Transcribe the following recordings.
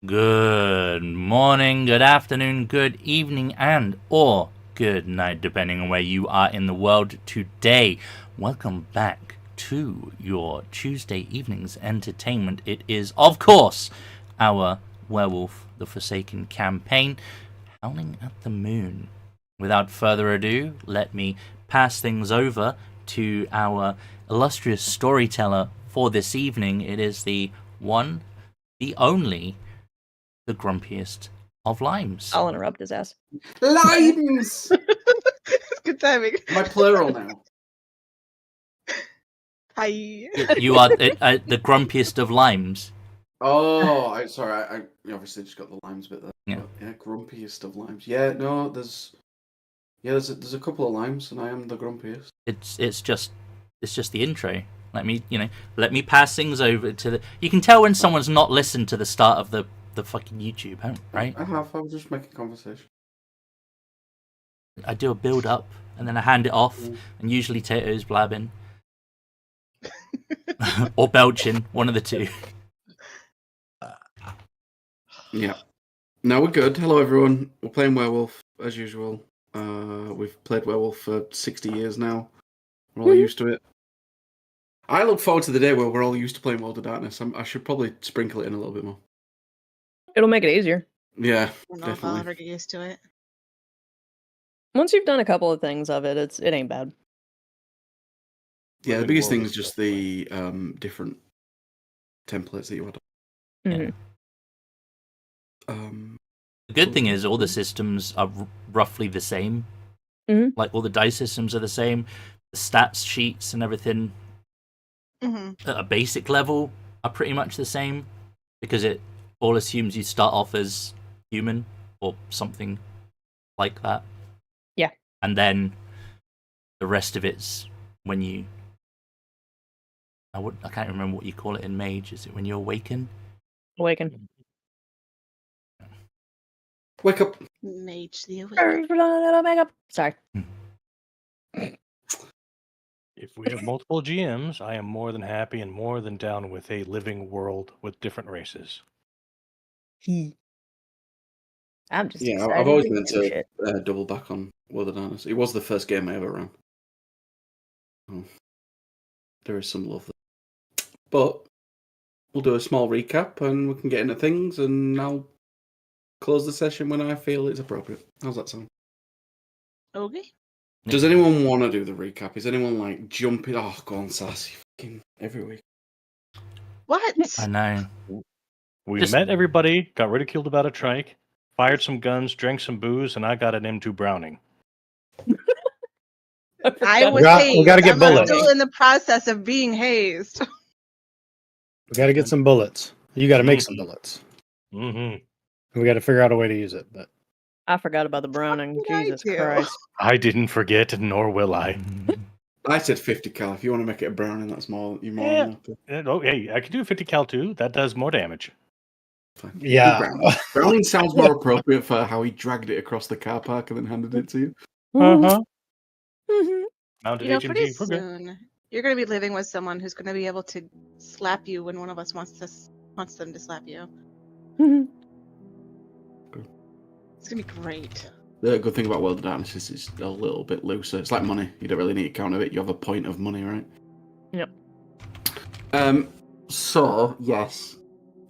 Good morning, good afternoon, good evening, and or good night, depending on where you are in the world today. Welcome back to your Tuesday evening's entertainment. It is, of course, our Werewolf the Forsaken campaign, Howling at the Moon. Without further ado, let me pass things over to our illustrious storyteller for this evening. It is the one, the only, the grumpiest of limes. I'll interrupt his ass. Limes! Good timing. My plural now. Hi. You are the grumpiest of limes. Oh, I obviously just got the limes bit there. Yeah. Yeah, grumpiest of limes. Yeah, no, there's a couple of limes, and I am the grumpiest. It's just the intro. Let me pass things over to the. You can tell when someone's not listened to the start of the fucking YouTube, right? I was just making conversation. I do a build up and then I hand it off, and usually Tato's blabbing or belching, one of the two. Yeah. No, we're good. Hello, everyone. We're playing Werewolf as usual. We've played Werewolf for 60 years now. We're all used to it. I look forward to the day where we're all used to playing World of Darkness. I should probably sprinkle it in a little bit more. It'll make it easier. Yeah, I don't know if I'll definitely. ever get used to it. Once you've done a couple of things of it, it ain't bad. Yeah, the biggest thing is just the different templates that you add. Mm-hmm. The good thing is all the systems are roughly the same. Mhm. Like all the dice systems are the same. The stats sheets and everything Mm-hmm. at a basic level are pretty much the same, because it all assumes you start off as human or something like that. Yeah. And then the rest of it's when you... I can't remember what you call it in Mage. Is it when you awaken? Awaken. Wake up. Mage the Awakening. Makeup. Sorry. If we have multiple GMs, I am more than happy and more than down with a living world with different races. I'm just Yeah, excited I've always to meant do to shit. double back on World of Darkness. It was the first game I ever ran. Oh, there is some love there. But we'll do a small recap and we can get into things, and I'll close the session when I feel it's appropriate. How's that sound? Okay. Does anyone want to do the recap? Is anyone like jumping? Oh, go on, Sassy. Fucking every week. What? I know. We Just- met everybody, got ridiculed about a trike, fired some guns, drank some booze, and I got an M2 Browning. I was We hazed. gotta get I'm bullets. still in the process of being hazed. We got to get some bullets. You got to make some bullets. Mm-hmm. We got to figure out a way to use it. But I forgot about the Browning. What did I Jesus do? Christ. I didn't forget, nor will I. I said 50 cal. If you want to make it a Browning, that's more. You're more Yeah. than happy. Oh, hey, I can do a 50 cal too. That does more damage. Fine. yeah, Do Browning. Browning sounds more appropriate for how he dragged it across the car park and then handed it to you. Uh-huh. Mhm. Mounted You know, pretty HMG. We're good. soon you're going to be living with someone who's going to be able to slap you when one of us wants them to slap you. Mhm. It's going to be great. The good thing about World of Darkness is it's a little bit looser. It's like money. You don't really need to count of it. You have a point of money, right? Yep. So, yes.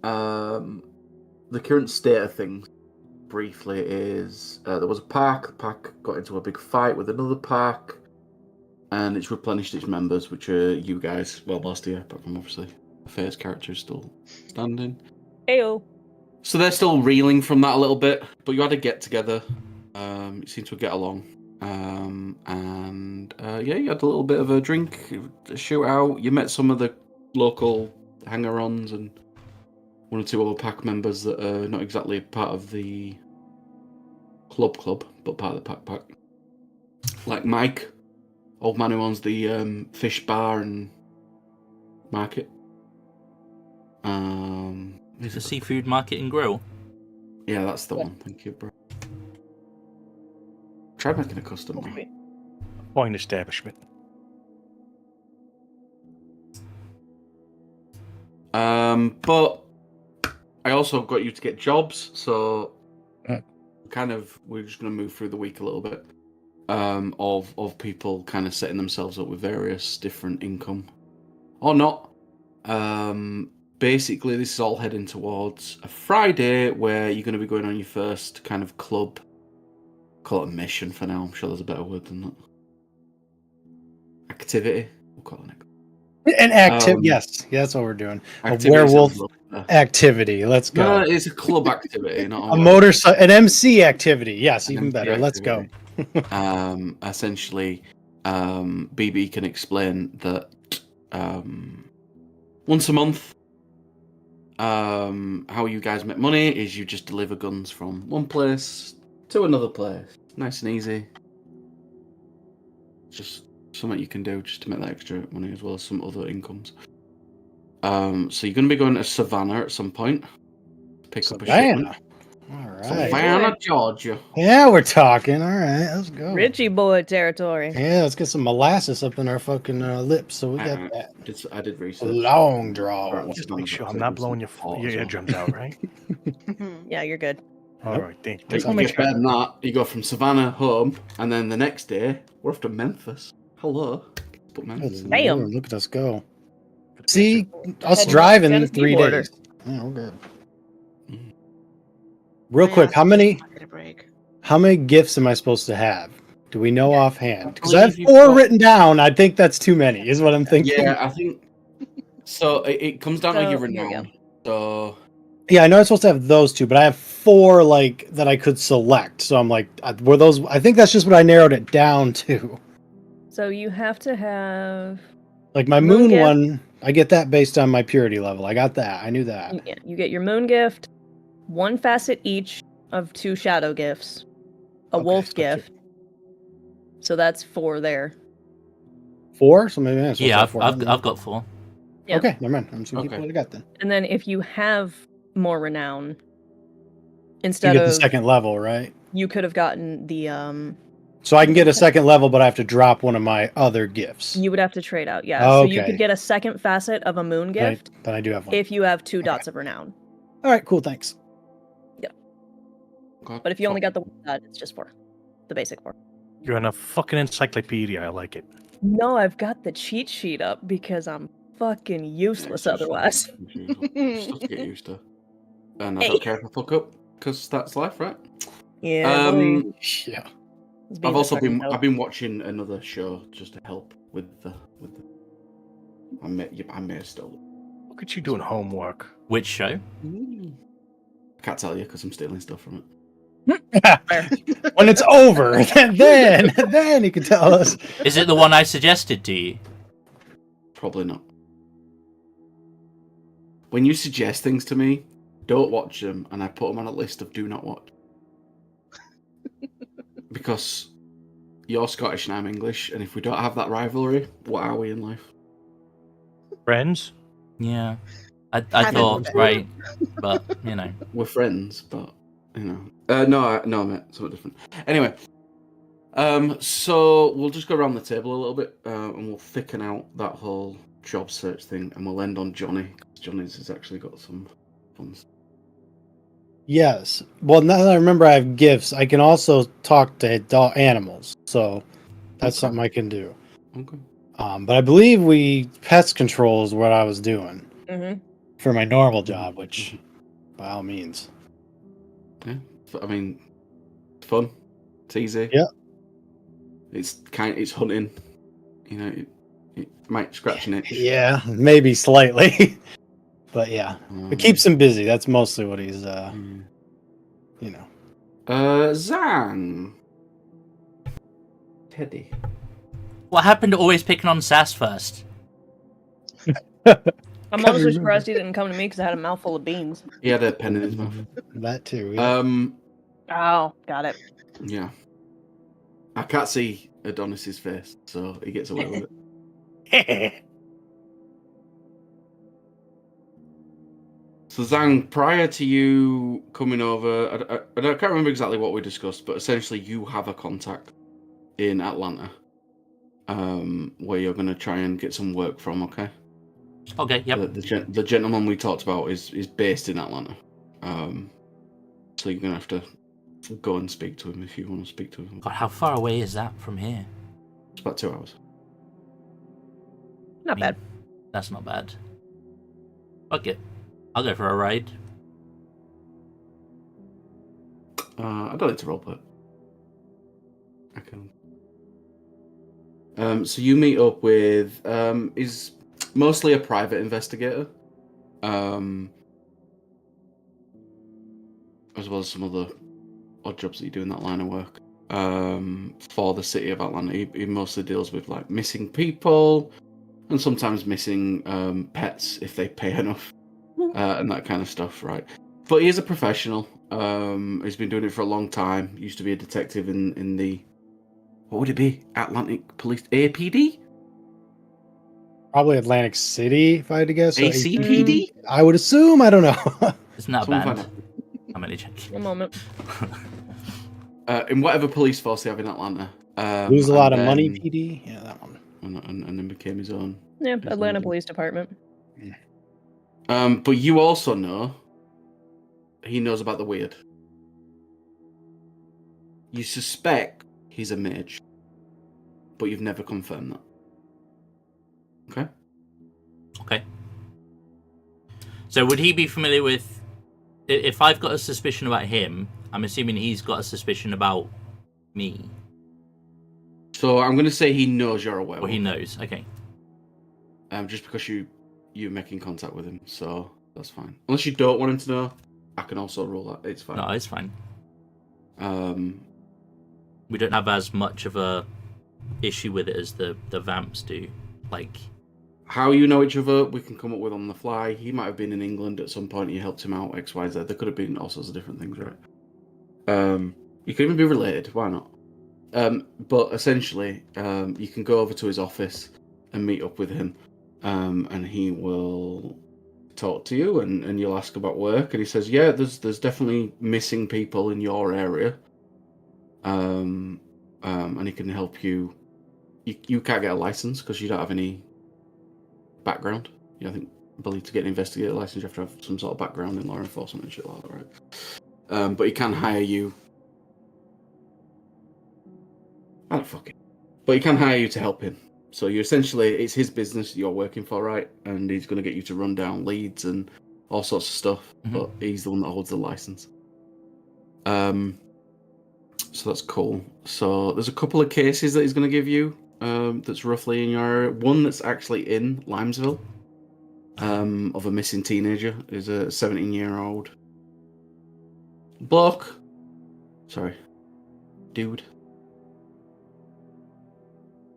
The current state of things, briefly, is there was a park. The park got into a big fight with another park, and it's replenished its members, which are you guys. Well, most of you, apart from obviously Fair's character is still standing. Ayo. So they're still reeling from that a little bit, but you had a get together. You seem to get along. Yeah, you had a little bit of a drink, a shootout. You met some of the local hanger-ons and one or two other pack members that are not exactly part of the club, but part of the pack. Like Mike, old man who owns the fish bar and market. It's a seafood market and grill. Yeah, that's the one. Thank you, bro. Try making a custom now. Wine establishment. But I also got you to get jobs, so Mm. we're just going to move through the week a little bit of people kind of setting themselves up with various different income or not. Basically, this is all heading towards a Friday where you're going to be going on your first kind of club. Call it a mission for now. I'm sure there's a better word than that. Activity. We'll call it An active, yes, that's what we're doing. A activity. werewolf sounds a little better. activity. Let's go. No, it's a club activity, not A motorcycle, an MC activity. Yes, An even MC better. Let's go. Essentially, BB can explain that once a month, how you guys make money is you just deliver guns from one place to another place. Nice and easy. Just something you can do just to make that extra money as well as some other incomes. So you're going to be going to Savannah at some point. Pick up a shipment. Savannah. All right. Savannah, Georgia. Yeah, we're talking. All right, let's go. Richie boy territory. Yeah, let's get some molasses up in our fucking lips. So we got that I did research. long draw. Right, Just make sure I'm not blowing your eardrums out, right? Yeah, you're good. All Yep. right, thank It you. gets better than that. You go from Savannah home, and then the next day we're off to Memphis. Hello, but Memphis. Good Damn. Lord, look at us go. See, us Heading driving in Tennessee 3 border. days. Yeah, we're good. Real quick, how many Get a break. gifts am I supposed to have? Do we know offhand? Because I believe have you've 4 got- written down. I think that's too many, is what I'm thinking. Yeah, I think so. It comes down to So, your here we go. renown. So Yeah, I know I'm supposed to have those 2, but I have 4 like that I could select. So I'm like, were those? I think that's just what I narrowed it down to. So you have to have. Like my Moon moon gift. one, I get that based on my purity level. I got that. I knew that. Yeah, you get your moon gift, 1 facet each of 2 shadow gifts, a Okay, wolf so gift. So that's 4 there. 4? So maybe I'm supposed to Yeah, have 4. I've got 4. Yeah. Okay, never mind. I'm just gonna keep Okay. what I got then. And then if you have more renown, You instead get the of second level, right? you could have gotten the So I can get a second level, but I have to drop one of my other gifts. you would have to trade out, yeah. So you Okay. could get a second facet of a moon But gift I do have one. if you have 2 dots of renown. All right, cool. Thanks. But if you only got the 1 dot, it's just 4. The basic 4. You're in a fucking encyclopedia. I like it. No, I've got the cheat sheet up because I'm fucking useless otherwise. Stuff to get used to. And I Hey. don't care if I fuck up because that's life, right? Yeah, boy. Yeah. It's being I've also fucking been dope. I've been watching another show just to help with the. I may have stolen. Look at you doing homework. Which show? I can't tell you because I'm stealing stuff from it. When it's over, then you can tell us. Is it the one I suggested to you? Probably not. When you suggest things to me, don't watch them, and I put them on a list of do not watch. Because you're Scottish and I'm English, and if we don't have that rivalry, what are we in life? Friends? Yeah. I Haven't. thought, right, but, you know. We're friends, but you know, no, mate, something different. Anyway, so we'll just go around the table a little bit, and we'll thicken out that whole job search thing, and we'll end on Johnny. Johnny's has actually got some fun stuff. Yes. Well, now that I remember I have gifts, I can also talk to animals. So that's Okay. something I can do. Okay. But I believe pest control is what I was doing Mhm. for my normal job, which by all means. Yeah, I mean, it's fun. It's easy. Yeah. It's hunting. You know, it might scratch an itch. Yeah, maybe slightly. But yeah, it keeps him busy. That's mostly what he's, Mm. you know. Zan. Teddy. What happened to always picking on Sass first? I'm honestly surprised he didn't come to me because I had a mouthful of beans. He had a pen in his mouth. That too. Yeah. Oh, got it. Yeah. I can't see Adonis's face, so he gets away with it. So Zhang, prior to you coming over, I can't remember exactly what we discussed, but essentially you have a contact in Atlanta, where you're going to try and get some work from. Okay. Okay, yep. The gentleman we talked about is based in Atlanta. So you're gonna have to go and speak to him if you want to speak to him. God, how far away is that from here? It's about 2 hours. Not bad. That's not bad. Fuck it. I'll go for a ride. I don't need to roleplay. I can. So you meet up with is mostly a private investigator, as well as some other odd jobs that you do in that line of work. For the city of Atlanta, he mostly deals with like missing people and sometimes missing pets if they pay enough and that kind of stuff, right? But he is a professional. He's been doing it for a long time. Used to be a detective in the, what would it be? Atlantic Police, APD? Probably Atlantic City, if I had to guess. So ACPD? I would assume. I don't know. It's not Someone bad. find out. I'm only checking. One moment. In whatever police force they have in Atlanta. Lose a lot of and money, then- PD. Yeah, that one. And then became his own. Yeah, His Atlanta own. Police Department. But you also know he knows about the weird. You suspect he's a mage, but you've never confirmed that. Okay. Okay. So would he be familiar with... If I've got a suspicion about him, I'm assuming he's got a suspicion about me. So I'm going to say he knows you're a werewolf. Or he knows. Okay. Just because you're making contact with him, so that's fine. Unless you don't want him to know, I can also rule that. It's fine. No, it's fine. Um, We don't have as much of a issue with it as the vamps do. Like, how you know each other, we can come up with on the fly. He might have been in England at some point. You helped him out, X, Y, Z. There could have been all sorts of different things, right? You could even be related. Why not? But essentially, you can go over to his office and meet up with him, and he will talk to you, and you'll ask about work. And he says, "Yeah, there's definitely missing people in your area, and he can help you. You can't get a license because you don't have any background. I believe to get an investigator license, you have to have some sort of background in law enforcement and shit like that, right? But he can hire you. I don't fucking. But he can hire you to help him. So you essentially, it's his business you're working for, right? And he's going to get you to run down leads and all sorts of stuff. Mhm. But he's the one that holds the license. So that's cool. So there's a couple of cases that he's going to give you. That's roughly in your area. One that's actually in Limesville. Of a missing teenager. Is a 17-year-old bloke. Sorry, dude.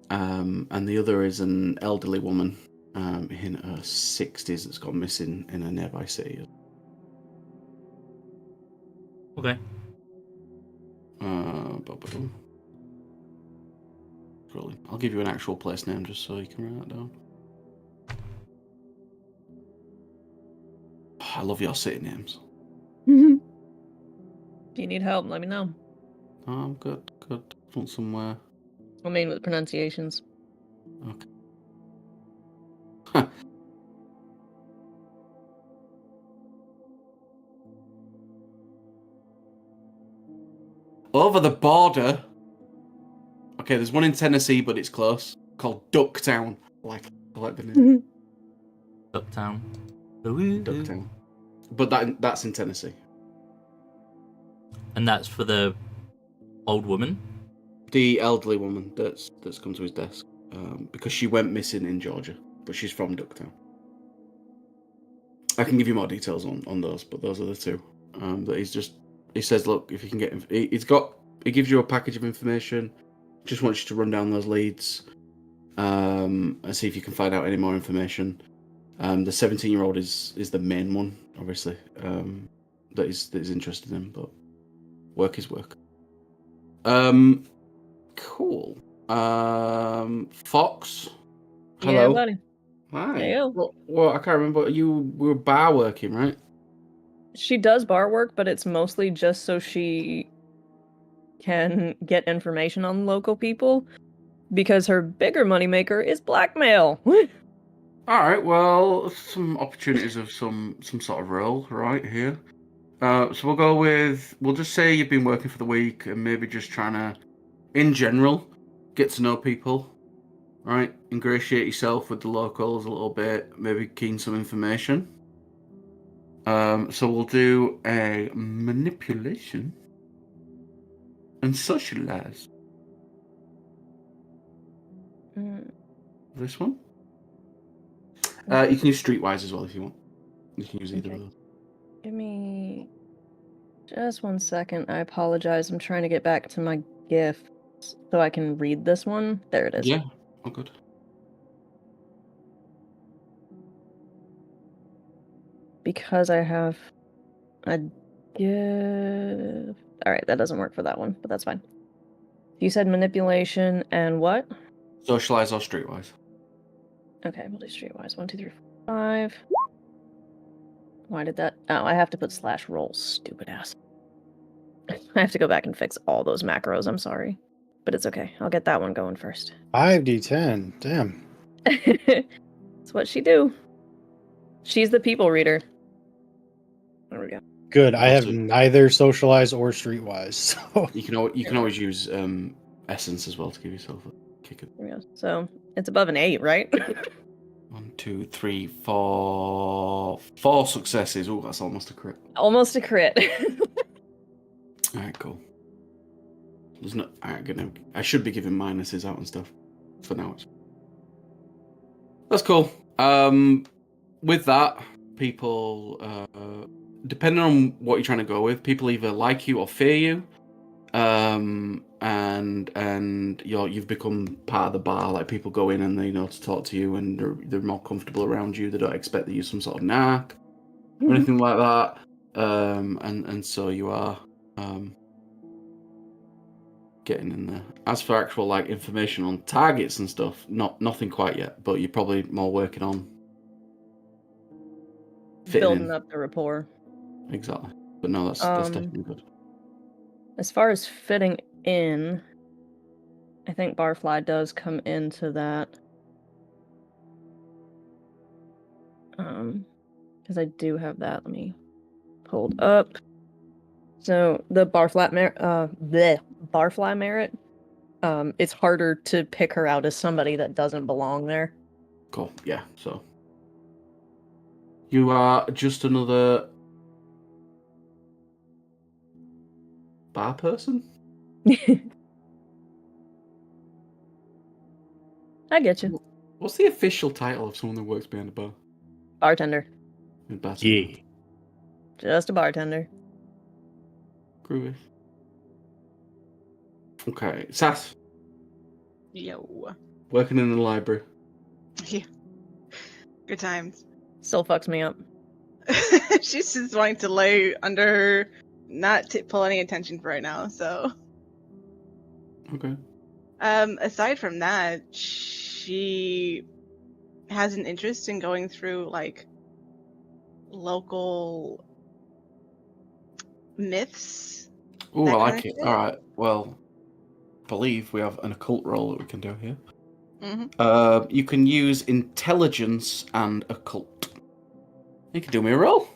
And the other is an elderly woman in her 60s that's gone missing in a nearby city. okay. Really, I'll give you an actual place name just so you can write that down. I love your city names. If you need help, let me know. Oh, I'm good. Want somewhere. I mean, with pronunciations. Okay. Huh. Over the border. Okay, there's one in Tennessee, but it's close. Called Ducktown. I like the name. Uptown. Ducktown. But that's in Tennessee. And that's for the old woman? The elderly woman that's come to his desk. Because she went missing in Georgia. But she's from Ducktown. I can give you more details on those, but those are the two. That he says, look, if you can get, he gives you a package of information. Just wants you to run down those leads, and see if you can find out any more information. The 17-year-old is the main one, obviously, that is interested in, but work is work. Cool. Fox. Hello. Yeah, buddy. Hi. Heyo. Well, I can't remember. You were bar working, right? She does bar work, but it's mostly just so she can get information on local people, because her bigger moneymaker is blackmail. All right. Well, some opportunities of some sort of role right here. So we'll go with. We'll just say you've been working for the week and maybe just trying to, in general, get to know people. Right? Ingratiate yourself with the locals a little bit. Maybe gain some information. So we'll do a manipulation and socialize. Mm, This one. You can use streetwise as well if you want. You can use either Okay. of those. Give me just 1 second. I apologize. I'm trying to get back to my gifts so I can read this one. There it is. Yeah. Oh, good. Because I have a gift. Alright, that doesn't work for that one, but that's fine. You said manipulation and what? Socialize or streetwise. Okay, we'll do streetwise. 1, 2, 3, 4, 5. Why did that? Oh, I have to put slash roll. Stupid ass. I have to go back and fix all those macros. I'm sorry. But it's okay. I'll get that one going first. 5d10. Damn. That's what she do. She's the people reader. There we go. Good. I have Also- neither socialize or streetwise. So You can always use essence as well to give yourself a kick. There we go. So it's above an 8, right? 1, 2, 3, 4. 4 successes. Oh, that's almost a crit. Almost a crit. All right, cool. There's no. All right, good. I should be giving minuses out and stuff. For now, that's cool. With that, people, depending on what you're trying to go with, people either like you or fear you. And you've become part of the bar. Like people go in and they know to talk to you, and they're more comfortable around you. They don't expect that you're some sort of narc or anything like that. And so you are getting in there. As for actual like information on targets and stuff, nothing quite yet. But you're probably more working on fitting Building in. up the rapport. Exactly. But no, that's definitely good. As far as fitting in, I think Barfly does come into that. Because I do have that. Let me hold up. So the Barfly merit, it's harder to pick her out as somebody that doesn't belong there. Cool. Yeah. So you are just another bar person. I get you. What's the official title of someone that works behind the bar? Bartender. Bartender. Yeah. Just a bartender. Groovy. Okay, Sass, Yo. working in the library. Yeah. Good times. Still fucks me up. She's just wanting to lay under her, not to pull any attention for right now, so. Okay. Aside from that, she has an interest in going through like local myths. Oh, That I kinda like it. shit. All right. Well, I believe we have an occult roll that we can do here. Mm-hmm. You can use intelligence and occult. You can do me a roll.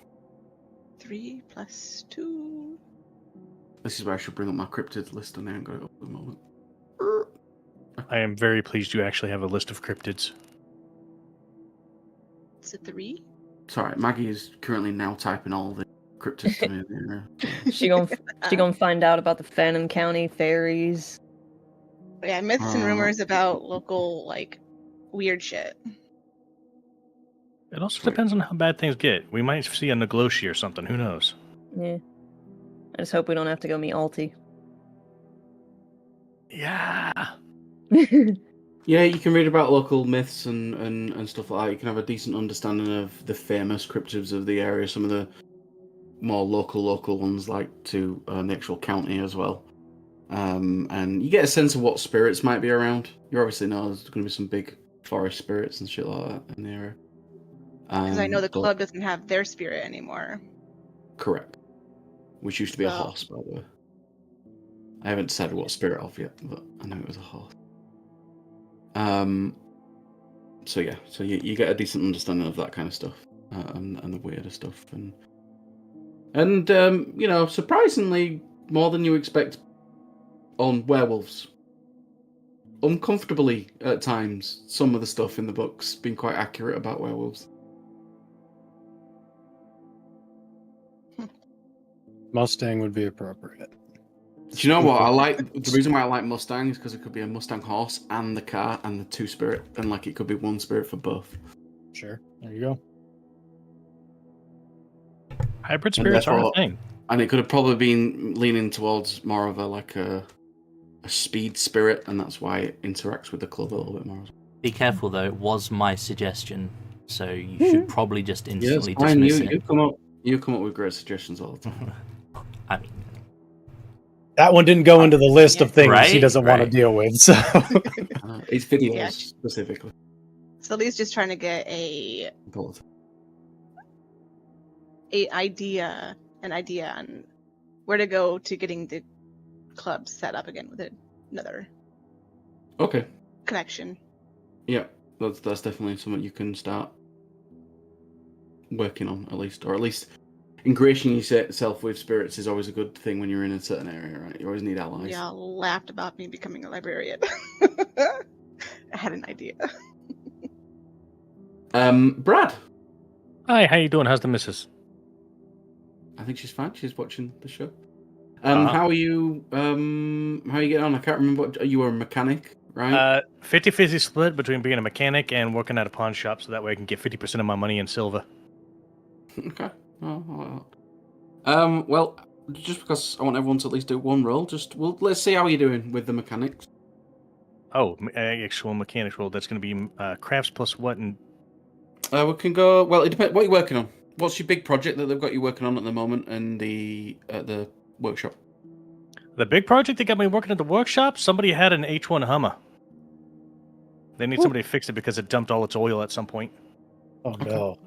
3 + 2. This is where I should bring up my cryptid list, and I haven't got it up at the moment. I am very pleased you actually have a list of cryptids. It's a 3. Sorry, Maggie is currently now typing all the cryptids to me. She gonna find out about the Phantom County fairies. But yeah, myths and rumors about local like weird shit. It also Sweet. depends on how bad things get. We might see a Nagloshi or something. Who knows? Yeah. I just hope we don't have to go meet Alti. Yeah. Yeah, you can read about local myths and stuff like that. You can have a decent understanding of the famous cryptids of the area, some of the more local ones, like to the actual county as well. And you get a sense of what spirits might be around. You obviously know there's going to be some big forest spirits and shit like that in the area. Because I know the so- club doesn't have their spirit anymore. Correct. Which used to be a So- horse, by the way. I haven't decided what spirit of yet, but I know it was a horse. So yeah, so you get a decent understanding of that kind of stuff and the weirder stuff, and And, surprisingly, more than you expect on werewolves. Uncomfortably, at times, some of the stuff in the book's been quite accurate about werewolves. Mustang would be appropriate. Do you know what I like? The reason why I like Mustang is because it could be a Mustang horse and the car and the two spirit, and like it could be one spirit for both. Sure. There you go. Hybrid spirits are a therefore- thing. And it could have probably been leaning towards more of a speed spirit, and that's why it interacts with the club a little bit more. Be careful though, it was my suggestion, so you should probably just instantly fine. dismiss it. You come up with great suggestions all the time. I mean, That one didn't go into the list of things he Right, doesn't want to right. deal with. So It's videos Yeah. specifically. So Lee's just trying to get an idea on where to go to getting the club set up again with another Okay. connection. Yeah, that's definitely something you can start working on, at least ingratiating yourself with spirits is always a good thing when you're in a certain area, right? You always need allies. Y'all laughed about me becoming a librarian. I had an idea. Brad. Hi, how you doing? How's the missus? I think she's fine. She's watching the show. Uh-huh. How are you? How are you getting on? I can't remember. You were a mechanic, right? 50-50 split between being a mechanic and working at a pawn shop, so that way I can get 50% of my money in silver. Okay. Oh, well, just because I want everyone to at least do one roll, let's see how you're doing with the mechanics. Oh, actual mechanics roll. That's going to be crafts plus what? And We can go. Well, it depends. What are you working on? What's your big project that they've got you working on at the moment in the workshop? the big project that got me working at the workshop. Somebody had an H1 Hummer. They need somebody to fix it because it dumped all its oil at some point. oh no.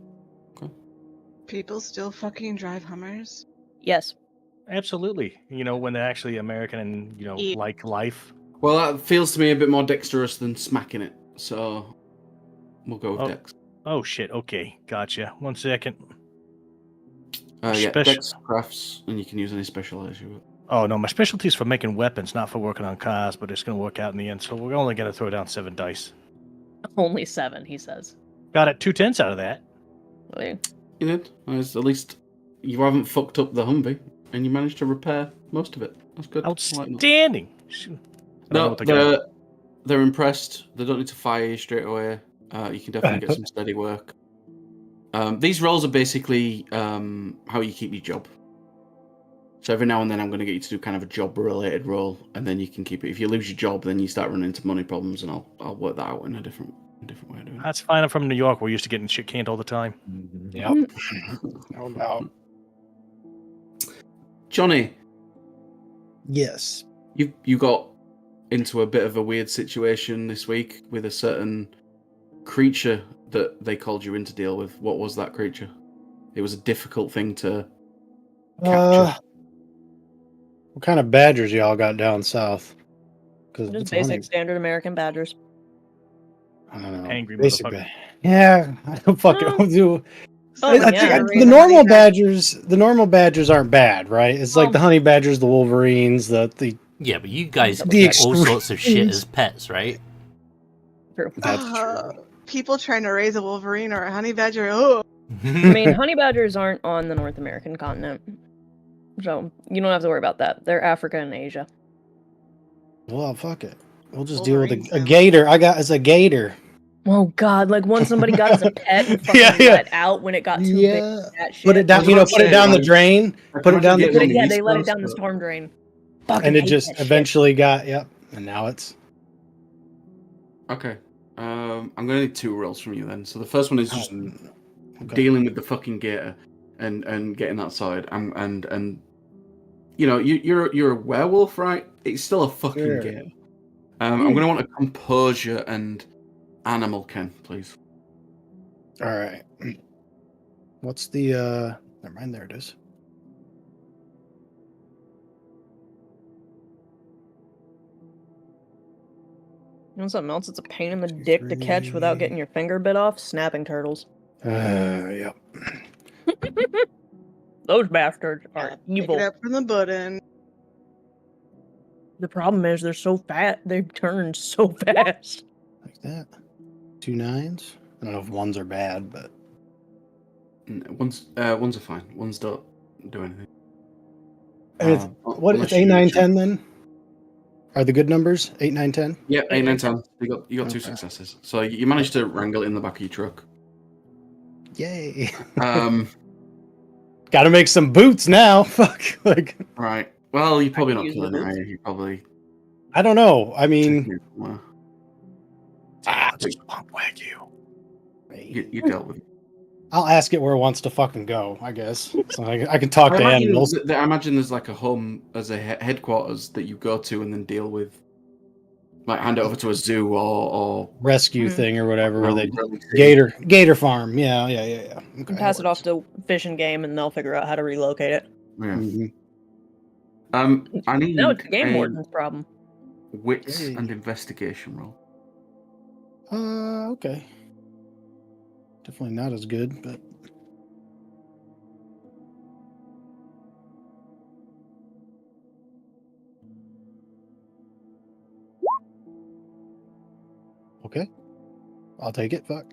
People still fucking drive Hummers. Yes. Absolutely. You know, when they're actually American and Yeah. like life. Well, that feels to me a bit more dexterous than smacking it, so we'll go with Oh. dex. Oh shit. Okay, gotcha. 1 second. Yeah, Special- dex crafts, and you can use any special as you. Oh no, my specialty is for making weapons, not for working on cars. But it's going to work out in the end. So we're only going to throw down 7 dice. Only 7, he says. Got it. 2 10s out of that. Really? You did. At least you haven't fucked up the Humvee, and you managed to repair most of it. That's good. I like that. Outstanding. Shoot. I don't know No, what they got. they're impressed. They don't need to fire you straight away. You can definitely get some steady work. These roles are basically how you keep your job. So every now and then I'm going to get you to do kind of a job-related role, and then you can keep it. If you lose your job, then you start running into money problems, and I'll work that out in a different way of doing it. That's fine. I'm from New York. We're used to getting shit canned all the time. Yep. No doubt. Johnny, Yes. you got into a bit of a weird situation this week with a certain creature that they called you in to deal with. What was that creature? It was a difficult thing to capture. What kind of badgers y'all got down south? Because Just basic standard American badgers. I don't know. Angry Basic motherfucker. Yeah, I don't fucking No. do. Oh, I yeah. think the normal badgers aren't bad, right? It's like the honey badgers, the wolverines, the. yeah, but you guys The keep all sorts of shit extremes. as pets, right? True. That's true. People trying to raise a Wolverine or a honey badger. Oh, I mean, honey badgers aren't on the North American continent. So you don't have to worry about that. They're Africa and Asia. Well, fuck it. We'll just deal with Wolverines a now. gator. I got as a gator. Oh God! Like one somebody got as a pet and fucking Yeah, yeah. let out when it got too big. Yeah. For that shit. Put it down. was You know, about put to it say, down the like, drain. I Put it can down imagine the. getting on the Yeah, East they let it Coast, down the but- storm drain. Fucking And it hate just that shit. eventually got and now it's. Okay. I'm gonna need 2 rolls from you then. So the first one is just Okay. dealing with the fucking gator and getting that side. And you know, you're a werewolf, right? It's still a fucking Sure. gator. I'm gonna want a composure and animal Ken, please. All right. What's the? Never mind. There it is. You know something else? It's a pain in the dick to catch without getting your finger bit off. Snapping turtles. Yep. Those bastards are Yeah, pick evil. it up from the button. The problem is they're so fat. They turn so fast. Like that. 2 9s. I don't know if 1s are bad, but Ones are fine. Ones don't do anything. it's, what? It's 8 9 10 then. Are the good numbers 8 9 10? Yeah, 8 9 10. You got two Okay. successes. So you managed to wrangle it in the back of your truck. Yay! Um, Got to make some boots now. Fuck. Like, right. Well, you're probably can not use killing the it, boots. are you? You're probably I don't know. I mean, taking it somewhere. Just won't wag you. You dealt with it. I'll ask it where it wants to fucking go. I guess so. I can talk to animals. I imagine there's like a home as a headquarters that you go to and then deal with, like hand it over to a zoo or Rescue Mhm. thing or whatever, where they release it. gator farm. Yeah. Okay, And pass it that off to Fish and Game, and they'll figure out how to relocate it. Yeah. works. Mhm. I need No, it's the game a warden's problem. wits Hey. and investigation roll. Okay. Definitely not as good, but okay. I'll take it. Fuck.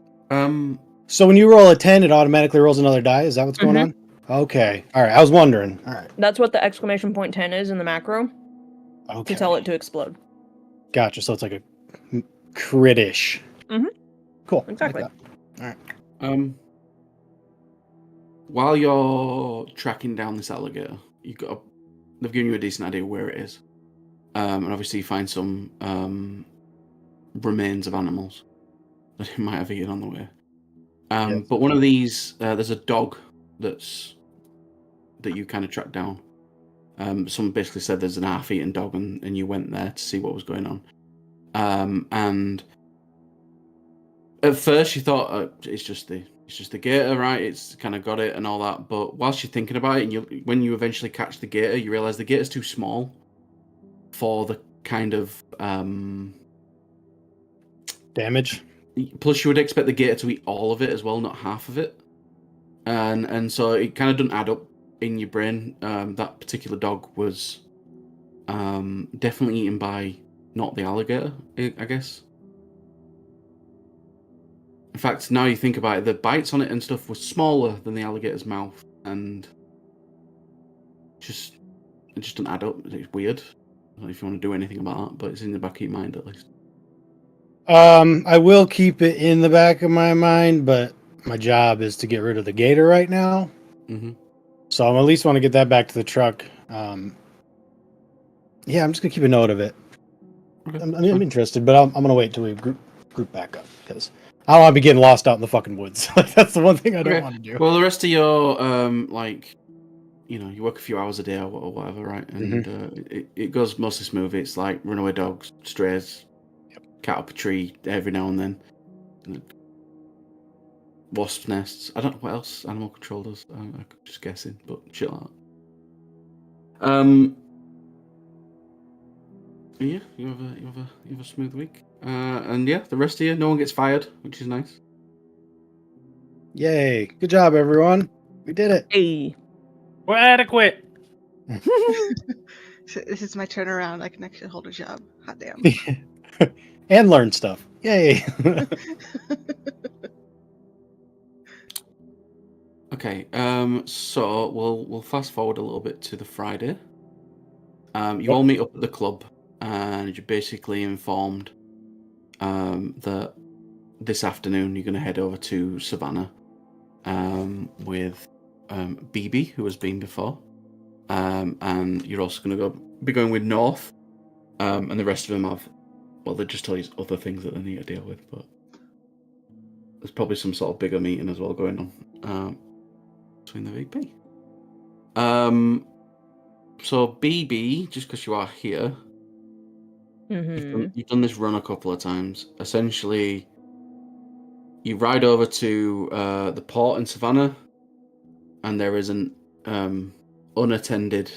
So when you roll a 10, it automatically rolls another die. Is that what's going on? Okay. All right. I was wondering. All right. That's what the exclamation point 10 is in the macro Okay. to tell it to explode. Gotcha. So it's like a critish. Mhm. Cool. I like Exactly. that. While you're tracking down this alligator, they've given you a decent idea where it is. And obviously you find some remains of animals that it might have eaten on the way. Yes. But one of these, there's a dog that you kind of tracked down. Someone basically said there's an half-eaten dog, and you went there to see what was going on. And at first you thought it's just the gator, right? It's kind of got it and all that. But whilst you're thinking about it, and when you eventually catch the gator, you realize the gator's too small for the kind of Damage. Plus, you would expect the gator to eat all of it as well, not half of it, and so it kind of doesn't add up in your brain. That particular dog was definitely eaten by not the alligator, I guess. In fact, now you think about it, the bites on it and stuff were smaller than the alligator's mouth, and it just doesn't add up. It's weird. I don't know if you want to do anything about that, but it's in the back of your mind at least. I will keep it in the back of my mind, but my job is to get rid of the gator right now. Mm-hmm. So I at least want to get that back to the truck. Yeah, I'm just gonna keep a note of it. Okay, I'm interested, but I'm gonna wait till we group back up because I don't want to be getting lost out in the fucking woods. That's the one thing I don't Okay. want to do. Well, the rest of your you work a few hours a day or whatever, right? And it goes mostly smooth. It's like runaway dogs, strays, cat up a tree every now and then, wasp nests. I don't know what else animal control does. I'm just guessing, but shit like that. Yeah, you have a smooth week. And yeah, the rest of you, no one gets fired, which is nice. Yay! Good job, everyone. We did it. Hey. We're adequate. So this is my turnaround. I can actually hold a job. Hot damn. And learn stuff. Yay! Okay, so we'll fast forward a little bit to the Friday. You all meet up at the club, and you're basically informed that this afternoon you're going to head over to Savannah with BB, who has been before, and you're also going to be going with North, and the rest of them have. Well, they just tell you other things that they need to deal with, but there's probably some sort of bigger meeting as well going on between the VP. So BB, just because you are here, you've done this run a couple of times. Essentially, you ride over to the port in Savannah, and there is an unattended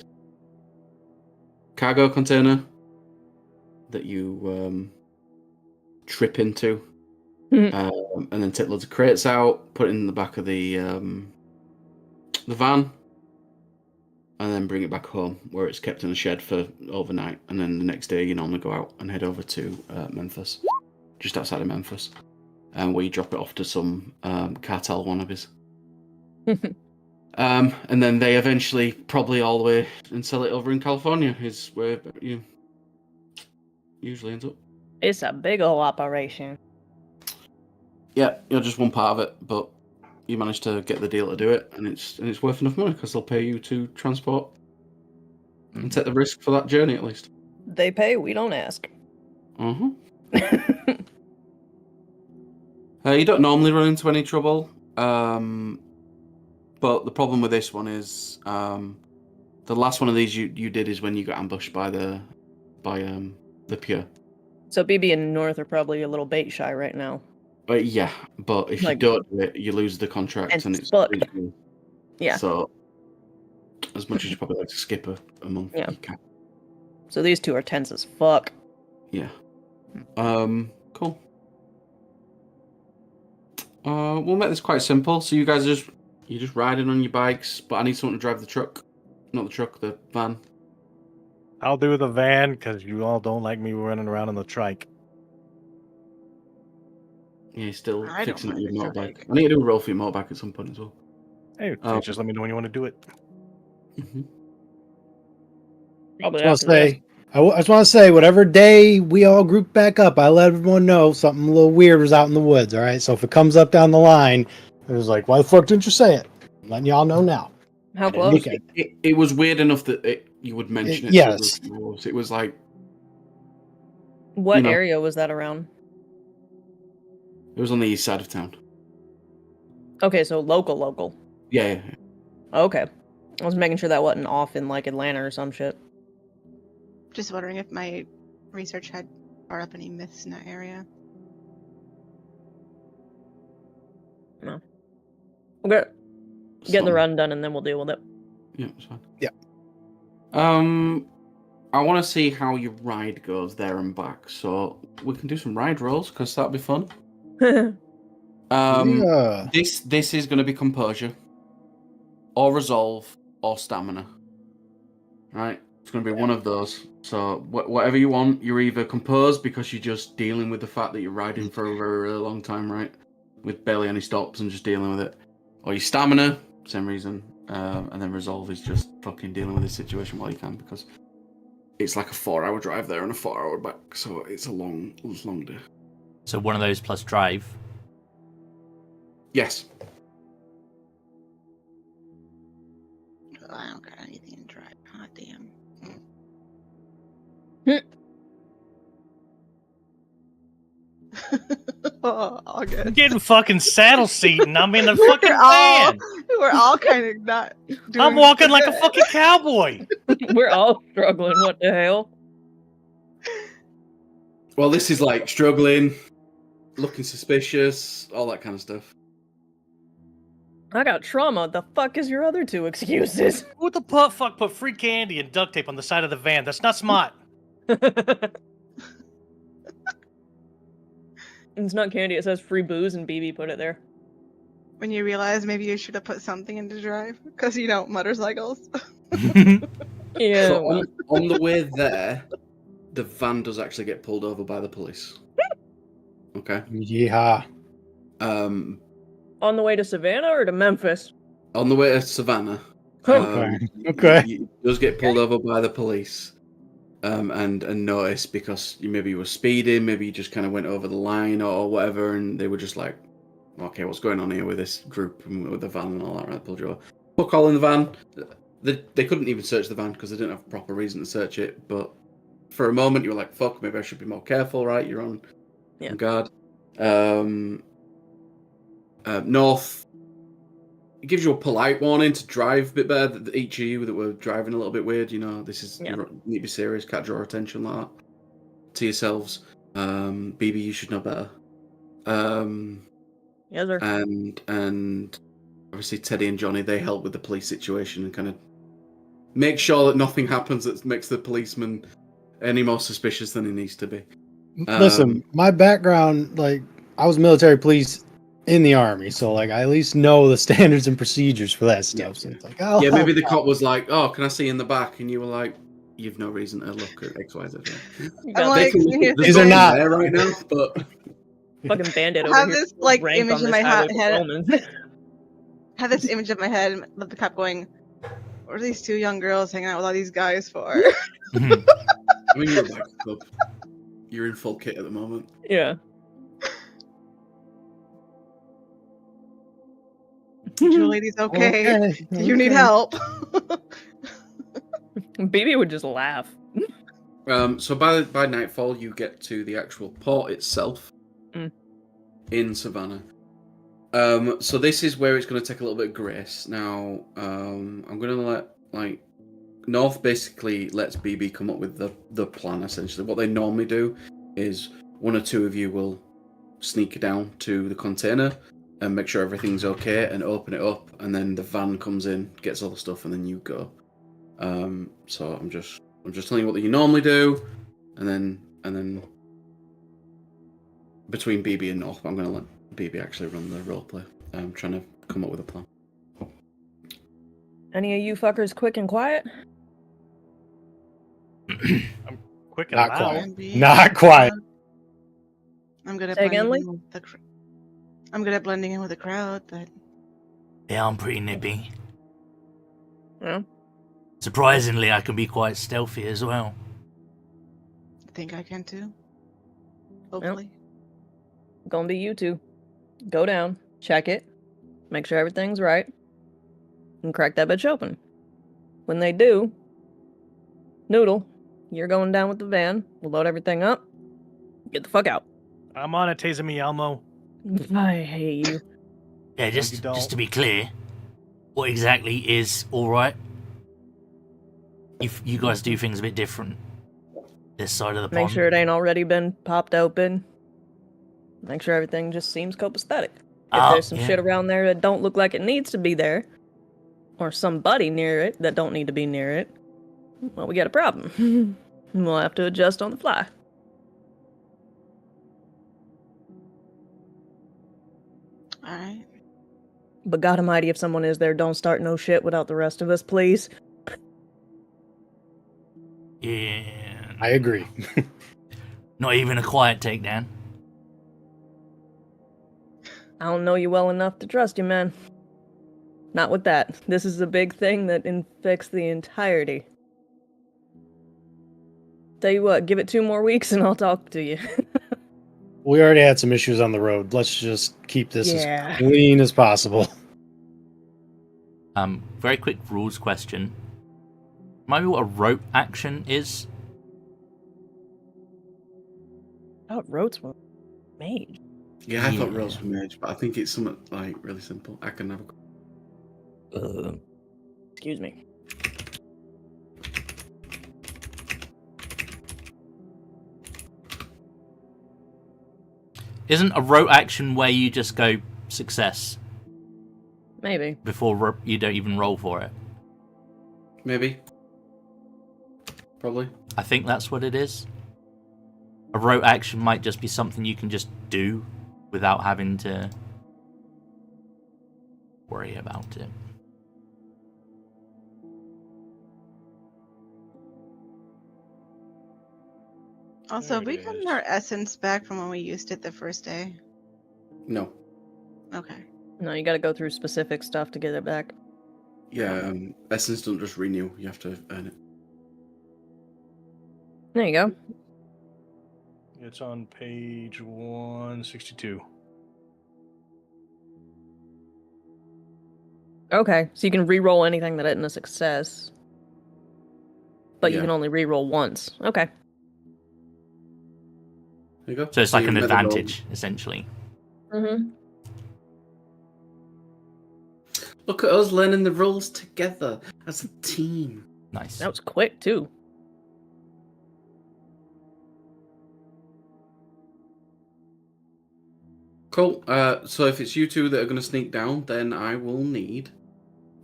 cargo container that you trip into, and then take loads of crates out, put it in the back of the van, and then bring it back home, where it's kept in a shed for overnight, and then the next day you normally go out and head over to Memphis, just outside of Memphis, where you drop it off to some cartel wannabes. And then they eventually, probably all the way, and sell it over in California, is where you usually ends up. It's a big ol' operation. Yeah, you're just one part of it, but you managed to get the deal to do it, and it's worth enough money because they'll pay you to transport and take the risk for that journey at least. They pay, we don't ask. You don't normally run into any trouble, but the problem with this one is the last one of these you did is when you got ambushed by the Pure. So BB and North are probably a little bait shy right now. Yeah, but if you don't do it, you lose the contract, and it's fucked. Yeah. So as much as you probably like to skip a month, you can. So these two are tense as fuck. Yeah. Cool. We'll make this quite simple. So you guys you're just riding on your bikes, but I need someone to drive the truck. Not the truck, the van. I'll do the van, because you all don't like me running around in the trike. Yeah, you're still I don't fixing up mind your the motorbike. trike. I need to do a roll for your motorbike at some point as well. Hey, just let me know when you want to do it. Mm-hmm. Probably I after just want to say, whatever day we all group back up, I let everyone know something a little weird was out in the woods, all right? So if it comes up down the line, it was like, why the fuck didn't you say it? I'm letting y'all know now. How close? It was weird enough that you would mention it. Yes. It was like... What area was that around? It was on the east side of town. Okay, so local. Yeah. Okay. I was making sure that wasn't off in, like, Atlanta or some shit. Just wondering if my research had brought up any myths in that area. No. Okay. Get the run done and then we'll deal with it. Yeah, it's fine. Yeah. I want to see how your ride goes there and back, so we can do some ride rolls because that'd be fun. This is going to be composure, or resolve, or stamina. Right? It's going to be one of those. So whatever you want, you're either composed because you're just dealing with the fact that you're riding for a very, really long time, right? With barely any stops and just dealing with it. Or your stamina, same reason. And then resolve is just fucking dealing with the situation while you can, because it's like a 4-hour drive there and a 4-hour back, so it's a long day. So one of those plus drive. Yes. Well, I don't got anything to drive. God damn. Oh, all good. I'm getting fucking saddle seat and I'm in the fucking van. We're all kind of not. I'm walking like a fucking cowboy. We're all struggling. What the hell? Well, this is like struggling, looking suspicious, all that kind of stuff. I got trauma. The fuck is your other two excuses? What the fuck put free candy and duct tape on the side of the van? That's not smart. It's not candy. It says free booze, and BB put it there. When you realize maybe you should have put something into drive, because motorcycles. Yeah. So on the way there, the van does actually get pulled over by the police. Okay. Yeah. On the way to Savannah or to Memphis? On the way to Savannah. Okay. It does get pulled over by the police. And noticed because maybe you were speeding, maybe you just kind of went over the line or whatever, and they were just like, okay, what's going on here with this group and with the van and all that, right? Pulled you over. Put all in the van. They couldn't even search the van because they didn't have a proper reason to search it, but for a moment you were like, fuck, maybe I should be more careful, right? You're on guard. North, it gives you a polite warning to drive a bit better. Each of you that were driving a little bit weird, this is, you need to be serious, can't draw attention like that to yourselves. BB, you should know better. Yes, sir. And obviously Teddy and Johnny, they help with the police situation and kind of make sure that nothing happens that makes the policeman any more suspicious than he needs to be. Listen, my background, like, I was military police in the army, so like I at least know the standards and procedures for that stuff. So it's like, oh, Yeah, maybe the cop was like, "Oh, can I see in the back?" And you were like, "You've no reason to look at X, Y, Z." You I'm got They like, can look here's at the the These are stuff in not- there right now, but fucking bandit I over have here. this like rank image on in this my highway head. patrolman. Have this image in my head of the cop going, "What are these two young girls hanging out with all these guys for?" Mhm. I mean, you're like, "Look, you're in full kit at the moment." Yeah. Your lady's okay. Do you need okay. help? BB would just laugh. So by nightfall, you get to the actual port itself Mm. in Savannah. So this is where it's going to take a little bit of grace. Now, I'm going to let North basically lets BB come up with the plan. Essentially, what they normally do is one or two of you will sneak down to the container and make sure everything's okay and open it up, and then the van comes in, gets all the stuff, and then you go. So I'm just telling you what you normally do, and then between BB and North, I'm going to let BB actually run the roleplay. I'm trying to come up with a plan. Any of you fuckers quick and quiet? Quick and Not loud. quite. Not quite. I'm good at Say again, blending in with the I'm good at blending in with the crowd, but Yeah, I'm pretty nippy. Yeah. Surprisingly, I can be quite stealthy as well. I think I can too. Hopefully. Gonna be you two. Go down, check it, make sure everything's right, and crack that bitch open. When they do, Noodle, you're going down with the van. We'll load everything up. Get the fuck out. I'm on it, Taser me, Elmo. I hate you. Yeah, you just don't. to be clear, what exactly is all right? If you guys do things a bit different this side of the Make pond. sure it ain't already been popped open. Make sure everything just seems copacetic. If Oh, there's some yeah. shit around there that don't look like it needs to be there, or somebody near it that don't need to be near it, well, we got a problem. We'll have to adjust on the fly. Alright. But God Almighty, if someone is there, don't start no shit without the rest of us, please. Yeah. I agree. Not even a quiet takedown. I don't know you well enough to trust you, man. Not with that. This is a big thing that infects the entirety. Tell you what, give it 2 more weeks and I'll talk to you. We already had some issues on the road. Let's just keep this Yeah. as clean as possible. Very quick rules question. Remind me what a rope action is? Oh, roads were made. Yeah, I thought Yeah. rolls were mage, but I think it's something like really simple. I can have a Excuse me. Isn't a rote action where you just go success Maybe. before you don't even roll for it? maybe. Probably. I think that's what it is. A rote action might just be something you can just do without having to worry about it. Also, have There we it gotten is. our essence back from when we used it the first day? No. Okay. No, you gotta go through specific stuff to get it back. Yeah, essence don't just renew. You have to earn it. There you go. It's on page 162. Okay, so you can re-roll anything that isn't a success. But you Yeah. can only re-roll once. Okay. There you go. So it's like you an met the roll. advantage, essentially. Mm-hmm. Look at us learning the rules together as a team. Nice. That was quick, too. Cool. So if it's you two that are going to sneak down, then I will need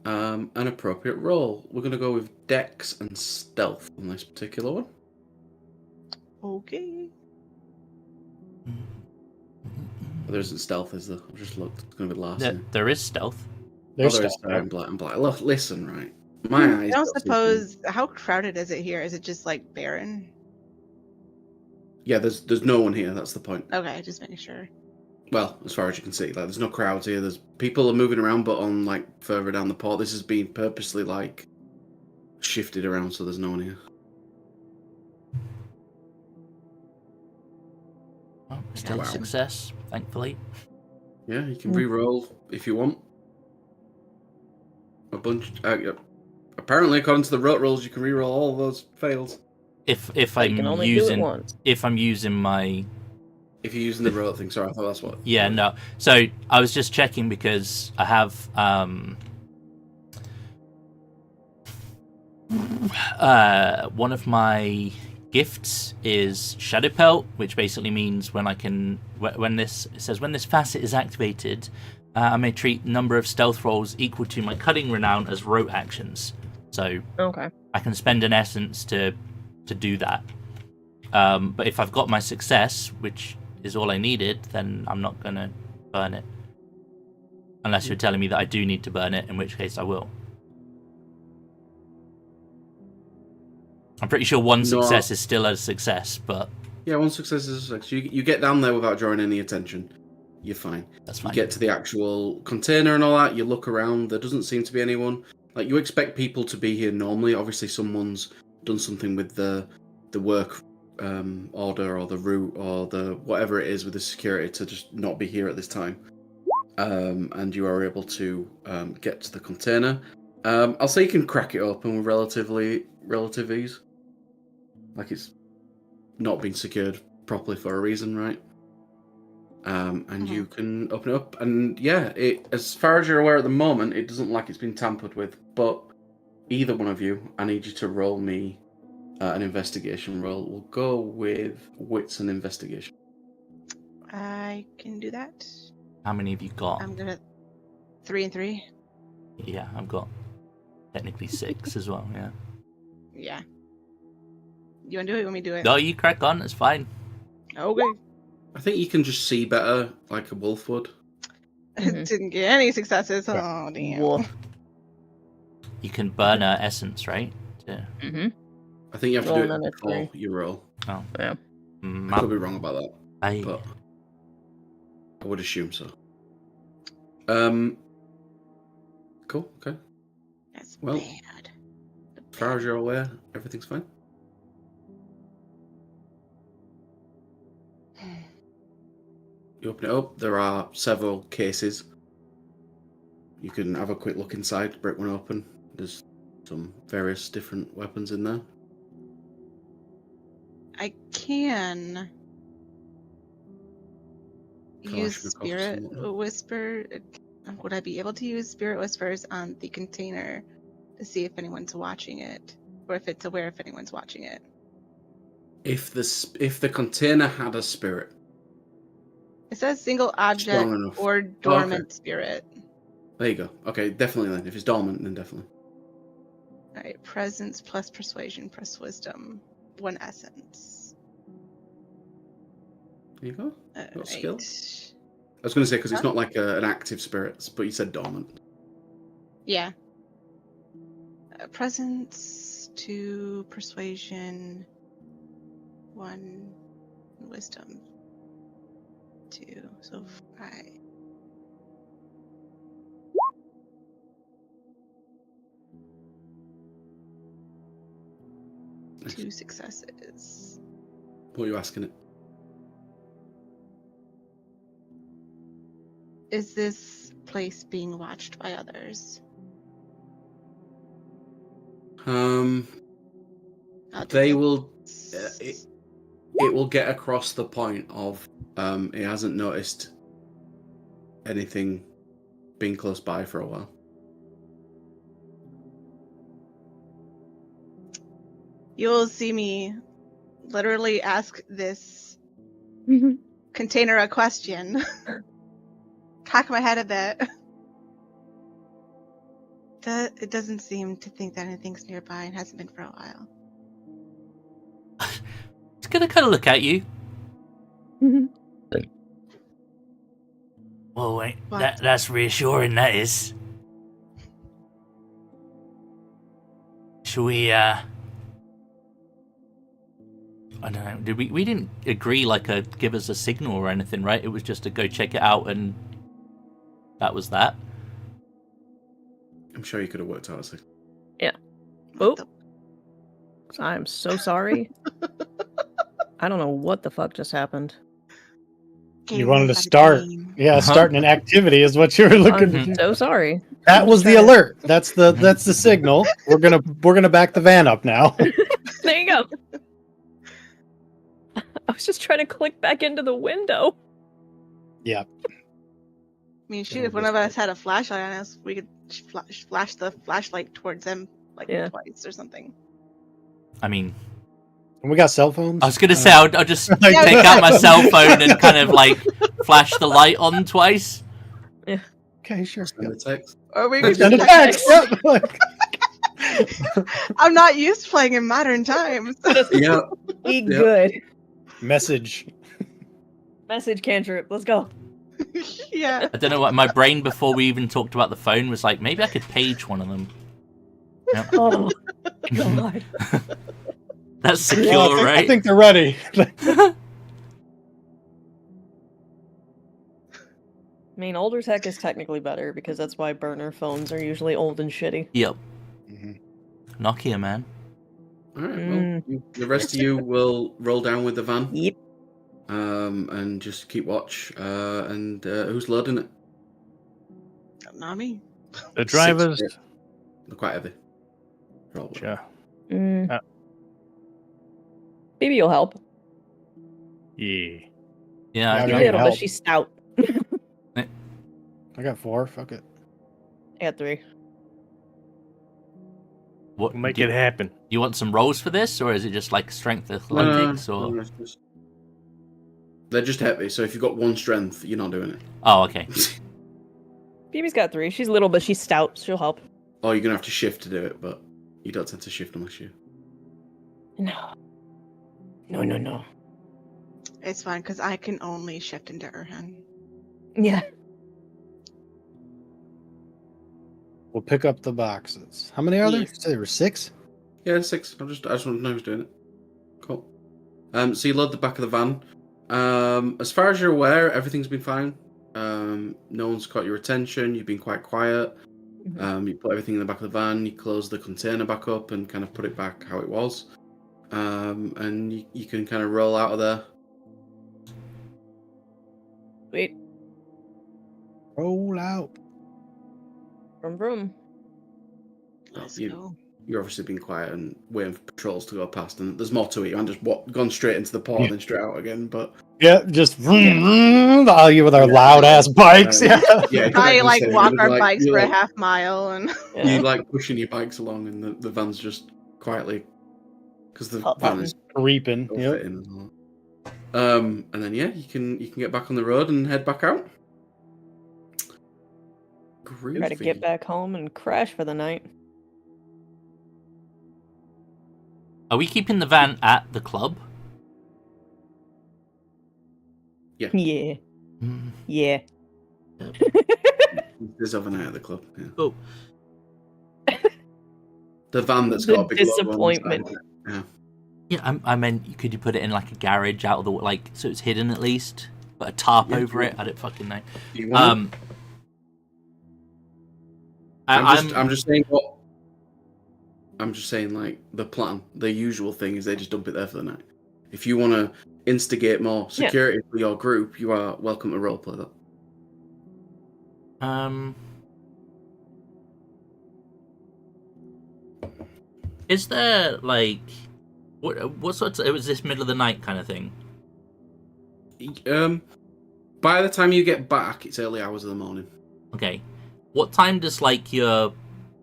an appropriate roll. We're going to go with Dex and Stealth on this particular one. Okay. There isn't stealth, is there? I've just looked. It's going to be larceny. There is stealth. There's there is. stuff. Sorry, I'm black. Look, listen, right. My eyes. I don't suppose. How crowded is it here? Is it just like barren? Yeah, there's no one here. That's the point. Okay, just making sure. Well, as far as you can see, like there's no crowds here. There's people are moving around, but on like further down the port, this has been purposely like shifted around, so there's no one here. Well, still Wow. a success, thankfully. Yeah, you can re-roll if you want. A bunch. Apparently, according to the rote rolls, you can re-roll all of those fails. If You I'm can only do it using once. if I'm using my If you're using the rote thing, sorry, I thought that's what. yeah no. So I was just checking because I have one of my gifts is Shadow Pelt, which basically means when this facet is activated, I may treat number of stealth rolls equal to my cutting renown as rote actions. So Okay. I can spend an essence to do that. But if I've got my success, which is all I needed, then I'm not gonna burn it. Unless you're telling me that I do need to burn it, in which case I will. I'm pretty sure one success is still a success, but... Yeah, one success is a success. You get down there without drawing any attention. You're fine. That's fine. You get to the actual container and all that, you look around, there doesn't seem to be anyone. Like, you expect people to be here normally. Obviously, someone's done something with the work order or the route or the whatever it is with the security to just not be here at this time. And you are able to get to the container. I'll say you can crack it open with relative ease. Like it's not been secured properly for a reason, right? And you can open it up, and yeah, as far as you're aware at the moment, it doesn't look like it's been tampered with. But either one of you, I need you to roll me an investigation roll. We'll go with wits and investigation. I can do that. How many have you got? I'm gonna 3 and 3. Yeah, I've got technically 6 as well, yeah. Yeah. You wanna do it? You want me to do it? No, you crack on, it's fine. Okay. I think you can just see better, like a wolf would. Didn't get any successes. Yeah. Oh damn. Wolf. You can burn her essence, right? Yeah. Mm-hmm. I think you have to Roll do it another before you roll. Oh. Yeah. I could be wrong about that, I but I would assume so. Cool. Okay. That's Well, bad. as far as you're aware, everything's fine. You open it up. There are several cases. You can have a quick look inside. Break one open. There's some various different weapons in there. I can use Kalashnikov, Spirit something. Whisper. Would I be able to use Spirit Whispers on the container to see if anyone's watching it, or if it's aware if anyone's watching it? If the container had a spirit, It says single object strong enough. or dormant spirit. There you go. Okay, definitely then. If it's dormant, then definitely. All right, presence plus persuasion plus wisdom, 1 essence. There you go. Got skill. Alright. I was going to say because it's not like an active spirit, but you said dormant. Yeah. Presence 2, persuasion 1, wisdom 2, so 5. Nice. 2 successes. What are you asking it? Is this place being watched by others? They will. It will get across the point of it hasn't noticed anything being close by for a while. You'll see me literally ask this container a question. Cock my head a bit. It doesn't seem to think that anything's nearby and hasn't been for a while. It's gonna kind of look at you. Well, wait, What? that's reassuring, that is. Shall we, I don't know, did we didn't agree, like, give us a signal or anything, right? It was just to go check it out, and that was that. I'm sure you could have worked out a signal. Oh, I'm so sorry. I don't know what the fuck just happened. You wanted to start. Yeah, starting an activity is what you were looking to I'm do. so sorry. That was the alert. That's the signal. We're gonna back the van up now. There you go. I was just trying to click back into the window. Yeah. I mean, shoot, if one of us had a flashlight on us, we could flash the flashlight towards them, like, Yeah. twice or something. I mean, And we got cell phones. I was gonna say, I'll just Like- take out my cell phone and kind of, like, flash the light on twice. Okay, sure. Send a text. Or we could Send a just text. Yep. Like, I'm not used to playing in modern times. Yeah. Be Yeah. good. message. Message cantrip. Let's go. Yeah. I don't know what my brain, before we even talked about the phone, was like, maybe I could page one of them. Yep. Oh, God. That's secure, Well, I right? think they're ready. I mean, older tech is technically better because that's why burner phones are usually old and shitty. Yep. Mhm. Nokia, man. All right. Well, the rest of you will roll down with the van. Yep. And just keep watch. And who's loading it? Not me. The drivers. They're quite heavy. Roll. Yeah. Maybe you'll help. Yeah. Yeah, I Yeah, think- I Little, but help. she's stout. I got 4. Fuck it. I got 3. what, We'll make do it happen. you want some rolls for this, or is it just like strength No, athletics? no, Or no, it's just- They're just heavy, so if you've got 1 strength, you're not doing it. oh, okay. Phoebe's got 3. She's little, but she's stout. She'll help. Or you're gonna have to shift to do it, but you don't tend to shift unless you. No. No. It's fine, because I can only shift into Urhan. Yeah. We'll pick up the boxes. How many are there? You Yes. said there were 6? Yeah, 6. I just want to know who's doing it. Cool. So you load the back of the van. As far as you're aware, everything's been fine. No one's caught your attention. You've been quite quiet. You put everything in the back of the van. You close the container back up and kind of put it back how it was. And you can kind of roll out of there. Wait. Roll out. Vroom vroom. Let's you- go. You've obviously been quiet and waiting for patrols to go past, and there's more to it. You haven't just gone straight into the port and then straight out again. But Yeah, just vroom, vroom, all you with our Yeah. loud ass bikes. Um, Yeah. yeah, Probably exactly. like So walk you're our like- bikes you're for a like- half mile and Yeah. You like pushing your bikes along, and the van's just quietly, because the Hot van button. is Reaping. all Yep. fitting and all that. And then yeah, you can get back on the road and head back out. Try to get back home and crash for the night. Are we keeping the van at the club? Yeah. Mm. Yeah. There's overnight at the club. Yeah. Oh. The van that's The got a big logo on the disappointment. side. Yeah. Yeah, I meant, could you put it in like a garage out of the like so it's hidden at least, but a tarp Yeah, over yeah. it? I don't fucking know. Do you want it? I'm just saying what. I'm just saying, like, the plan, the usual thing is they just dump it there for the night. If you want to instigate more security for your group, you are welcome to roleplay that. Is there like what sort of, it was this middle of the night kind of thing? By the time you get back, it's early hours of the morning. Okay. What time does like your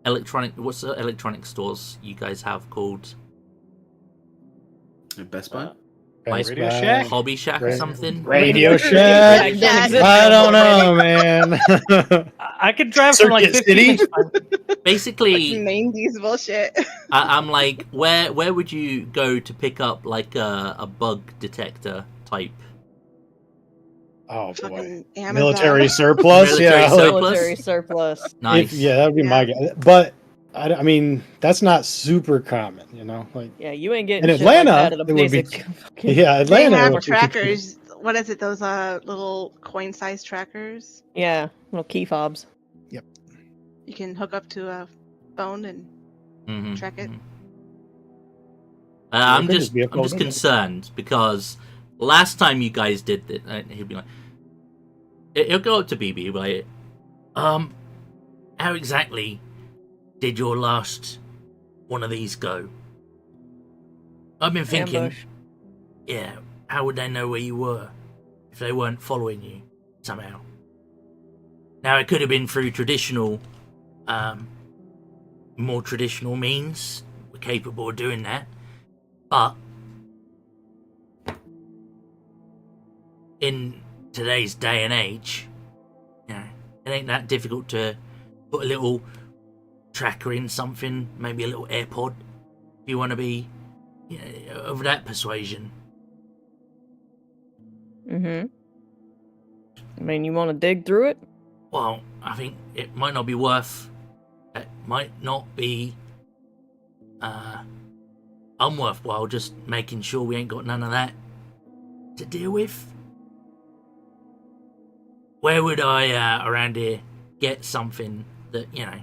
what's the electronic stores you guys have called? At Best Buy. Like Radio Shack? Hobby Shack or Radio- something? Radio Shack. Shack. I don't know, man. I could drive from like Circuit 15 City? minutes. Basically, 90s bullshit. I'm like, where would you go to pick up like a bug detector type? Oh boy. Fucking Amazon. Military surplus. Military yeah. surplus. Military surplus. Nice. Yeah, that would be my guess. But I mean, that's not super common, you know. Like Yeah, you ain't getting in shit like Atlanta, that at a it would be. basic. fucking- Yeah, They Atlanta. have would be- trackers. What is it? Those little coin-sized trackers. Yeah, little key fobs. You can hook up to a phone and Mhm, track it. mhm. Yeah, I'm it could just be a I'm just code. concerned because last time you guys did it, he'll be like, he'll go up to BB like, how exactly did your last one of these go? I've been thinking, Ambush. yeah, how would they know where you were if they weren't following you somehow? Now it could have been through traditional, more traditional means. We're capable of doing that, but in today's day and age, you know, it ain't that difficult to put a little tracker in something, maybe a little AirPod, if you want to be, you know, of that persuasion. Mm-hmm. I mean, you want to dig through it? Well, I think it might not be worth. It might not be unworthwhile just making sure we ain't got none of that to deal with. Where would I around here get something that, you know,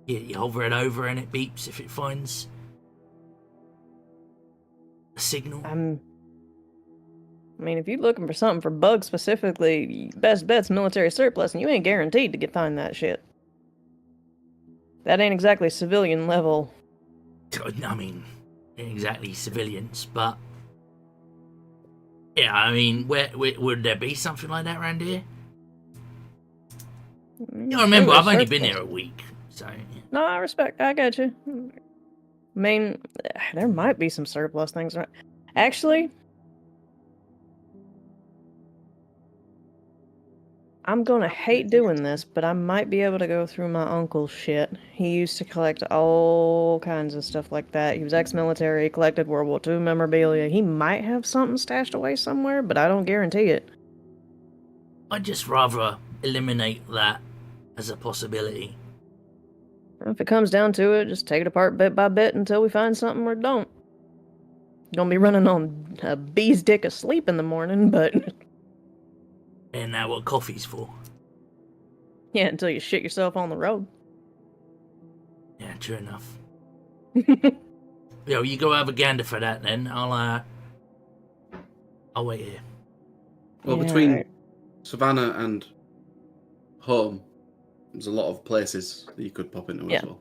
you hover it over and it beeps if it finds a signal? I mean, if you're looking for something for bugs specifically, best bet's military surplus, and you ain't guaranteed to find that shit. That ain't exactly civilian level. I mean, ain't exactly civilians, but yeah, I mean, where would there be something like that around here? You remember, I've only been here a week, so yeah. No, I got you. I mean, there might be some surplus things around. Actually, I'm gonna hate doing this, but I might be able to go through my uncle's shit. He used to collect all kinds of stuff like that. He was ex-military, collected World War II memorabilia. He might have something stashed away somewhere, but I don't guarantee it. I'd just rather eliminate that as a possibility. If it comes down to it, just take it apart bit by bit until we find something or don't. Gonna be running on a bee's dick asleep in the morning, but And now what coffee's for? yeah, until you shit yourself on the road. Yeah, true enough. Yo, you go have a gander for that then. I'll wait here. Well, Yeah, between right. Savannah and home, there's a lot of places that you could pop into Yeah. as well.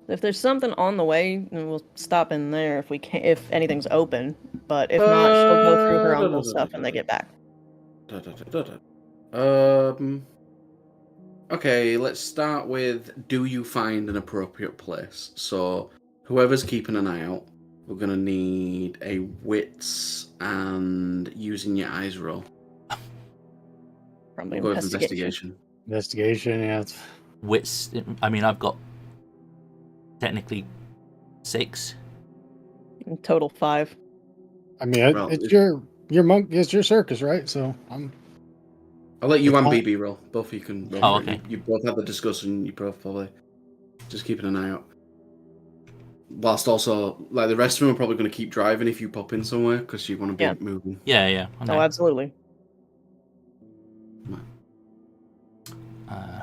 If there's something on the way, then we'll stop in there if we can, if anything's open. But if not, she'll go through her uncle's stuff when they get back. Okay, let's start with, do you find an appropriate place? So, whoever's keeping an eye out, we're going to need a wits and using your eyes roll. Probably We'll go with investigation. Investigation, yeah. Wits. I mean, I've got technically 6. In total 5. I mean, Well, it's your monk, it's your circus, right? So I'll let you and It's BB roll. Both of you can roll. Oh, for it. okay. You both have the discussion. You both probably just keeping an eye out. Whilst also, like, the rest of them are probably going to keep driving if you pop in somewhere because you want to be Yeah. moving. Yeah, yeah. I know. Oh, absolutely.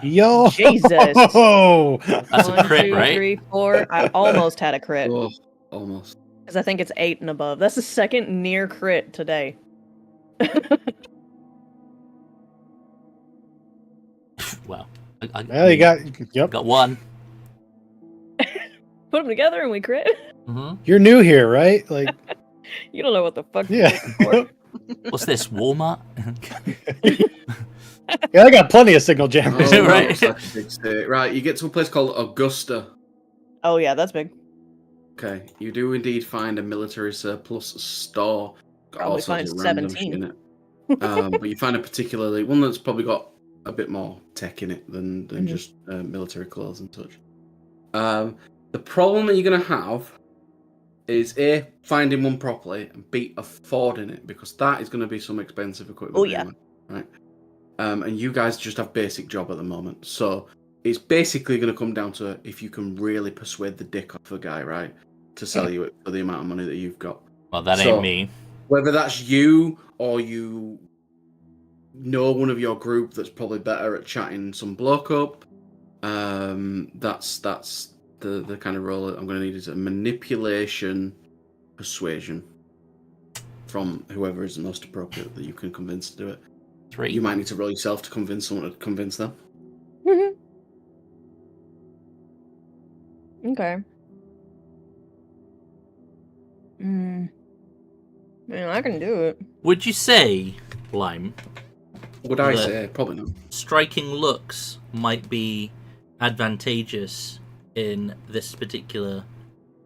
yo, Jesus. That's a 1, crit, 2, right? 3, 4. I almost had a crit. Oh, almost. Because I think it's 8 and above. That's the second near crit today. Well, well, you got, yep. got 1. Put them together and we crit. Mm-hmm. You're new here, right? Like, You don't know what the fuck you're yeah. looking for. What's this, Walmart? Yeah, I got plenty of signal jammers. Oh, Right. that's like a big state. Right, you get to a place called Augusta. Oh yeah, that's big. Okay, you do indeed find a military surplus store. Got all Probably sorts find of random 17. shit in it. But you find a particularly one that's probably got a bit more tech in it than Mhm. just military clothes and such. The problem that you're gonna have is A, finding one properly, and B, affording it, because that is going to be some expensive equipment. Oh, yeah. anyway, right? And you guys just have basic job at the moment, so it's basically going to come down to if you can really persuade the dick off a guy, right, to sell you it for the amount of money that you've got. Well, that So, ain't me. Whether that's you or you know one of your group that's probably better at chatting some bloke up, that's the kind of role that I'm going to need is a manipulation, persuasion from whoever is the most appropriate that you can convince to do it. 3. You might need to roll yourself to convince someone to convince them. Okay. I can do it. Would you say, Lime, Would I that say? Probably not. striking looks might be advantageous in this particular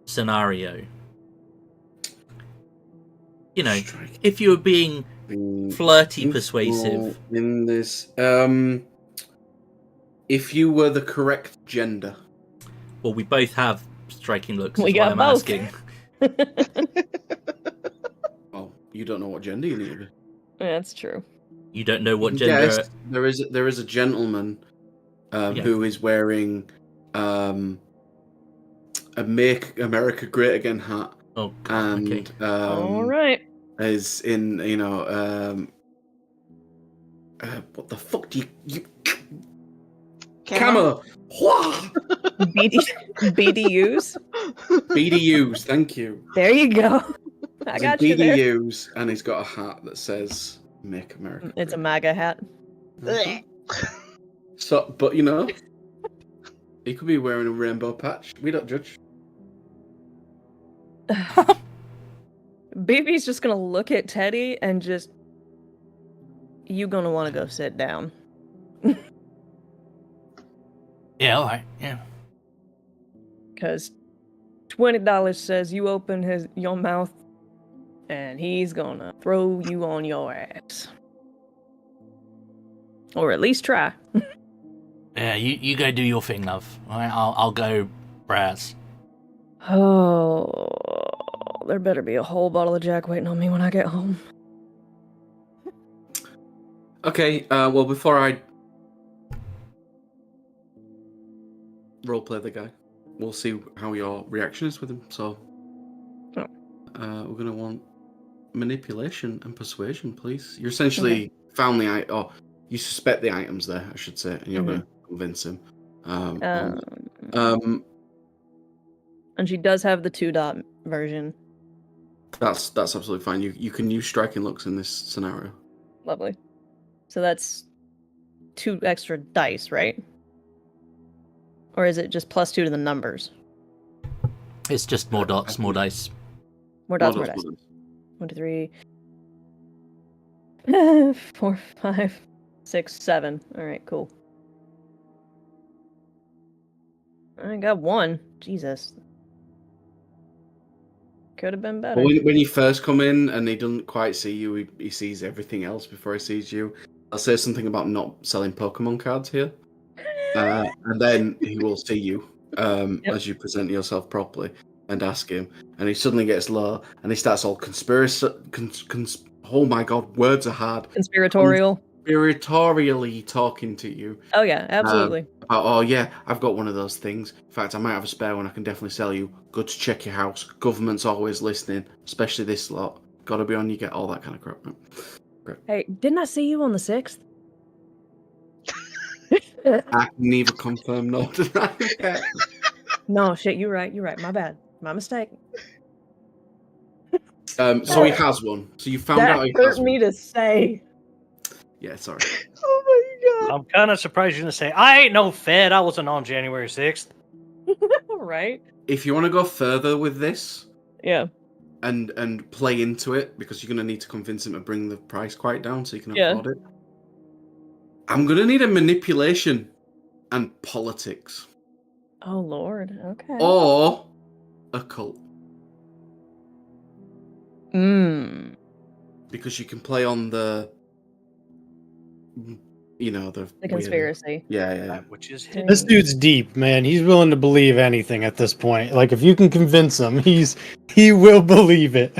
scenario? You know, Striking. if you were being flirty persuasive. In this, if you were the correct gender. Well, we both have striking looks, We is why got I'm both. asking. Well, you don't know what gender you need to be. That's true. You don't know what gender... Yes, there is a gentleman who is wearing a "Make America Great Again" hat, Oh, God, okay. and All right. is in what the fuck do you Camo. BDUs. BDUs? Thank you. There you go. I He's got in you there. BDUs, and he's got a hat that says "Make America." It's a Great." MAGA hat. Ugh. So, but he could be wearing a rainbow patch. We don't judge. BB's just gonna look at Teddy and just, you gonna want to go sit down. Yeah, all right, yeah. Because $20 says you open your mouth and he's gonna throw you on your ass. Or at least try. Yeah, you go do your thing, love. All right, I'll go browse. Oh, there better be a whole bottle of Jack waiting on me when I get home. Okay, well, before I roleplay the guy, we'll see how your reaction is with him. So, we're going to want manipulation and persuasion, please. You're essentially found the item, or you suspect the items there, I should say, and you're going to convince him. And she does have the 2-dot version. That's absolutely fine. You can use striking looks in this scenario. Lovely. So that's 2 extra dice, right? Or is it just +2 to the numbers? It's just more dots, more dice. More dots, more dice. 1, 2, 3, 4, 5, 6, 7. All right, cool. I got 1. Jesus. Could have been better. Well, when you first come in and he doesn't quite see you, he sees everything else before he sees you. I'll say something about not selling Pokemon cards here. And then he will see you as you present yourself properly and ask him. And he suddenly gets low and he starts all conspiracy. Oh my god, words are hard. Conspiratorial. Conspiratorially talking to you. Oh, yeah, absolutely. Oh, yeah, I've got one of those things. In fact, I might have a spare one I can definitely sell you. Good to check your house. Government's always listening, especially this lot. Gotta be on, you get all that kind of crap. Right? Hey, didn't I see you on the 6th? I can neither confirm nor deny. No, shit, you're right. My bad. My mistake. So he has one. So you found out he That has hurt me one. to say. Yeah, sorry. Oh my god. I'm kind of surprised you're going to say, I ain't no Fed. I wasn't on January 6th. Right? If you want to go further with this Yeah. and play into it, because you're going to need to convince him to bring the price quite down so you can afford it, I'm going to need a manipulation and politics. Oh, Lord. Okay. Or occult. Mm. Because you can play on the you know, the weird- conspiracy. Yeah. Which is Dang. This dude's deep, man. He's willing to believe anything at this point. Like if you can convince him, he will believe it.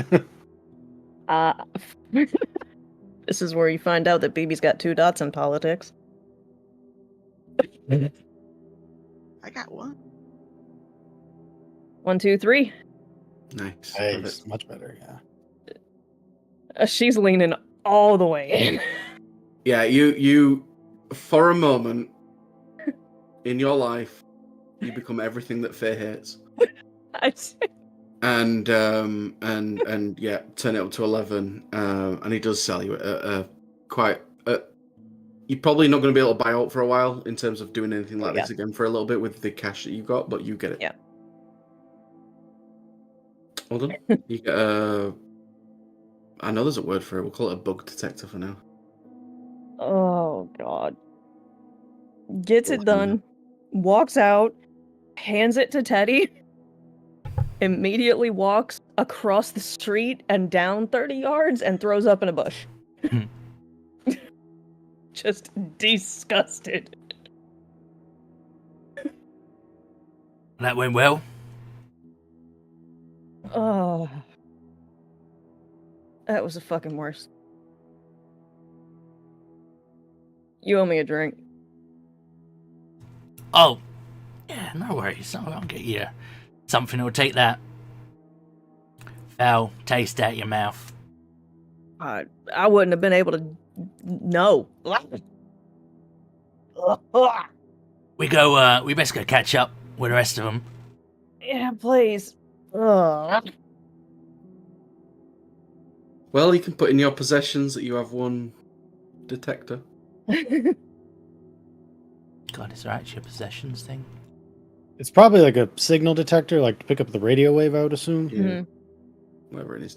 This is where you find out that BB's got 2 dots in politics. I got one. 1, 2, 3. Nice. Nice. Much better, yeah. She's leaning all the way in. Yeah, you for a moment in your life, you become everything that Faye hates. I see. And yeah, turn it up to 11. And he does sell you quite. You're probably not going to be able to buy out for a while in terms of doing anything like this again for a little bit with the cash that you got, but you get it. Yeah. Hold on. You get I know there's a word for it. We'll call it a bug detector for now. Oh god. Gets it done, walks out, hands it to Teddy, immediately walks across the street and down 30 yards and throws up in a bush. Just disgusted. That went well. Oh. That was the fucking worst. You owe me a drink. Oh, yeah, no worries. I'll get you something that'll take that foul taste out your mouth. I wouldn't have been able to. No. We best go catch up with the rest of them. Yeah, please. Ugh. Well, you can put in your possessions that you have one detector. God, is there actually a possessions thing? It's probably like a signal detector, like to pick up the radio wave, I would assume. Yeah. Mhm. Whatever it is.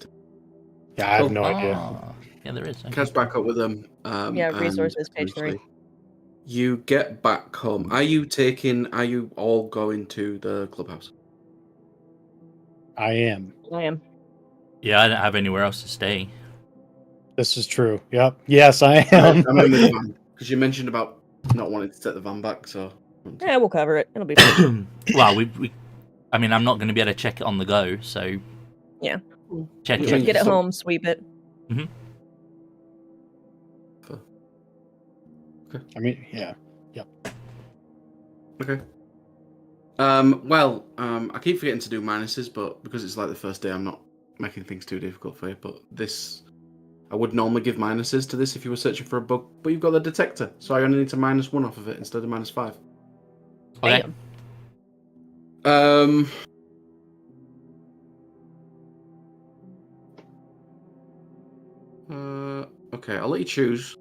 Yeah, I have Cool. no idea. Ah, yeah, there is. Okay. Catch back up with them. Yeah, and resources, page 3. eventually You get back home. Are you all going to the clubhouse? I am. I am. Yeah, I don't have anywhere else to stay. This is true. Yep. Yes, I am. I'm in the van because you mentioned about not wanting to take the van back. So Yeah, we'll cover it. It'll be fine. Well, I mean, I'm not going to be able to check it on the go, so Yeah. check Yeah. it. Get it So- home, sweep it. I mean, yeah. Okay. I keep forgetting to do minuses, but because it's like the first day, I'm not making things too difficult for you. But this, I would normally give minuses to this if you were searching for a bug, but you've got the detector, so I only need to -1 off of it instead of -5. Okay. Damn. Okay, I'll let you choose.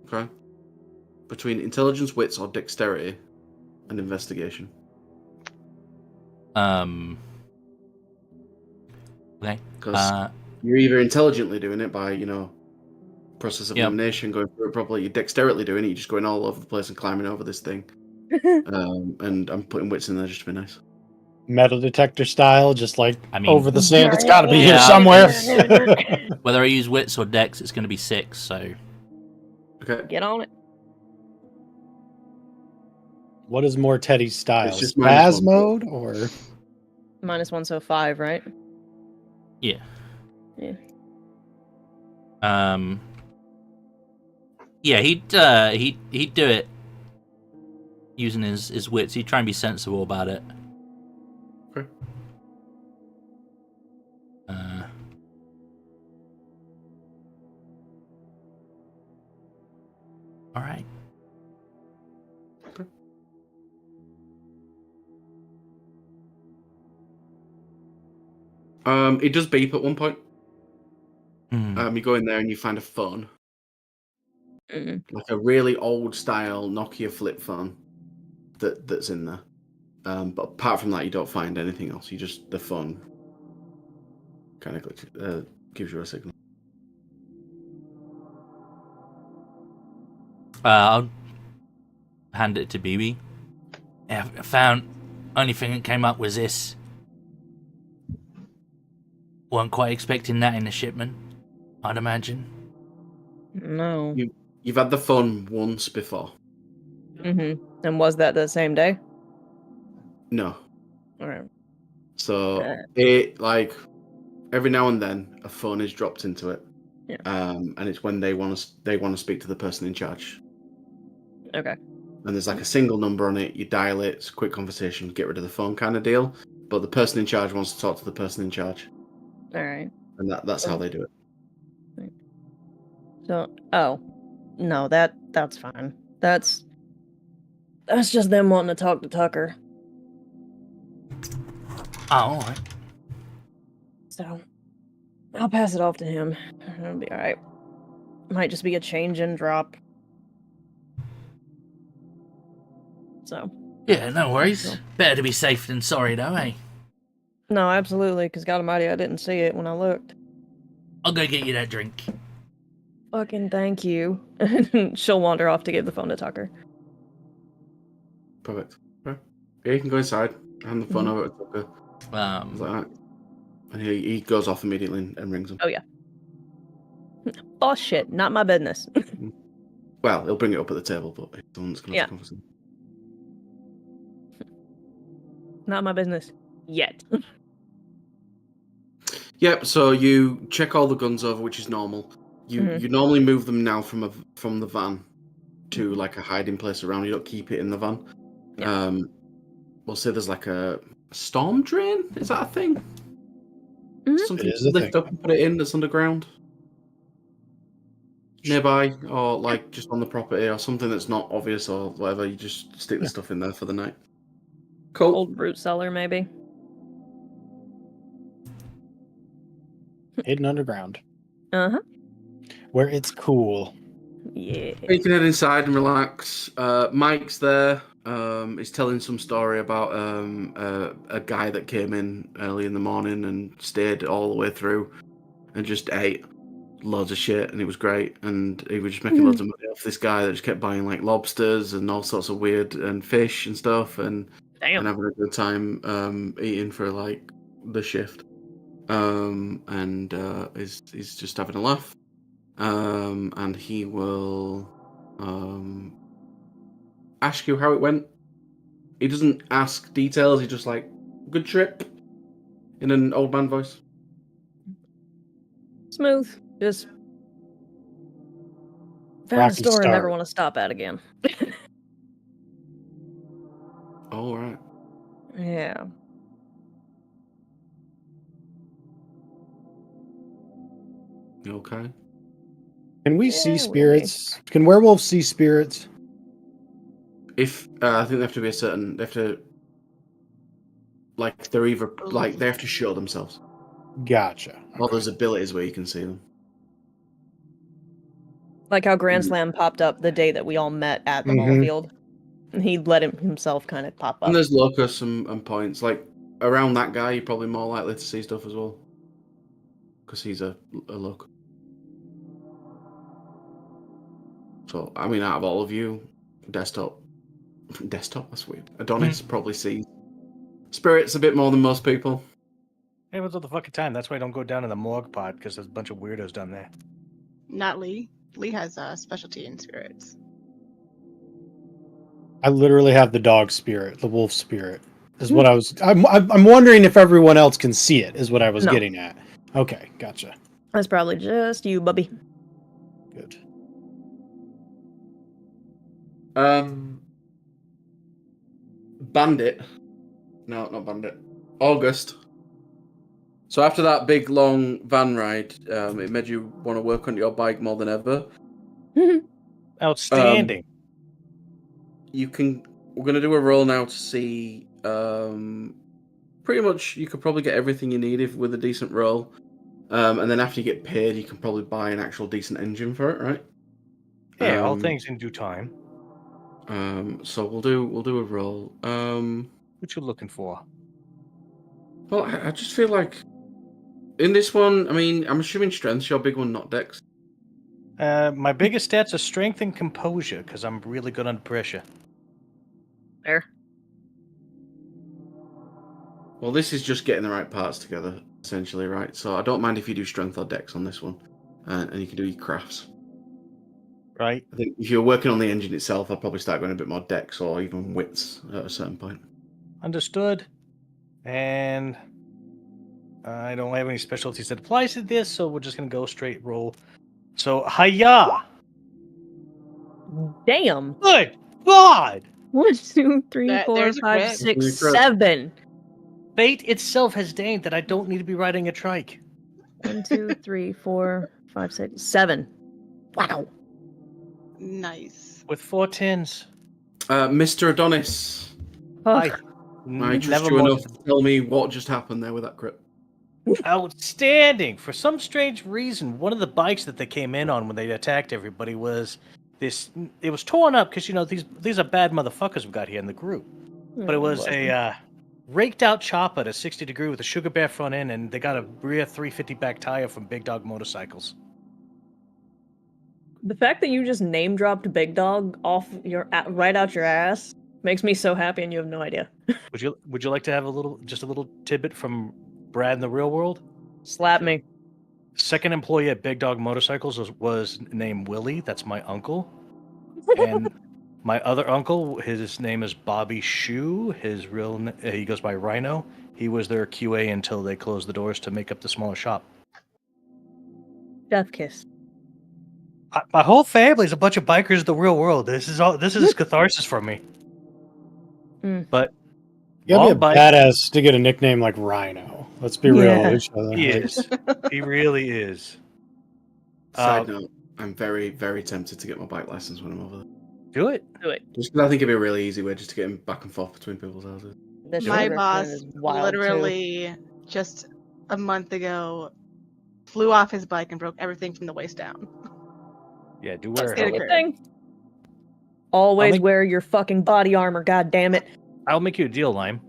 Okay. Between intelligence, wits, or dexterity and investigation. Okay. Because you're either intelligently doing it by, process of Yep. elimination, going through it properly, you're dexterously doing it, you're just going all over the place and climbing over this thing. And I'm putting wits in there just to be nice. Metal detector style, just like I mean, over the sand. It's got to be here Yeah. somewhere. whether I use wits or dex, it's going to be 6. So Okay. Get on it. What is more Teddy's style? It's just Spaz -1. mode or -1, so 5, right? yeah. Yeah. Yeah, he'd do it using his wits. He'd try and be sensible about it. Okay. All right. It does beep at one point. Hmm. You go in there and you find a phone, Mm. like a really old style Nokia flip phone that's in there. But apart from that, you don't find anything else. The phone kind of gives you a signal. I'll hand it to BB. Yeah, I found only thing that came up was this. Weren't quite expecting that in the shipment, I'd imagine. No. You've had the phone once before. Mm-hmm. And was that the same day? No. All right. So it like every now and then a phone is dropped into it. Yeah. And it's when they want to speak to the person in charge. Okay. And there's like a single number on it. You dial it. It's a quick conversation. Get rid of the phone kind of deal. But the person in charge wants to talk to the person in charge. All right. And that's how they do it. So, no, that's fine. That's just them wanting to talk to Tucker. Oh, all right. So, I'll pass it off to him. It'll be all right. Might just be a change and drop. So. Yeah, no worries. Better to be safe than sorry, though, eh? No, absolutely. Because God Almighty, I didn't see it when I looked. I'll go get you that drink. Fucking thank you. She'll wander off to give the phone to Tucker. Perfect. Okay. Yeah, you can go inside. Hand the phone over to Tucker. Like that. And he goes off immediately and rings him. Oh, yeah. Boss shit, not my business. Well, he'll bring it up at the table, but he's the one that's going to have the conversation. Not my business. Yet. Yep, so you check all the guns over, which is normal. You normally move them now from the van to like a hiding place around. You don't keep it in the van. Yeah. We'll say there's like a storm drain. Is that a thing? Something to lift up and put it in that's underground nearby, or like just on the property, or something that's not obvious or whatever. You just stick the stuff in there for the night. Cool. Old root cellar, maybe. Hidden underground. Uh-huh. Where it's cool. Yeah. You can head inside and relax. Mike's there. He's telling some story about a guy that came in early in the morning and stayed all the way through and just ate loads of shit, and it was great. And he was just making loads of money off this guy that just kept buying like lobsters and all sorts of weird and fish and stuff, and having a good time eating for like the shift. And he's just having a laugh. And he will ask you how it went. He doesn't ask details. He just like, good trip, in an old man voice. Smooth. Just found a Rocky store and start. never want to stop at again. All right. Yeah. You okay? Can we Yeah, see we'll spirits? Can werewolves see spirits? If I think they have to be a certain, they have to, like, they're either like they have to show themselves. Gotcha. Or there's abilities where you can see them. Like how Grand Slam popped up the day that we all met at the ball field. And he let himself kind of pop up. And there's locus and points. Like, around that guy, you're probably more likely to see stuff as well. Because he's a locus. So, I mean, out of all of you, desktop, that's weird. Adonis probably sees spirits a bit more than most people. Hey, what's all the fucking time? That's why I don't go down in the morgue pod, because there's a bunch of weirdos down there. Not Lee. Lee has a specialty in spirits. I literally have the dog spirit, the wolf spirit. Is what I was. I'm wondering if everyone else can see it. Is what I was getting at. Okay, gotcha. That's probably just you, Bubby. Good. Bandit. No, not Bandit. August. So after that big long van ride, it made you want to work on your bike more than ever. Outstanding. We're going to do a roll now to see, pretty much you could probably get everything you need with a decent roll. And then after you get paid, you can probably buy an actual decent engine for it, right? Yeah, all things in due time. So we'll do a roll. What you looking for? Well, I just feel like in this one, I mean, I'm assuming strength's your big one, not dex. My biggest stats are strength and composure, because I'm really good under pressure. There. Well, this is just getting the right parts together, essentially, right? So I don't mind if you do strength or dex on this one, and you can do your crafts. Right. I think if you're working on the engine itself, I'll probably start going a bit more dex or even widths at a certain point. Understood. And I don't have any specialties that applies to this, so we're just gonna go straight roll. So hiya! Damn. Good God! 1, 2, 3, That- 4, there's a 5, crit. 6, There's a crit. 7. Fate itself has deigned that I don't need to be riding a trike. 1, 2, 3, 4, 5, 6, 7. Wow. Nice. With 4 tins. Mr. Adonis, I Fuck. I trust never you more enough to tell me what just happened there with that crit. outstanding. For some strange reason, one of the bikes that they came in on when they attacked everybody was this. It was torn up because these are bad motherfuckers we got here in the group. But it was a raked out chopper at a 60 degree with a sugar bear front end, and they got a rear 350 back tire from Big Dog Motorcycles. The fact that you just name dropped Big Dog off right out your ass makes me so happy, and you have no idea. Would you like to have a little tidbit from Brad in the real world? Slap me. Second employee at Big Dog Motorcycles was named Willie. That's my uncle. And my other uncle, his name is Bobby Shue. His he goes by Rhino. He was their QA until they closed the doors to make up the smaller shop. Death kiss. My whole family's a bunch of bikers in the real world. This is catharsis for me. Mm. But You gotta be a long bike- badass to get a nickname like Rhino. Let's be real Yeah. with each other. He is. He really is. Side note, I'm very, very tempted to get my bike license when I'm over there. Do it. Do it. Just because I think it'd be a really easy way just to get him back and forth between people's houses. That My sugar boss is wild, literally just a month ago flew off his bike and broke everything from the waist down. Yeah, do too. wear a Get a helmet. crit. Thing. Always make- wear your fucking body armor, god damn it. I'll make you a deal, Lime.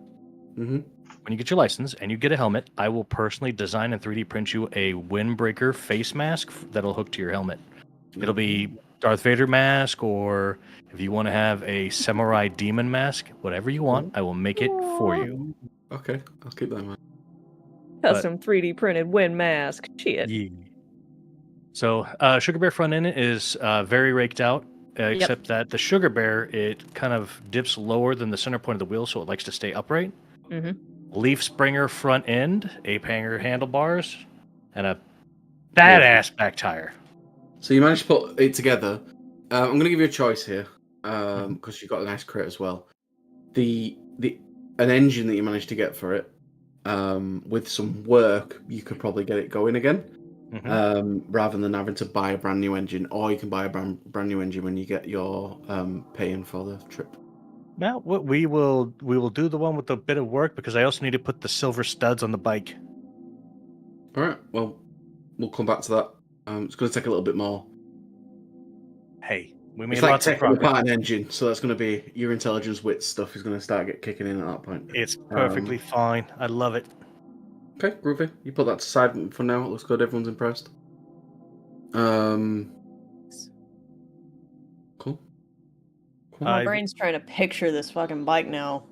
Mm-hmm. When you get your license and you get a helmet, I will personally design and 3D print you a windbreaker face mask that'll hook to your helmet. It'll be Darth Vader mask, or if you want to have a samurai demon mask, whatever you want, I will make it for you. Okay, I'll keep that in mind. Custom 3D printed wind mask. Shit. Yeah. So, Sugar Bear front end is very raked out, except that the Sugar Bear, it kind of dips lower than the center point of the wheel, so it likes to stay upright. Mm-hmm. Leaf Springer front end, ape hanger handlebars, and a badass back tire. So you managed to put it together. I'm going to give you a choice here, because you've got a nice crit as well. An engine that you managed to get for it, with some work, you could probably get it going again. Rather than having to buy a brand new engine, or you can buy a brand new engine when you get your paying for the trip. Now, we will do the one with a bit of work because I also need to put the silver studs on the bike. All right. Well, we'll come back to that. It's going to take a little bit more. Hey, we made It's like lots of taking progress. apart an engine, so that's going to be your intelligence wit stuff is going to start kicking in at that point. It's perfectly fine. I love it. Okay, groovy. You put that to side for now. It looks good. Everyone's impressed. Cool. My brain's trying to picture this fucking bike now.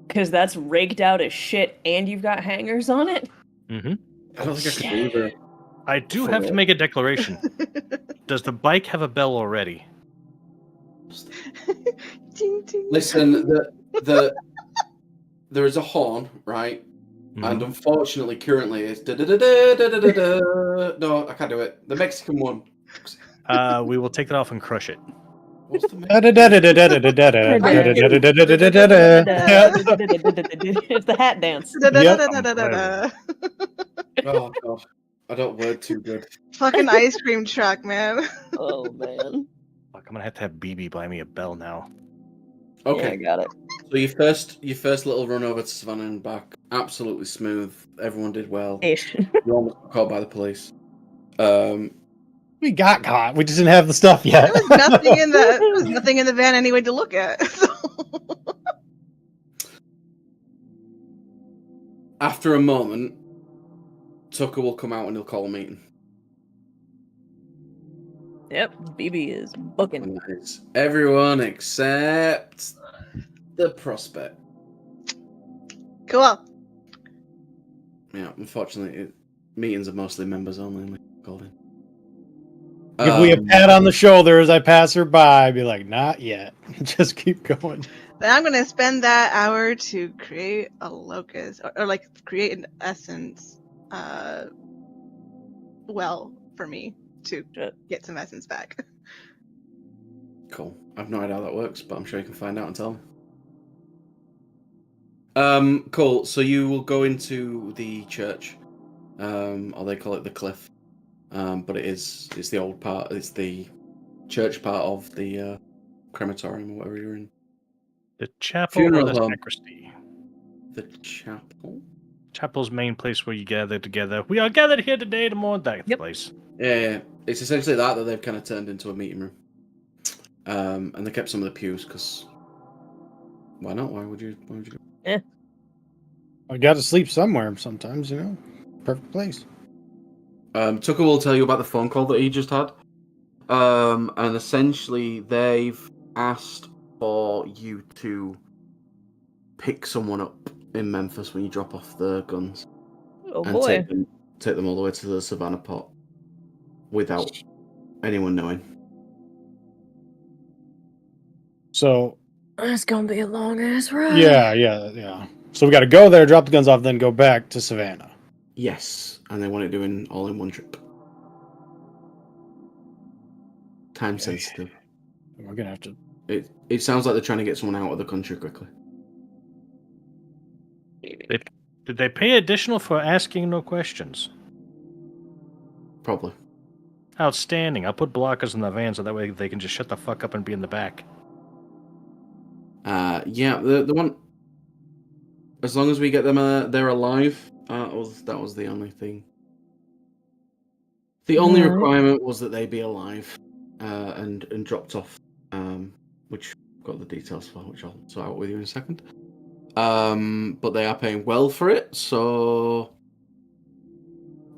Because that's raked out as shit and you've got hangers on it? Mm-hmm. I don't think I can do that. I do have to make a declaration. Does the bike have a bell already? Ding, ding. Listen, there is a horn, right? And unfortunately, currently, it's da-da-da-da-da-da-da. No, I can't do it. The Mexican one. We will take that off and crush it. What's the It's the hat dance. Da-da-da-da-da-da-da. Oh god, I don't word too good. Fucking ice cream truck, man. Oh, man. Fuck, I'm gonna have to have BB buy me a bell now. Yeah, I Okay, got it. so your first little run over to Savannah and back, absolutely smooth. Everyone did well. Ish. You almost got caught by the police. We got caught. We just didn't have the stuff yet. There was nothing in the van anyway to look at. So. After a moment, Tucker will come out and he'll call a meeting. Yep, BB is booking. And that is everyone except the prospect. Cool. Yeah, unfortunately, meetings are mostly members only. And we called in. Give me a pat on the shoulder as I pass her by. Be like, not yet. Just keep going. Then I'm gonna spend that hour to create a locus, or like create an essence, well, for me to get some essence back. Cool. I've no idea how that works, but I'm sure you can find out and tell me. Cool. So you will go into the church, or they call it the cliff, but it's the old part. It's the church part of the crematorium or whatever you're in. The chapel Funeral or the home. sacristy? The chapel. Chapel's main place where you gather together. We are gathered here today to mourn that place. Yeah, it's essentially that they've kind of turned into a meeting room. And they kept some of the pews because why not? Why would you? Yeah. I got to sleep somewhere sometimes, you know. Perfect place. Tucker will tell you about the phone call that he just had. And essentially they've asked for you to pick someone up in Memphis when you drop off the guns. Oh and boy. take them all the way to the Savannah pot without anyone knowing. So It's gonna be a long ass ride. yeah. So we got to go there, drop the guns off, then go back to Savannah. Yes, and they want it doing all in one trip. Time sensitive. We're gonna have to. It sounds like they're trying to get someone out of the country quickly. Did they pay additional for asking no questions? Probably. Outstanding. I'll put blockers in the van so that way they can just shut the fuck up and be in the back. Yeah, the one. As long as we get them, they're alive. That was the only thing. The only requirement was that they be alive, and dropped off. Which I've got the details for, which I'll sort out with you in a second. But they are paying well for it, so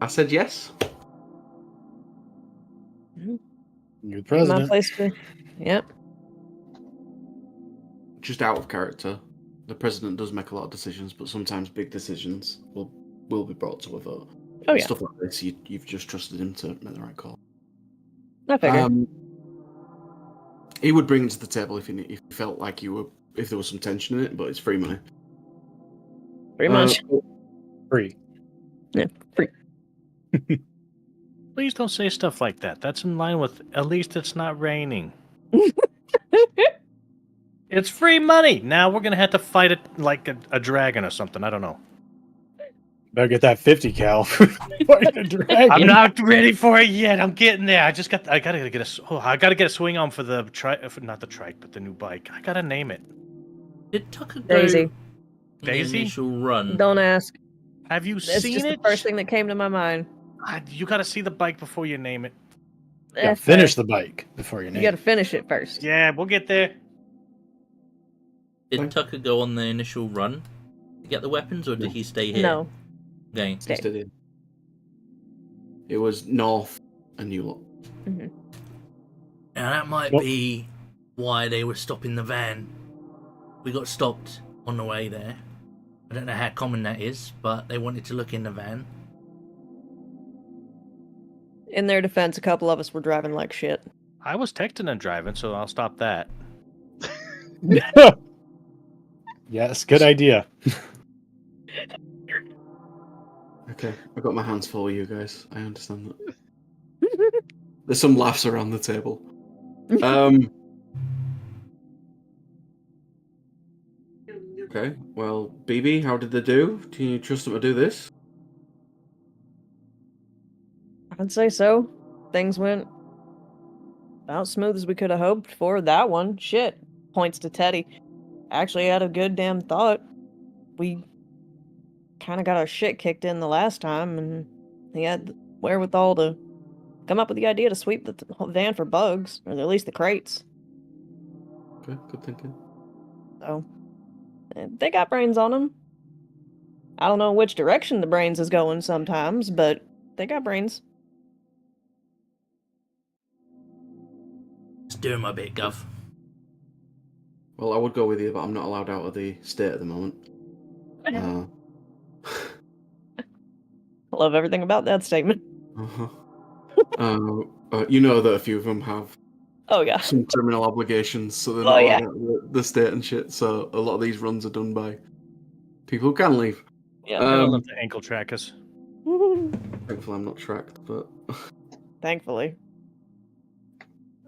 I said yes. You're the My president. place to. Yep. Just out of character, the president does make a lot of decisions, but sometimes big decisions will be brought to a vote. Oh yeah. Stuff like this, you've just trusted him to make the right call. I figured. He would bring it to the table if he felt like if there was some tension in it, but it's free money. Pretty much. Free. Yeah. Free. Please don't say stuff like that. That's in line with at least it's not raining. It's free money. Now we're gonna have to fight it like a dragon or something. I don't know. Better get that 50 cal. Fighting a dragon. I'm not ready for it yet. I'm getting there. I gotta get a swing on for the not the trike, but the new bike. I gotta name it. Did Tucker go Daisy. on the Daisy? initial run? Don't ask. Have you It's seen just it? the first thing that came to my mind. You gotta see the bike before you name it. Yeah, That's finish fair. the bike before you You name got to it. finish it first. Yeah, we'll get there. Did Tucker go on the initial run to get the weapons, or did he stay here? No. Okay. Stay. Instead, it was North and New Look. Mm-hmm. Now that might Well- be why they were stopping the van. We got stopped on the way there. I don't know how common that is, but they wanted to look in the van. In their defense, a couple of us were driving like shit. I was texting and driving, so I'll stop that. Yes, good idea. Okay, I got my hands full with you guys. I understand that. There's some laughs around the table. Okay, well, BB, how did they do? Do you trust them to do this? I'd say so. Things went about smooth as we could have hoped for that one. Shit. Points to Teddy. Actually had a good damn thought. We kind of got our shit kicked in the last time, and he had the wherewithal to come up with the idea to sweep the van for bugs, or at least the crates. Okay, good thinking. So, they got brains on them. I don't know which direction the brains is going sometimes, but they got brains. Just doing my bit, Gov. Well, I would go with you, but I'm not allowed out of the state at the moment. I love everything about that statement. Uh-huh. You know that a few of them have Oh yeah. some criminal obligations, so they're Oh, not yeah. allowed out of the state and shit. So a lot of these runs are done by people who can leave. Yeah. They don't have to ankle track us. Thankfully, I'm not tracked, but Thankfully.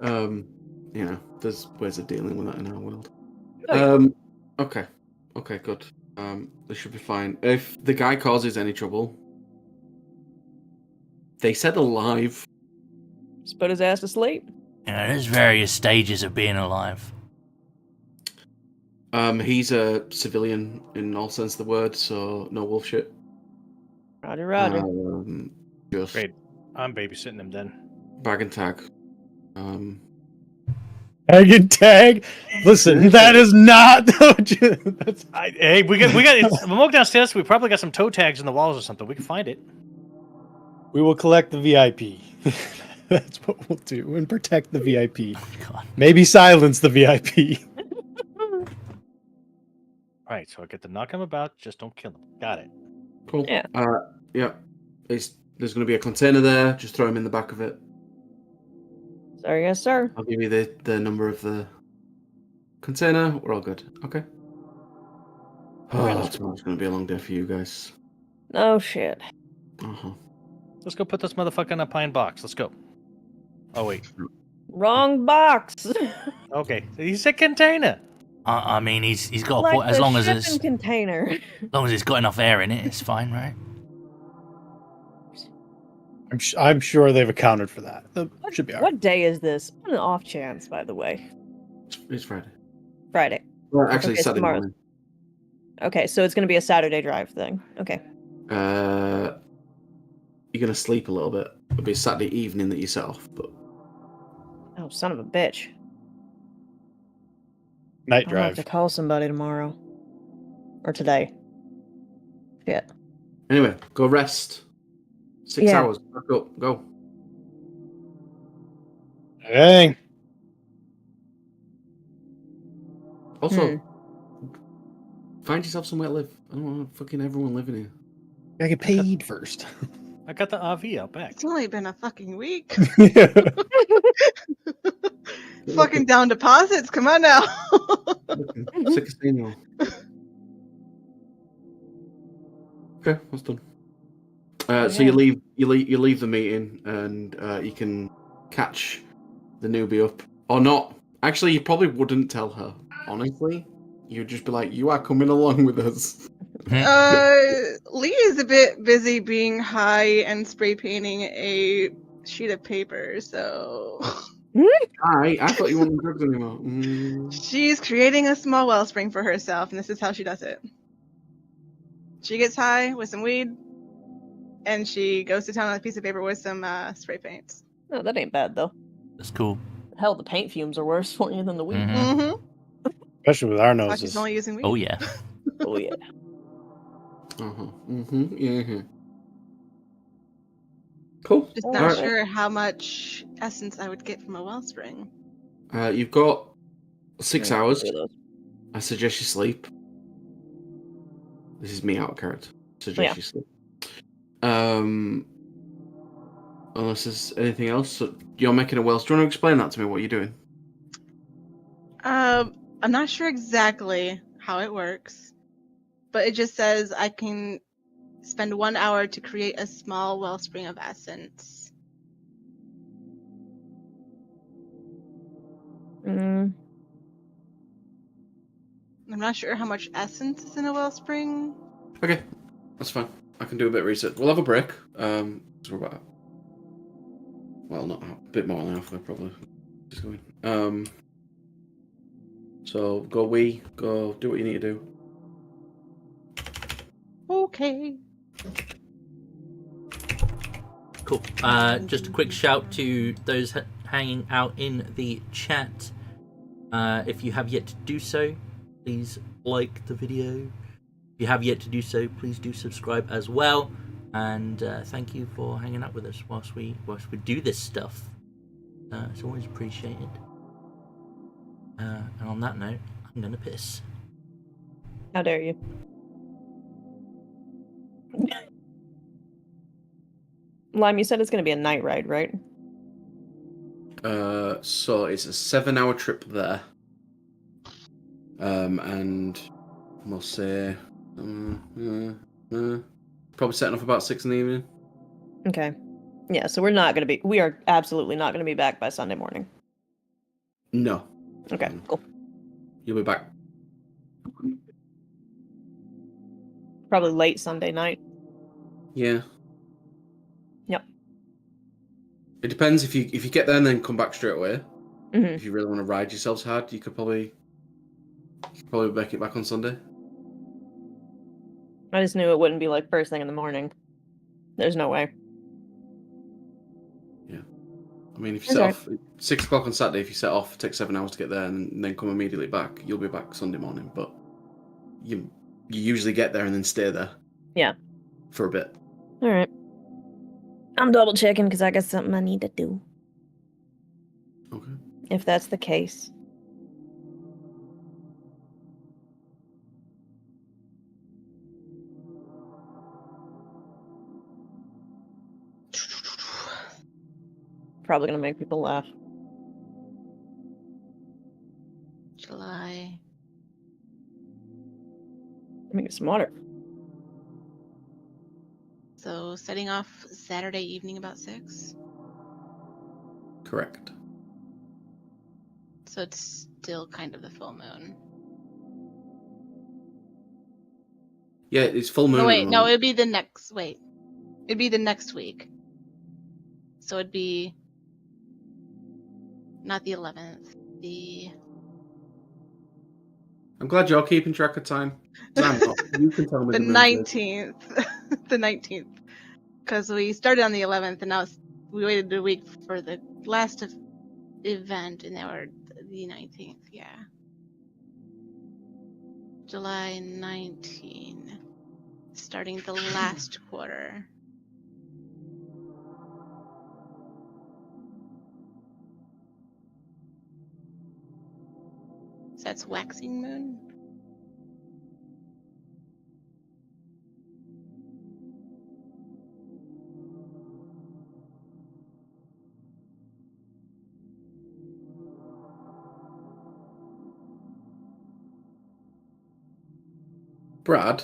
you know, there's ways of dealing with that in our world. Oh, yeah. Okay, good. This should be fine. If the guy causes any trouble, they said alive. Just put his ass to sleep. You know, there's various stages of being alive. He's a civilian in all sense of the word, so no wolf shit. Roger. Just Great. I'm babysitting him then. bag and tag. Tag and tag. Listen, that is not. That's, Hey, we got. It's, I'm walking downstairs. We probably got some toe tags in the walls or something. We can find it. we will collect the VIP. That's what we'll do, and protect the VIP. God. Maybe silence the VIP. All right, so I get to knock him about. Just don't kill him. Got it. Cool. Yeah. Yeah. There's going to be a container there. Just throw him in the back of it. Sorry, yes, sir. I'll give you the number of the container. We're all good. Okay. Oh, tomorrow's going to be a long day for you guys. No shit. Uh-huh. Let's go put this motherfucker in a pine box. Let's go. Oh wait. Wrong box. Okay. He's a container. I mean, he's got a Like point. As the long as shipping container. it's got enough air in it, it's fine, right? I'm sure they've accounted for that. That should be all right. What day is this? On an off chance, by the way. It's Friday. Friday. Well, actually, Okay, Saturday tomorrow. morning. Okay, so it's gonna be a Saturday drive thing. Okay. You're going to sleep a little bit. It'll be Saturday evening that you set off, but Oh, son of a bitch. Night I'll have drive. to call somebody tomorrow. Or today. Shit. anyway, go rest. 6 Yeah. hours. Back up. Go. Dang. Also, find yourself somewhere to live. I don't want fucking everyone living here. I get paid first. I got the RV out back. It's only been a fucking week. Yeah. Fucking down deposits. Come on now. Sick of seeing you all. Okay, that's done. So you leave the meeting, and you can catch the newbie up or not. Actually, you probably wouldn't tell her. Honestly, you'd just be like, "You are coming along with us." Lee is a bit busy being high and spray painting a sheet of paper, so I thought you weren't drugs anymore. she's creating a small wellspring for herself, and this is how she does it. She gets high with some weed, and she goes to town on a piece of paper with some spray paints. No, that ain't bad though. That's cool. Hell, the paint fumes are worse for you than the weed. Mhm. Mm-hmm. Especially with our She's noses. only using weed. Oh yeah. Oh yeah. Yeah. Cool. Just All not right. sure how much essence I would get from a wellspring. You've got 6 hours. Look at those. I suggest you sleep. This is me out of character. Suggest Yeah. you sleep. Unless there's anything else. So you're making a wells. Do you want to explain that to me? What you're doing? I'm not sure exactly how it works, but it just says I can spend 1 hour to create a small wellspring of essence. Mm, I'm not sure how much essence is in a wellspring. Okay, that's fine. I can do a bit of research. We'll have a break. So we're about, well, not a bit more than halfway probably. Just going. So go do what you need to do. Okay. Cool. Just a quick shout to those hanging out in the chat. If you have yet to do so, please like the video. If you have yet to do so, please do subscribe as well. And thank you for hanging out with us whilst we do this stuff. It's always appreciated. And on that note, I'm gonna piss. how dare you? Lime, you said it's gonna be a night ride, right? So it's a 7-hour trip there. And we'll say probably setting off about 6 in the evening. Okay. Yeah, so we are absolutely not gonna be back by Sunday morning. No. Okay, cool. You'll be back. Probably late Sunday night. Yeah. Yep. It depends if you get there and then come back straight away. hmm If you really want to ride yourselves hard, you could probably make it back on Sunday. I just knew it wouldn't be like first thing in the morning. There's no way. Yeah. I mean, if you That's set right. off 6 o'clock on Saturday, if you set off, take 7 hours to get there, and then come immediately back, you'll be back Sunday morning. But you usually get there and then stay there. Yeah. For a bit. All right. I'm double checking because I got something I need to do. Okay. If that's the case. Probably gonna make people laugh. July. Let me get some water. So setting off Saturday evening about 6. Correct. So it's still kind of the full moon. Yeah, it's full moon. No, at wait, the no, moment. it'd be the next. Wait, it'd be the next week. So it'd be not the 11th. I'm glad you're keeping track of time. 'Cause I'm not. You can tell me The the moon 19th. The 19th. Because we started on the 11th, and now we waited a week for the last event, and now we're the 19th. Yeah. July 19. Starting the last quarter. So that's waxing moon? Brad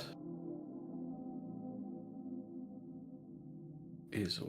is.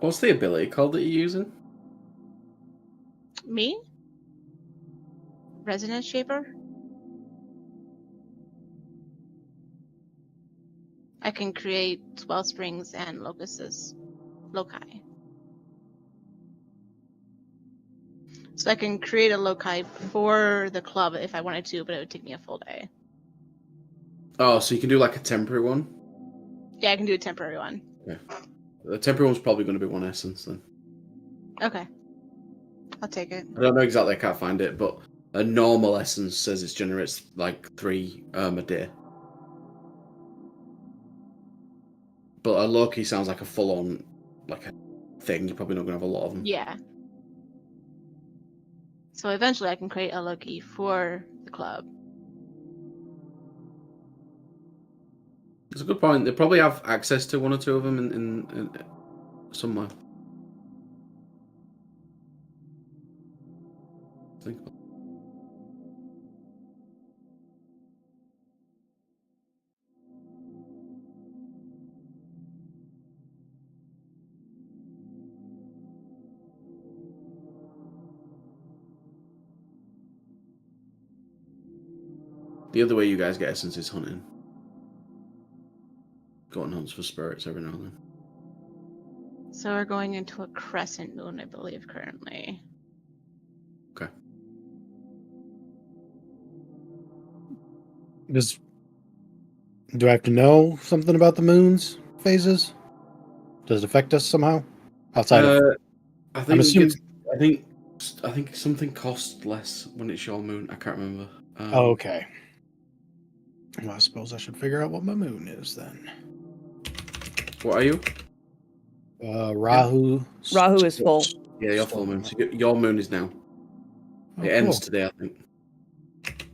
What's the ability called that you're using? Me? Resonance Shaper? I can create swell springs and loci. So I can create a loci for the club if I wanted to, but it would take me a full day. Oh, so you can do like a temporary one? Yeah, I can do a temporary one. Yeah. The temporary one's probably going to be 1 essence then. Okay. I'll take it. I don't know exactly, I can't find it, but a normal essence says it generates like 3 a day. But a Loki sounds like a full-on like a thing. You're probably not going to have a lot of them. Yeah. So eventually I can create a Loki for the club. It's a good point. They probably have access to 1 or 2 of them in somewhere. Think about it. The other way you guys get essence is hunting. Go on hunts for spirits every now and then. So we're going into a crescent moon, I believe, currently. Okay. Do I have to know something about the moon's phases? Does it affect us somehow? Outside of, I I'm think assuming. I think something costs less when it's your moon. I can't remember. Oh, okay. Well, I suppose I should figure out what my moon is then. What are you? Rahu. Rahu is full. Yeah, your full moon. So your moon is now. Oh, It ends cool. today, I think.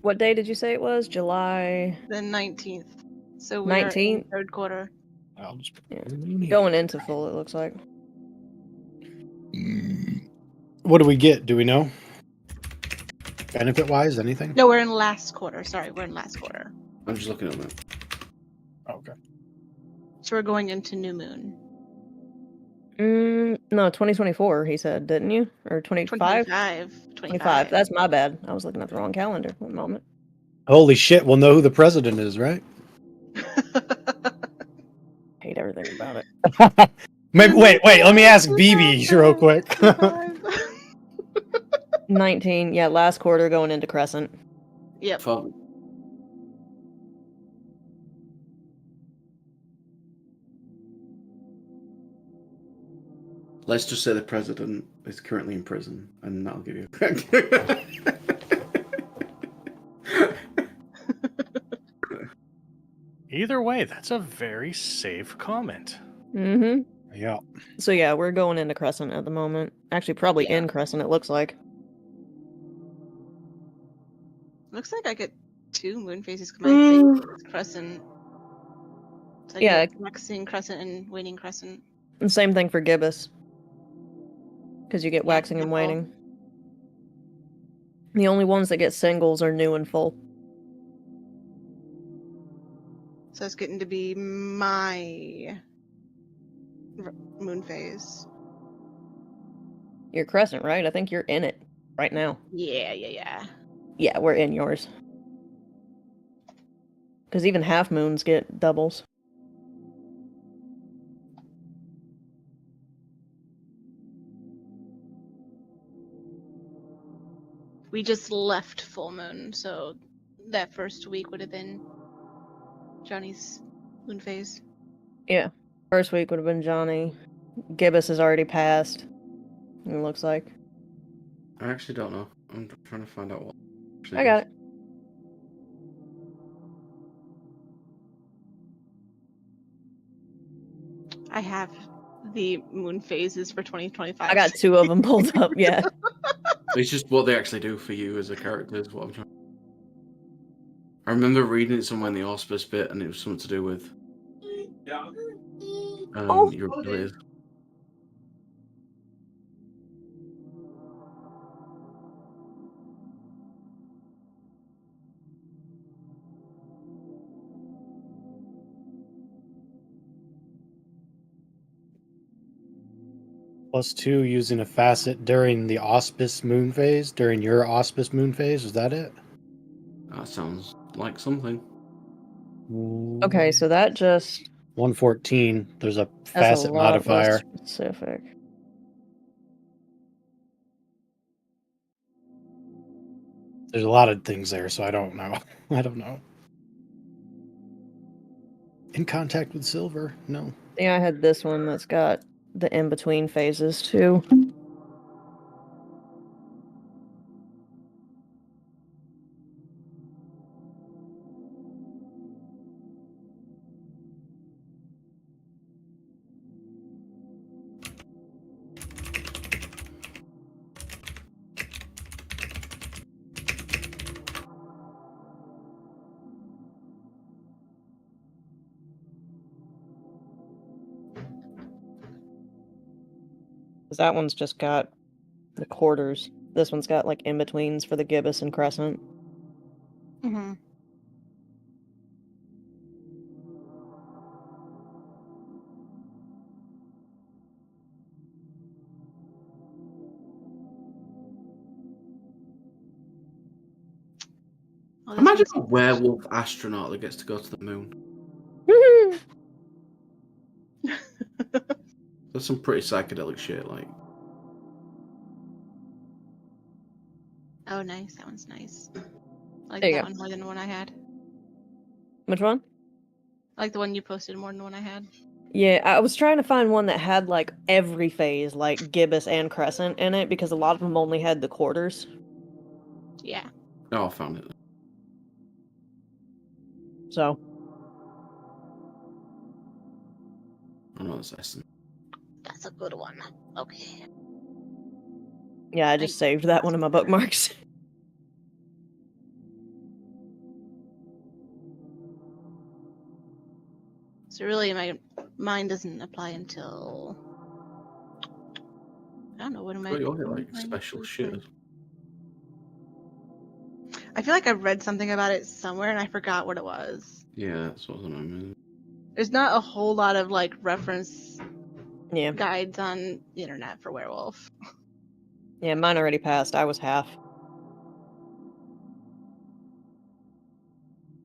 What day did you say it was? July The 19th. So we're in 19th? third quarter. I'll just put Yeah. the moon here. Going into full, it looks like. What do we get? Do we know? Benefit wise, anything? No, we're in last quarter. Sorry, we're in last quarter. I'm just looking at that. Okay. So we're going into new moon. No, 2024, he said, didn't you? Or 25? 25. That's my bad. I was looking at the wrong calendar. One moment. Holy shit! We'll know who the president is, right? Hate everything about it. Maybe. Wait. Let me ask BB real quick. 19. Yeah, last quarter going into Crescent. Yep. Fuck. Let's just say the president is currently in prison, and that'll give you. Either way, that's a very safe comment. Mm-hmm. Yeah. So yeah, we're going into Crescent at the moment. Actually, probably Yeah. in Crescent, it looks like. Looks like I get 2 moon phases. My favorite is Crescent. So I Yeah. get waxing Crescent and waning Crescent. And same thing for Gibbous. Because you get Yeah, waxing and example. waning. The only ones that get singles are new and full. So it's getting to be my moon phase. You're Crescent, right? I think you're in it right now. Yeah. Yeah, we're in yours. Because even half moons get doubles. We just left full moon, so that first week would have been Johnny's moon phase. Yeah. First week would have been Johnny. Gibbous has already passed. It looks like. I actually don't know. I'm trying to find out what. I got it. I have the moon phases for 2025. I got 2 of them pulled up, yeah. It's just what they actually do for you as a character is what I'm trying. I remember reading it somewhere in the auspice bit, and it was something to do with your abilities. +2 using a facet during the auspice moon phase. During your auspice moon phase, is that it? That sounds like something. Okay, so that just... 114. There's a That's facet a lot modifier. less specific. There's a lot of things there, so I don't know. I don't know. In contact with silver? No. Yeah, I had this one that's got the in-between phases, too. Because that one's just got the quarters. This one's got, like, in-betweens for the gibbous and crescent. Mm-hmm. Oh, this Imagine one's- a werewolf astronaut that gets to go to the moon. That's some pretty psychedelic shit, like. Oh, nice. That one's nice. I like There you that go. one more than the one I had. Which one? I like the one you posted more than the one I had. Yeah, I was trying to find one that had like every phase, like gibbous and crescent in it, because a lot of them only had the quarters. Yeah. Oh, I found it. So I know it's Essen. That's a good one. Okay. yeah, I just saved that one in my bookmarks. So really, mine doesn't apply until I don't know. What am I? Oh, you'll get when like am I special next shit. week? I feel like I read something about it somewhere and I forgot what it was. Yeah, that's what I mean. There's not a whole lot of like reference Yeah, guides on the internet for Werewolf. yeah, mine already passed. I was half.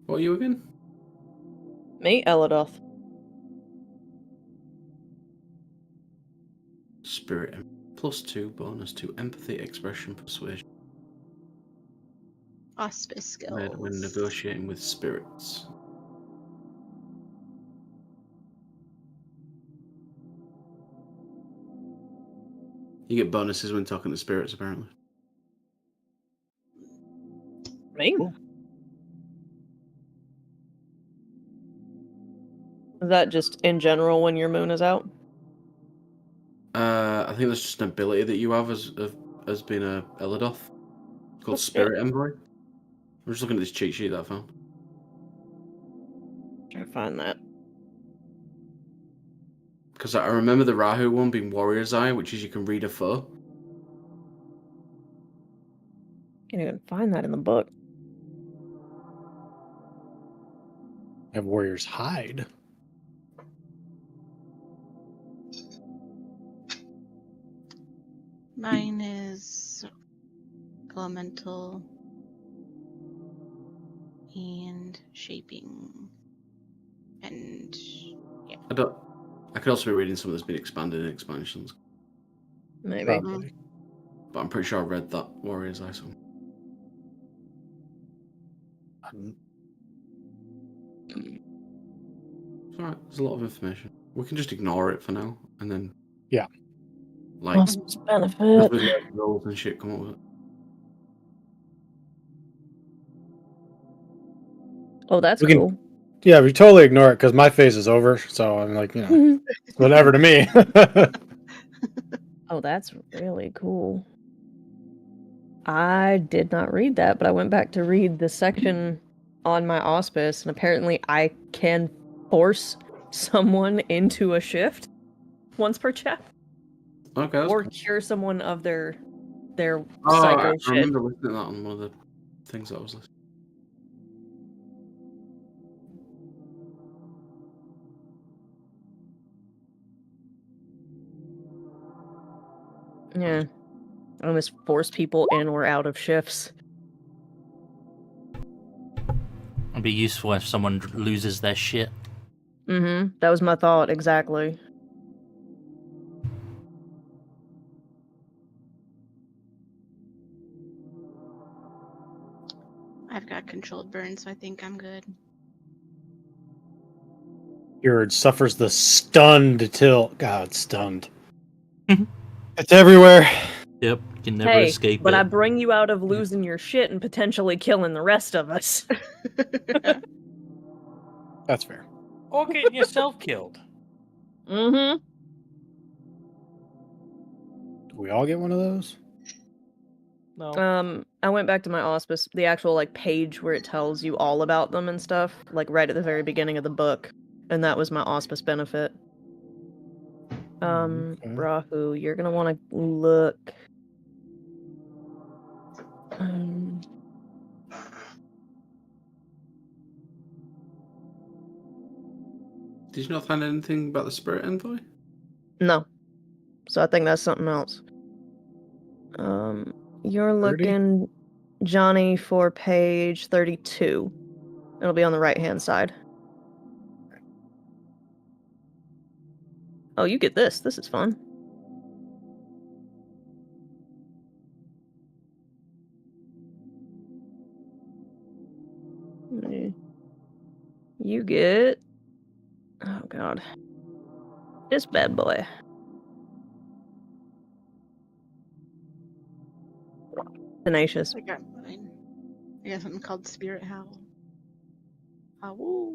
What are you again? Me, Eladoth. Spirit. +2 bonus to empathy, expression, persuasion. Auspice Made when skills. negotiating with spirits. You get bonuses when talking to spirits, apparently. Me? Cool. Is that just in general when your moon is out? I think that's just an ability that you have as being a Eladoth. It's called Oh, Spirit Envoy. I'm just looking at this cheat sheet that I found. Try to find that. Because I remember the Rahu one being Warrior's Eye, which is you can read a foe. Can't even find that in the book. Have warriors hide. Mine is elemental and shaping, and I could also be reading something that's been expanded in expansions, Maybe. Probably. but I'm pretty sure I read that Warrior's Eye somewhere. It's alright, there's a lot of information. We can just ignore it for now, and then... Yeah. Like, Auspice benefit. with rolls and shit come up with it. Oh, that's We can- cool. Yeah, we totally ignore it because my phase is over. So I'm like, whatever to me. Oh, that's really cool. I did not read that, but I went back to read the section on my auspice, and apparently I can force someone into a shift once per chapter, Okay, that's or cool. cure someone of their Oh, psycho I shit. remember listening to that on one of the things that I was listening. Yeah, I almost force people in or out of shifts. It'd be useful if someone loses their shit. Mm-hmm. That was my thought exactly. I've got controlled burn, so I think I'm good. Urge suffers the stunned till God stunned. Mhm. It's everywhere. Yep, you can never Hey, escape but it. I bring you out of losing your shit and potentially killing the rest of us. That's fair. Or getting yourself killed. Mm-hmm. Do we all get one of those? No. I went back to my auspice, the actual like page where it tells you all about them and stuff, like right at the very beginning of the book, and that was my auspice benefit. Okay. Rahu, you're gonna want to look. Did you not find anything about the Spirit Envoy? No, so I think that's something else. You're 30? looking, Johnny, for page 32. It'll be on the right-hand side. Oh, you get this. This is fun. You get... Oh, God. This bad boy. Tenacious. I got mine. I got something called Spirit Howl. Ow.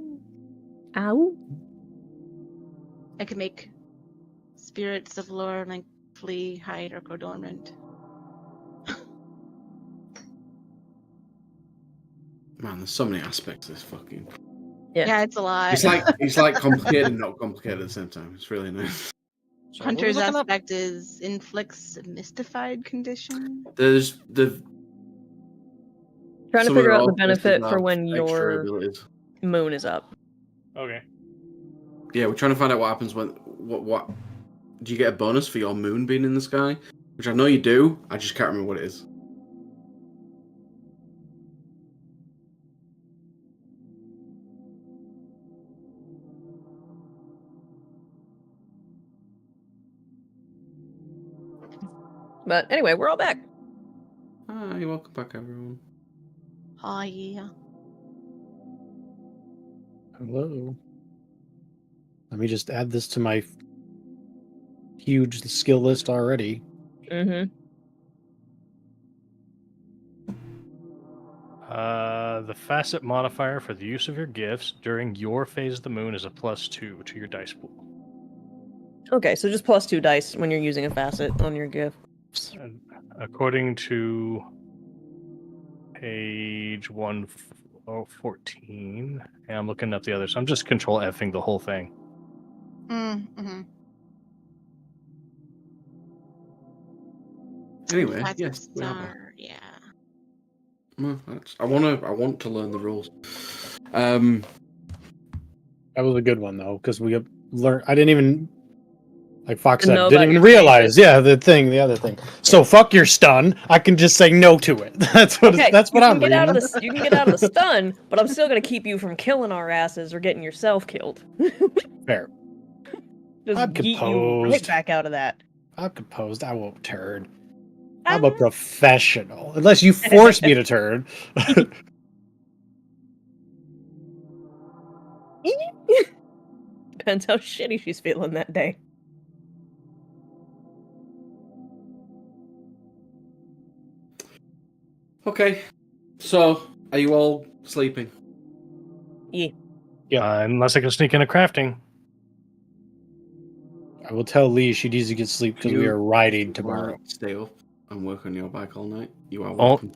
Ow. I can make spirits of lore like flee, hide, or go dormant. Man, there's so many aspects of this fucking. Yeah. It's a lot. It's like complicated and not complicated at the same time. It's really nice. So Hunter's what are we looking up? aspect is inflicts a mystified condition. There's the Trying to some of figure the out the authors benefit for have when extra your abilities. moon is up. Okay. Yeah, we're trying to find out what happens when what do you get a bonus for your moon being in the sky? Which I know you do. I just can't remember what it is. But anyway, we're all back. Hi, welcome back, everyone. Oh yeah. Hello. Let me just add this to my huge skill list already. Mm-hmm. The facet modifier for the use of your gifts during your phase of the moon is a +2 to your dice pool. Okay, so just +2 dice when you're using a facet on your gifts. And according to page 114, and I'm looking up the others. I'm just control Fing the whole thing. Mm-hmm. Anyway, That's yes, a we are back. star. Yeah. No, I want to learn the rules. That was a good one though, because we learned. I didn't even, like Fox Didn't said, know didn't about even your realize. Yeah, the other thing. So fuck your stun. I can just say no to it. That's what. Okay, That's what you I'm can get out of reading. the you can get out of the stun, but I'm still gonna keep you from killing our asses or getting yourself killed. Fair. Just I'm yeet you right composed. back out of that. I'm composed. I won't turn. I'm a professional. Unless you force me to turn. Depends how shitty she's feeling that day. Okay, so are you all sleeping? Yeah. Yeah. Unless I can sneak into crafting. I will tell Lee she needs to get sleep because we You- are riding If you tomorrow. wanna stay up and work on your bike all night. You are Oh. welcome.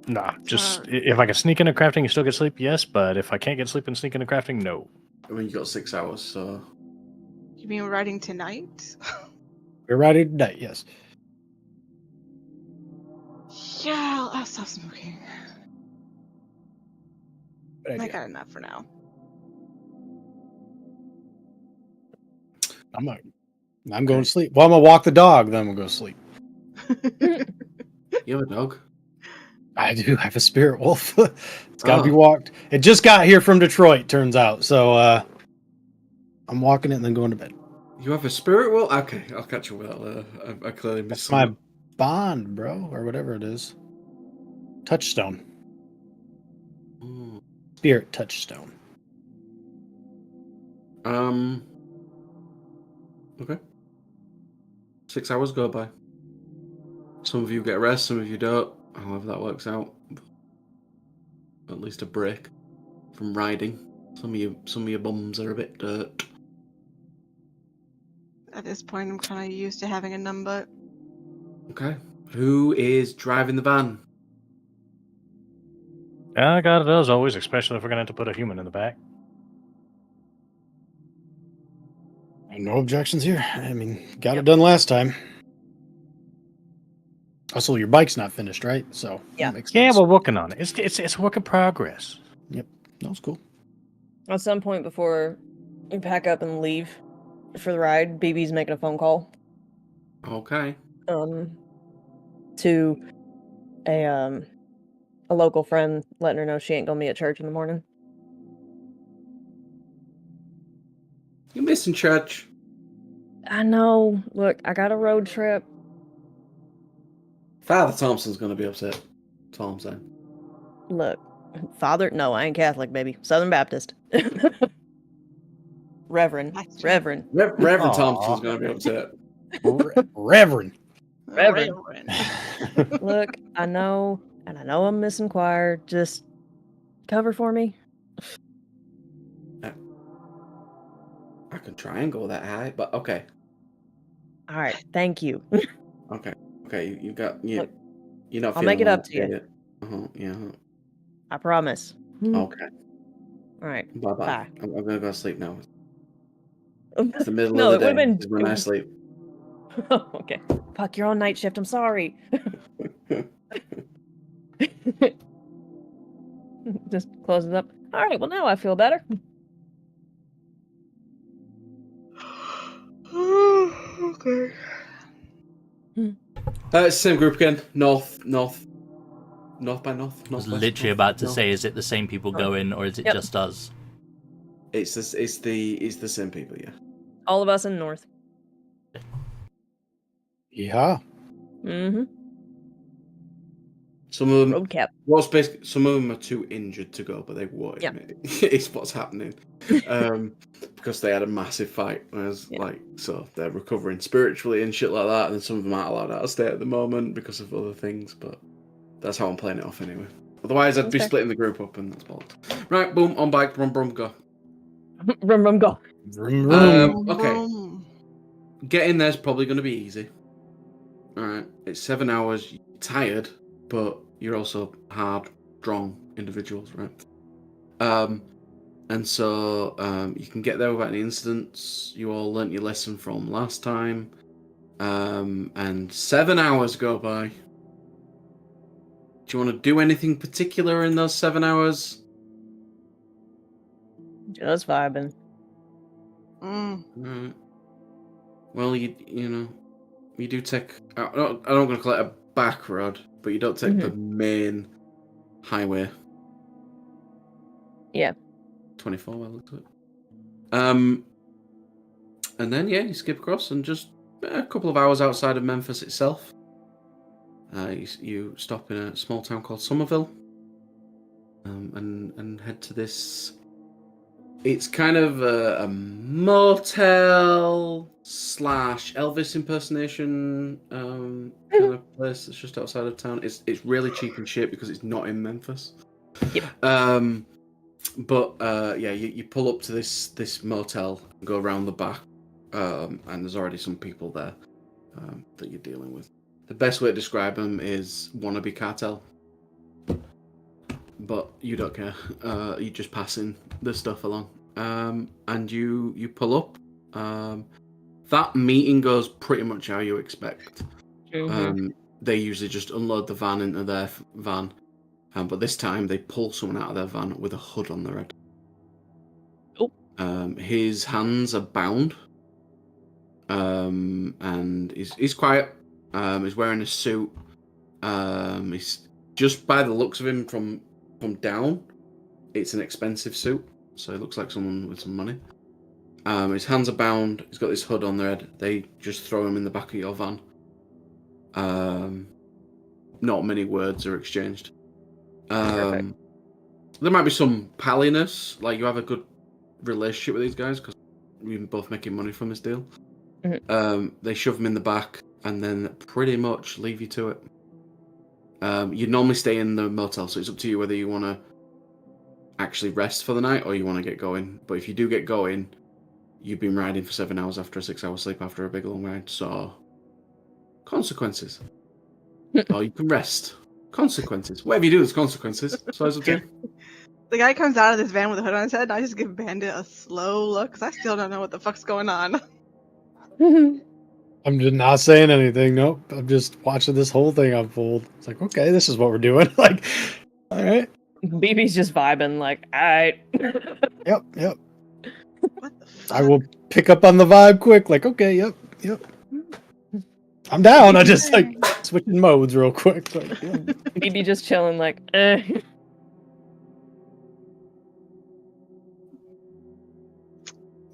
Nah, just if I can sneak into crafting and still get sleep, yes. But if I can't get sleep and sneak into crafting, no. I mean, you got 6 hours, so You mean riding tonight? We're riding tonight, yes. Yeah, I'll stop smoking. Good I idea. got enough for now. I'm going to sleep. Well, I'm gonna walk the dog, then we'll go sleep. you have a dog. I do have a spirit wolf. It's got to be Oh. walked. It just got here from Detroit, turns out. So I'm walking it and then going to bed. You have a spirit wolf? Okay, I'll catch you with that later. I clearly missed My something. bond, bro, or whatever it is. Touchstone. Oh. Spirit touchstone. Okay. 6 hours go by. Some of you get rest, some of you don't. However that works out. At least a break from riding. Some of your bums are a bit dirt. At this point, I'm kind of used to having a numb butt. Okay. Who is driving the van? I got it as always, especially if we're gonna have to put a human in the back. No objections here. I mean, got it done last time. Also, your bike's not finished, right? So Yeah. that makes Yeah, sense. we're working on it. It's a work in progress. That's cool. At some point before we pack up and leave for the ride, BB's making a phone call. Okay. To a local friend, letting her know she ain't gonna be at church in the morning. You're missing church. I know. Look, I got a road trip. Father Thompson's gonna be upset. That's all I'm saying. Look, Father. No, I ain't Catholic, baby. Southern Baptist. Reverend. That's Reverend. Reverend Aw. Thompson's going to be upset. Reverend. Reverend. Look, I know, and I know I'm missing choir. Just cover for me. I can try and go that high, but okay. All right, thank you. Okay, you got you. Look, You're not I'll feeling make it well, up to you. yet. Yeah. I promise. All Okay. right. Bye bye. Bye. I'm gonna go to sleep now. It's the middle No, of it the would day. have This is when I sleep. been. Okay. Fuck, you're on night shift. I'm sorry. Just close it up. All right. Well, now I feel better. Okay. It's the same group again. North by north. I was Northwest, literally north, about to north. say, is it the same people going, or is it Yep. just us? It's the same people. Yeah. All of us in north. Yeah. Mm-hmm. Some of them. Road cap. What's basically some of them are too injured to go, but they would. Yeah. It's what's happening. Because they had a massive fight. Yeah. So they're recovering spiritually and shit like that. And some of them aren't allowed out of state at the moment because of other things. But that's how I'm playing it off anyway. Otherwise, I'd be Okay. splitting the group up, and that's bollocks. Right, boom, on bike, brum, go. Rum, go. Vroom, vroom. Okay. Boom. Getting there's probably going to be easy. All right, it's 7 hours. You're tired, but you're also hard, strong individuals, right? And so you can get there without any incidents. You all learnt your lesson from last time. And 7 hours go by. Do you want to do anything particular in those 7 hours? Just vibing. Right. Well, you do take. I'm not going to call it a back road, but you don't take the main highway. Yeah. 24. I looked at it. And then you skip across and just a couple of hours outside of Memphis itself. You stop in a small town called Somerville, and head to this. It's kind of a motel / Elvis impersonation kind of place that's just outside of town. It's really cheap and shit because it's not in Memphis. Yep. But you pull up to this motel, go around the back, and there's already some people there that you're dealing with. The best way to describe them is wannabe cartel. But you don't care. You're just passing the stuff along. And you pull up. That meeting goes pretty much how you expect. They usually just unload the van into their van. But this time they pull someone out of their van with a hood on their head. Oh. His hands are bound. And he's quiet. He's wearing a suit. He's just by the looks of him from down, it's an expensive suit, so he looks like someone with some money. His hands are bound. He's got this hood on their head. They just throw him in the back of your van. Not many words are exchanged. There might be some palliness, like you have a good relationship with these guys because you're both making money from this deal. They shove him in the back and then pretty much leave you to it. You normally stay in the motel, so it's up to you whether you want to actually rest for the night or you want to get going. But if you do get going, you've been riding for 7 hours after a 6-hour sleep after a big long ride, so consequences. Or you can rest. Consequences. Whatever you do, there's consequences. So it's up to you. The guy comes out of this van with a hood on his head, and I just give Bandit a slow look, because I still don't know what the fuck's going on. I'm just not saying anything. Nope. I'm just watching this whole thing unfold. It's like, okay, this is what we're doing. Like, all right. BB's just vibing, like, alright. Yep. What the fuck? I will pick up on the vibe quick. Like, okay, yep. I'm down. I just like switching modes real quick. Like, yeah. BB just chilling, like, eh.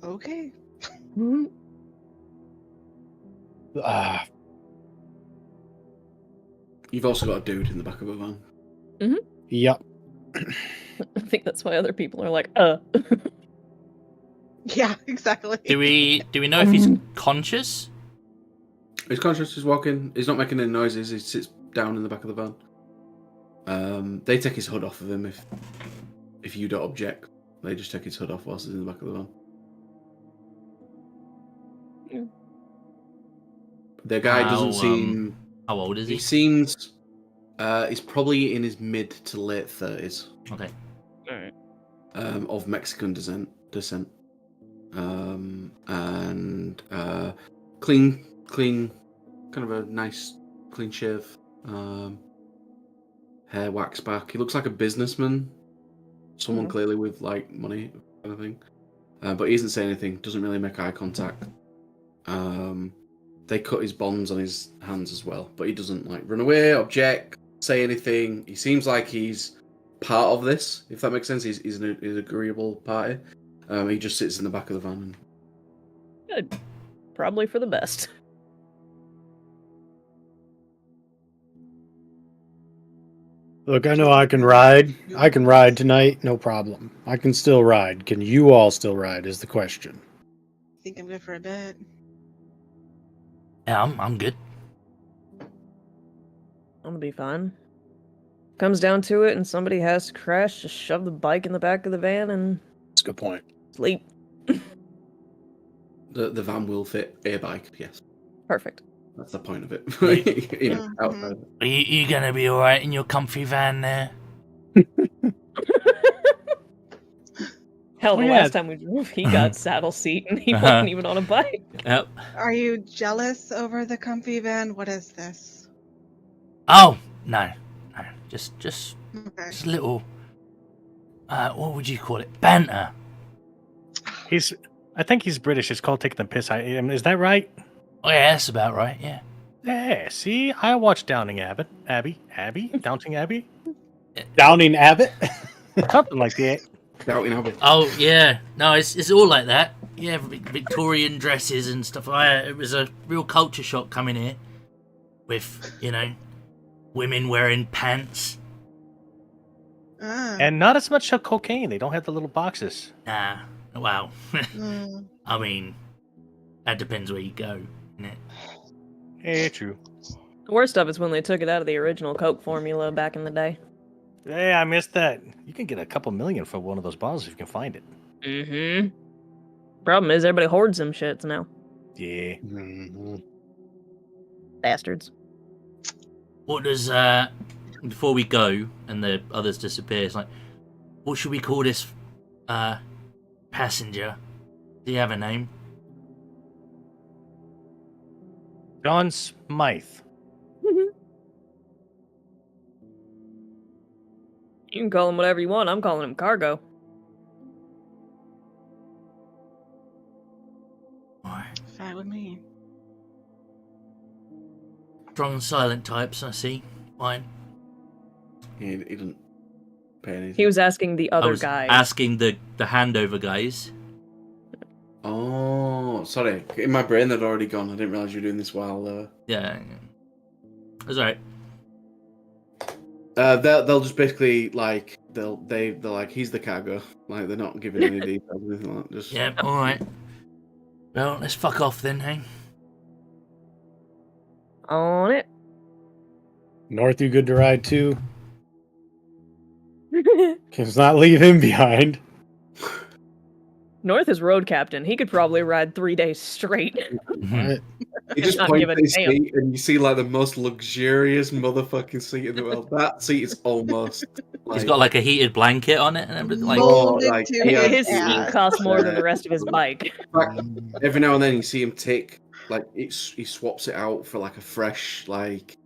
Okay. You've also got a dude in the back of a van. Yep. I think that's why other people are like, Yeah, exactly. Do we know if he's conscious? He's conscious. He's walking. He's not making any noises. He sits down in the back of the van. They take his hood off of him if you don't object. They just take his hood off whilst he's in the back of the van. Mm. The guy doesn't seem. How old is he? He seems. He's probably in his mid to late 30s. Okay. Alright. Of Mexican descent. And clean, kind of a nice clean shave. Hair waxed back. He looks like a businessman. Someone clearly with like money, kind of thing. But he isn't saying anything. Doesn't really make eye contact. They cut his bonds on his hands as well, but he doesn't like run away, object, say anything. He seems like he's part of this, if that makes sense. He's an agreeable party. He just sits in the back of the van. Good. Probably for the best. Look, I know I can ride. I can ride tonight, no problem. I can still ride. Can you all still ride is the question. I think I'm good for a bit. Yeah, I'm good. I'm gonna be fine. Comes down to it and somebody has to crash, just shove the bike in the back of the van and That's a good point. sleep. The van will fit a bike, yes. Perfect. That's the point of it. Mhm. Outside. Are you gonna be alright in your comfy van there? Hell, the Oh, yeah. last time we drove, he got saddle seat and he Uh-huh. wasn't even on a bike. Yep. Are you jealous over the comfy van? What is this? Oh no. Just Okay. a little. What would you call it? Banter. I think he's British. It's called taking the piss. Is that right? Oh yeah, that's about right. Yeah. Yeah. See, I watched Downton Abbey. Downton Abbey, Downing Abbott? something like that. Doubting Abbey. Oh yeah. No, it's all like that. Yeah, Victorian dresses and stuff. It was a real culture shock coming here, with women wearing pants. Ah. And not as much cocaine. They don't have the little boxes. Nah. Wow. Mm. I mean, that depends where you go, innit? Yeah, true. The worst of it's when they took it out of the original Coke formula back in the day. Hey, I missed that. You can get a couple million for one of those bottles if you can find it. Mm-hmm. Problem is, everybody hoards them shits now. Yeah. Mhm. Bastards. What does before we go and the others disappear? It's like, what should we call this passenger? Do you have a name? John Smythe. You can call him whatever you want. I'm calling him Cargo. Alright. Fine with me. Strong and silent types, I see. Fine. He didn't pay anything. He was asking the I other was guy. asking the handover guys. Oh, sorry. In my brain, they'd already gone. I didn't realise you were doing this while. Yeah. It's alright. They'll just basically like they're like he's the cargo. Like they're not giving any details or anything like that. Just Yeah, alright. Well, let's fuck off then, hey? On it. North, you good to ride too? Let's not leave him behind. North is road captain. He could probably ride 3 days straight. Right. you just Not point give at a his damn. seat and you see like the most luxurious motherfucking seat in the world. That seat is almost. He's got like a heated blanket on it and everything. Like, Molded like, to yeah, His yeah. seat costs more than the rest of his bike. Like, every now and then you see him take like he swaps it out for like a fresh like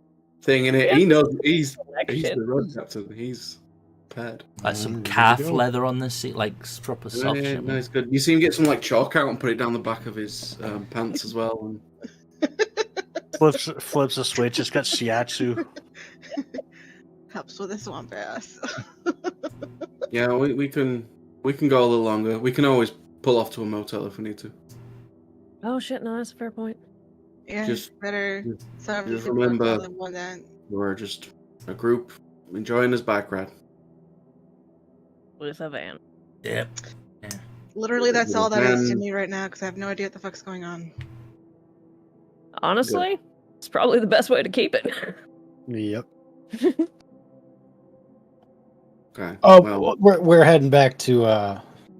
thing in it. Yeah. He knows he's Action. the road captain. He's prepared. like some Good to calf go. leather on the seat, like proper soft Yeah, shit. no, it's good. You see him get some like chalk out and put it down the back of his pants as well. And Flips a switch. It's got shiatsu. Helps with the swamp ass. yeah, we can go a little longer. We can always pull off to a motel if we need to. Oh shit, no, that's a fair point. Yeah, Just- better. Sorry, just remember- one that. We're just a group enjoying this bike ride. With a van. Yep. Literally, that's all that is to And- me right now because I have no idea what the fuck's going on. Honestly, it's probably the best way to keep it. Yep. Okay. Oh, Well, we're heading back to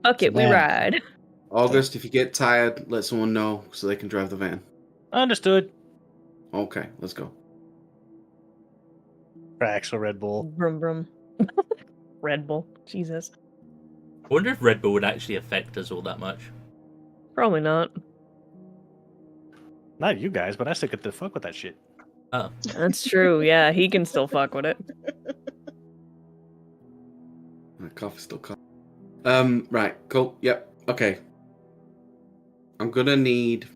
Fuck it, we Van. ride. August, if you get tired, let someone know so they can drive the van. Understood. Okay, let's go. Cracks for Red Bull. Brum brum. Red Bull. Jesus. I wonder if Red Bull would actually affect us all that much. Probably not. Not you guys, but I still get to fuck with that shit. Oh. That's true. Yeah, he can still fuck with it. My coffee's still cold. Right, cool. Yep. Okay. I'm gonna need.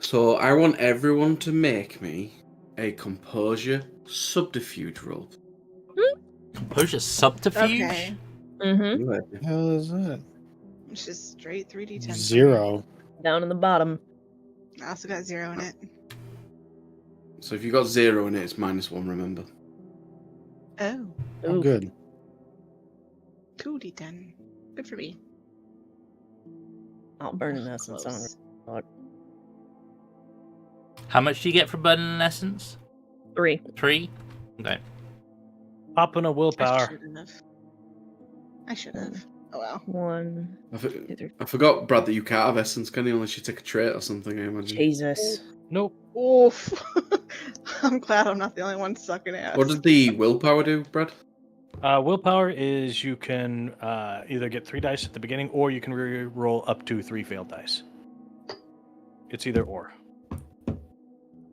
So I want everyone to make me a composure subterfuge roll. Composure subterfuge? Okay. Mm-hmm. What the hell is that? It's just straight 3d10. 0. Down in the bottom. I also got 0 in it. So if you got 0 in it, it's -1. Remember. Oh, Oh, Oof. good. 2d10. Good for me. I'll burn an essence on Close. it. How much do you get for burning an essence? 3. 3? Okay. Pop in a I willpower. should have. Oh well. 1, I, 2, for- 3. I forgot, Brad, that you can't have essence, can you? Unless you take a trait or something, I imagine. Jesus. Nope. Oof. I'm glad I'm not the only one sucking ass. What does the willpower do, Brad? Willpower is you can either get 3 dice at the beginning, or you can re-roll up to 3 failed dice. It's either or.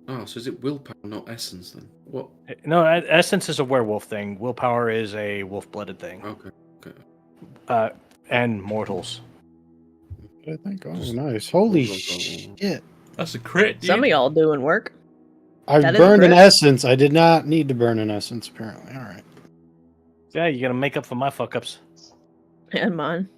Oh, so is it willpower, not essence then? What? No, essence is a werewolf thing. Willpower is a wolf-blooded thing. Okay. And mortals. I think. Oh, nice. Holy Roll. shit. That's a crit, dude. Some of y'all doing work. I That is burned an correct. essence. I did not need to burn an essence, apparently. All right. Yeah, you gotta make up for my fuck-ups. And mine.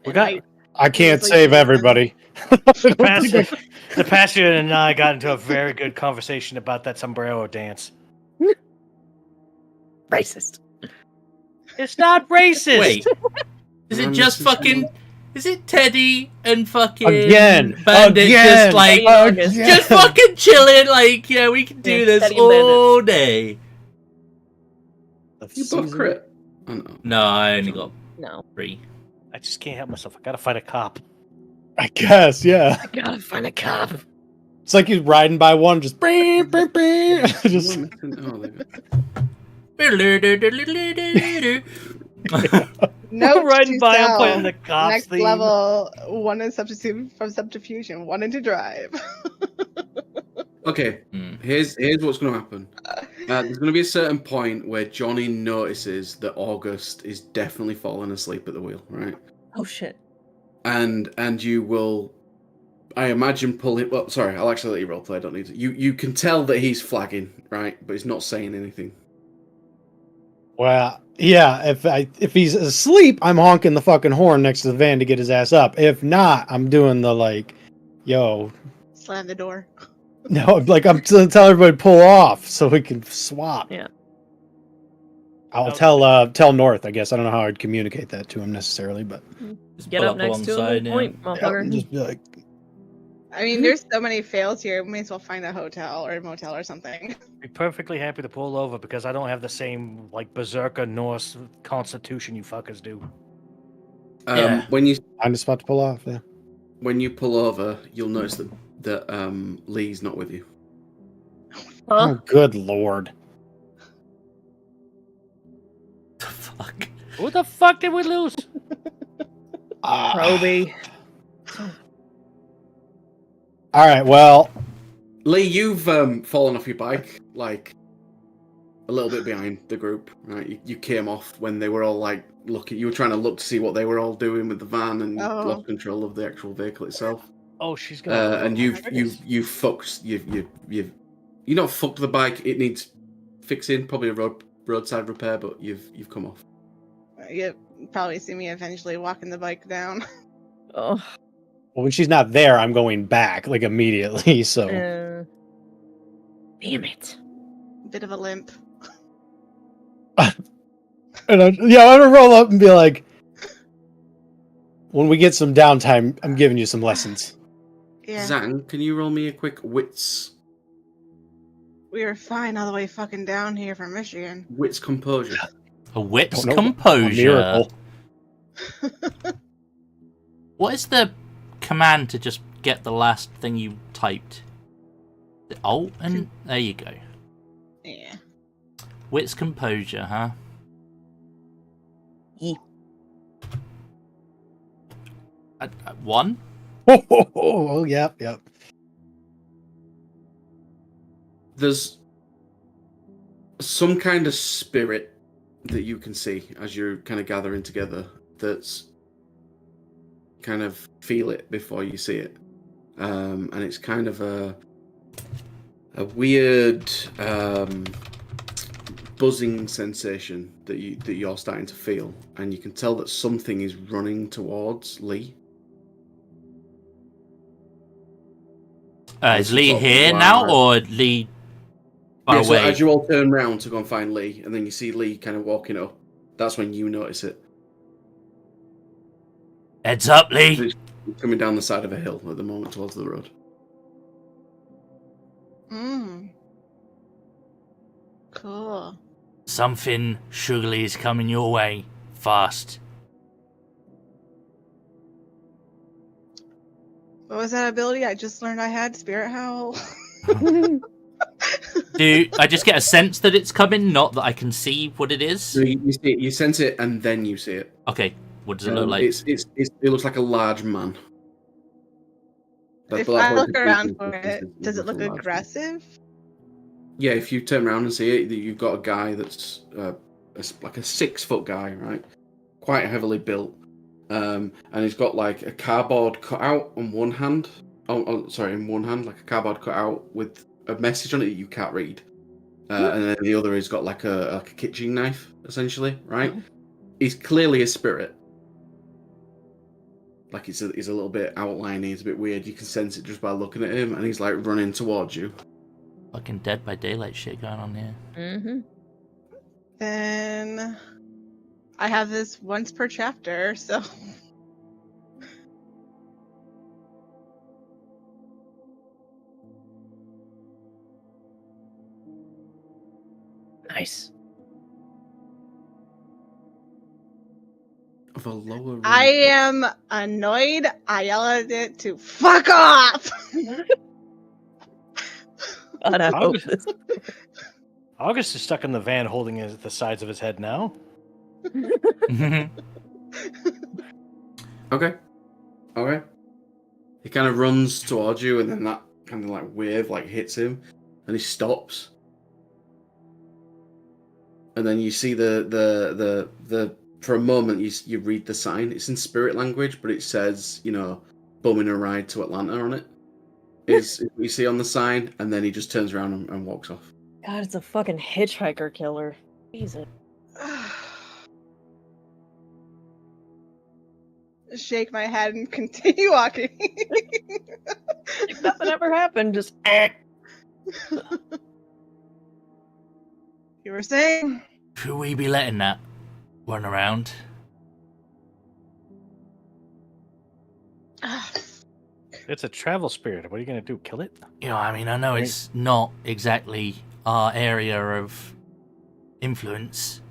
We got I can't It's like- save everybody. the pastor and I got into a very good conversation about that sombrero dance. Racist. It's not racist. Wait. Is it just fucking... Is it Teddy and fucking... Again. Bandit just like... August. Just fucking chilling, like, yeah, we can do Yeah, this Teddy and Bandit. all day. You both crit. Oh, no. No, I only got No. 3. I just can't help myself. I gotta fight a cop. I guess, yeah. I gotta find a cop. It's like he's riding by one, just just Oh, there you go. No, Riding by, I'm playing the cops Next theme. level, one in subterfusion, one into drive. Okay, Hmm. here's what's going to happen. There's going to be a certain point where Johnny notices that August is definitely falling asleep at the wheel, right? Oh shit. And you will, I imagine, pull him. Well, sorry, I'll actually let you roleplay. I don't need to. You can tell that he's flagging, right? But he's not saying anything. Well, yeah, if he's asleep, I'm honking the fucking horn next to the van to get his ass up. If not, I'm doing the like, yo, Slam the door. no, like I'm gonna tell everybody to pull off so we can swap. Yeah. I'll Okay. tell North, I guess. I don't know how I'd communicate that to him necessarily, but Just Get pull up next to alongside, a yeah. point, motherfucker. just be like, I mean, there's so many fails here. We may as well find a hotel or a motel or something. Be perfectly happy to pull over because I don't have the same like berserker Norse constitution you fuckers do. Yeah. When you I'm just about to pull off. Yeah. when you pull over, you'll notice that Lee's not with you. Huh? Oh, good lord. The fuck? Who the fuck did we lose? Proby. All right. Well, Lee, you've fallen off your bike, like a little bit behind the group, right? You came off when they were all like looking. You were trying to look to see what they were all doing with the van, and you Oh. lost control of the actual vehicle itself. Oh, she's gonna. And you've fucked. You've not fucked the bike. It needs fixing, probably a roadside repair, but you've come off. You probably see me eventually walking the bike down. Oh. when she's not there, I'm going back like immediately. So Damn it. Bit of a limp. and I'm gonna roll up and be like, When we get some downtime, I'm giving you some lessons. Yeah. Zang, can you roll me a quick wits We were fine all the way fucking down here from Michigan. composure? A wit's Don't know. A composure. miracle. What is the command to just get the last thing you typed? The Alt and there you go. Yeah. Wit's composure, huh? Ye. One? Oh, yep. There's some kind of spirit that you can see as you're kind of gathering together that's kind of feel it before you see it. And it's kind of a weird buzzing sensation that you're starting to feel, and you can tell that something is running towards Lee. Is Lee here now, or Lee far Yeah, so away? as you all turn round to go and find Lee, and then you see Lee kind of walking up, that's when you notice it. Heads up, Lee. It's coming down the side of a hill at the moment towards the road. Cool. Something sugary is coming your way. Fast. What was that ability I just learned I had? Spirit Howl? Do I just get a sense that it's coming, not that I can see what it is? So you see it, you sense it, and then you see it. Okay, what does it look like? It looks like a large man. If I look around for it, does it look aggressive? Yeah, if you turn around and see it, you've got a guy that's like a 6 foot guy, right? Quite heavily built. And he's got like a cardboard cutout on one hand. In one hand, like a cardboard cutout with a message on it that you can't read. And then the other has got like a kitchen knife, essentially, right? He's clearly a spirit. Like he's a little bit outliney, he's a bit weird. You can sense it just by looking at him, and he's like running towards you. Fucking Dead by Daylight shit going on here. Mm-hmm. Then I have this once per chapter, so Nice. Of a lower rank. I am annoyed. I yell at it to fuck off. God, I hope this. August is stuck in the van holding the sides of his head now. Okay. He kind of runs towards you, and then that kind of like wave like hits him, and he stops. And then you see the for a moment you read the sign. It's in spirit language, but it says, bumming a ride to Atlanta on it. Is what you see on the sign, and then he just turns around and walks off. God, it's a fucking hitchhiker killer. Jesus. Shake my head and continue walking. Like nothing ever happened. Just. You were saying? Should we be letting that run around? It's a travel spirit. What are you going to do? Kill it? I know it's not exactly our area of influence.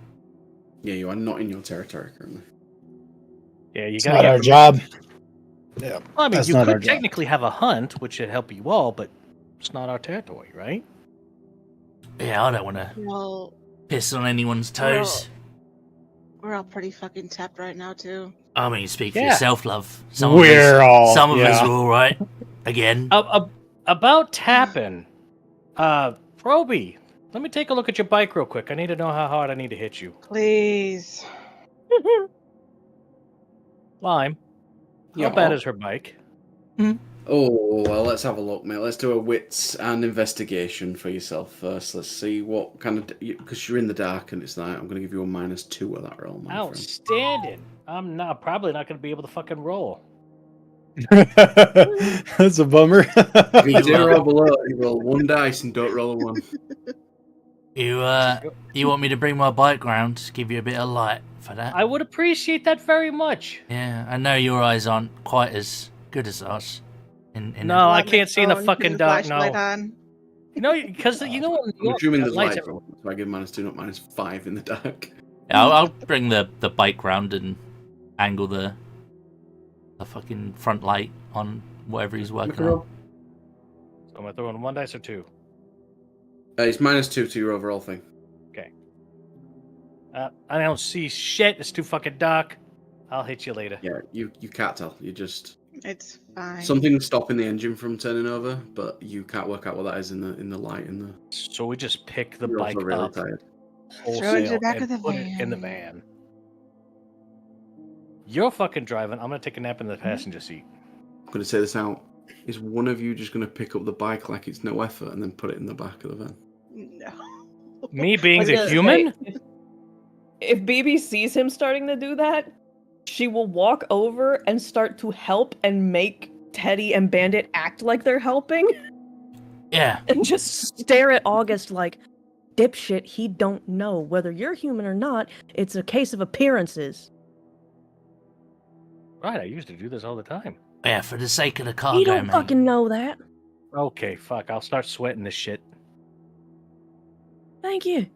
Yeah, you are not in your territory currently. Yeah, you It's got not our job. Yeah, Well, I mean, that's you not our could job. technically have a hunt, which should help you all, but it's not our territory, right? Yeah, I don't want to Well, piss on anyone's toes. we're all pretty fucking tapped right now, too. I mean, speak for Yeah. yourself, love. Some We're of us, all- some of us yeah. are all right. Again, About tapping, Proby, let me take a look at your bike real quick. I need to know how hard I need to hit you. Please. Lime, how bad is her bike? Oh, well, let's have a look, mate. Let's do a wits and investigation for yourself first. Let's see what kind of... Because you're in the dark and it's night, I'm going to give you a -2 of that roll, my friend. Outstanding. I'm probably not going to be able to fucking roll. That's a bummer. If you 0 or below, you roll 1 dice and don't roll a 1. You want me to bring my bike round? Give you a bit of light for that? I would appreciate that very much. Yeah, I know your eyes aren't quite as good as us. No, I can't see in the phone, fucking turn the dark. flashlight No, on. because you know in New I'm York, assuming the there's lights lights everywhere. on, so I give -2, not -5 in the dark. Yeah, I'll bring the bike round and angle the fucking front light on whatever he's working on. So am I throwing 1 dice or 2? It's -2 to your overall thing. Okay. I don't see shit. It's too fucking dark. I'll hit you later. Yeah, you can't tell. You just It's fine. something's stopping the engine from turning over, but you can't work out what that is in the light in the. So we just pick the You're bike also really up tired. Throw it to wholesale the back and of the put it in the van. You're fucking driving. I'm gonna take a nap in the passenger seat. I'm gonna say this out. Is one of you just gonna pick up the bike like it's no effort and then put it in the back of the van? No. Me being I was the gonna human? say, if BB sees him starting to do that, she will walk over and start to help and make Teddy and Bandit act like they're helping, Yeah, and just stare at August like, dipshit, he don't know whether you're human or not. It's a case of appearances. Right, I used to do this all the time. yeah, for the sake of the cargo, You don't mate. fucking know that. Okay, fuck. I'll start sweating this shit. Thank you.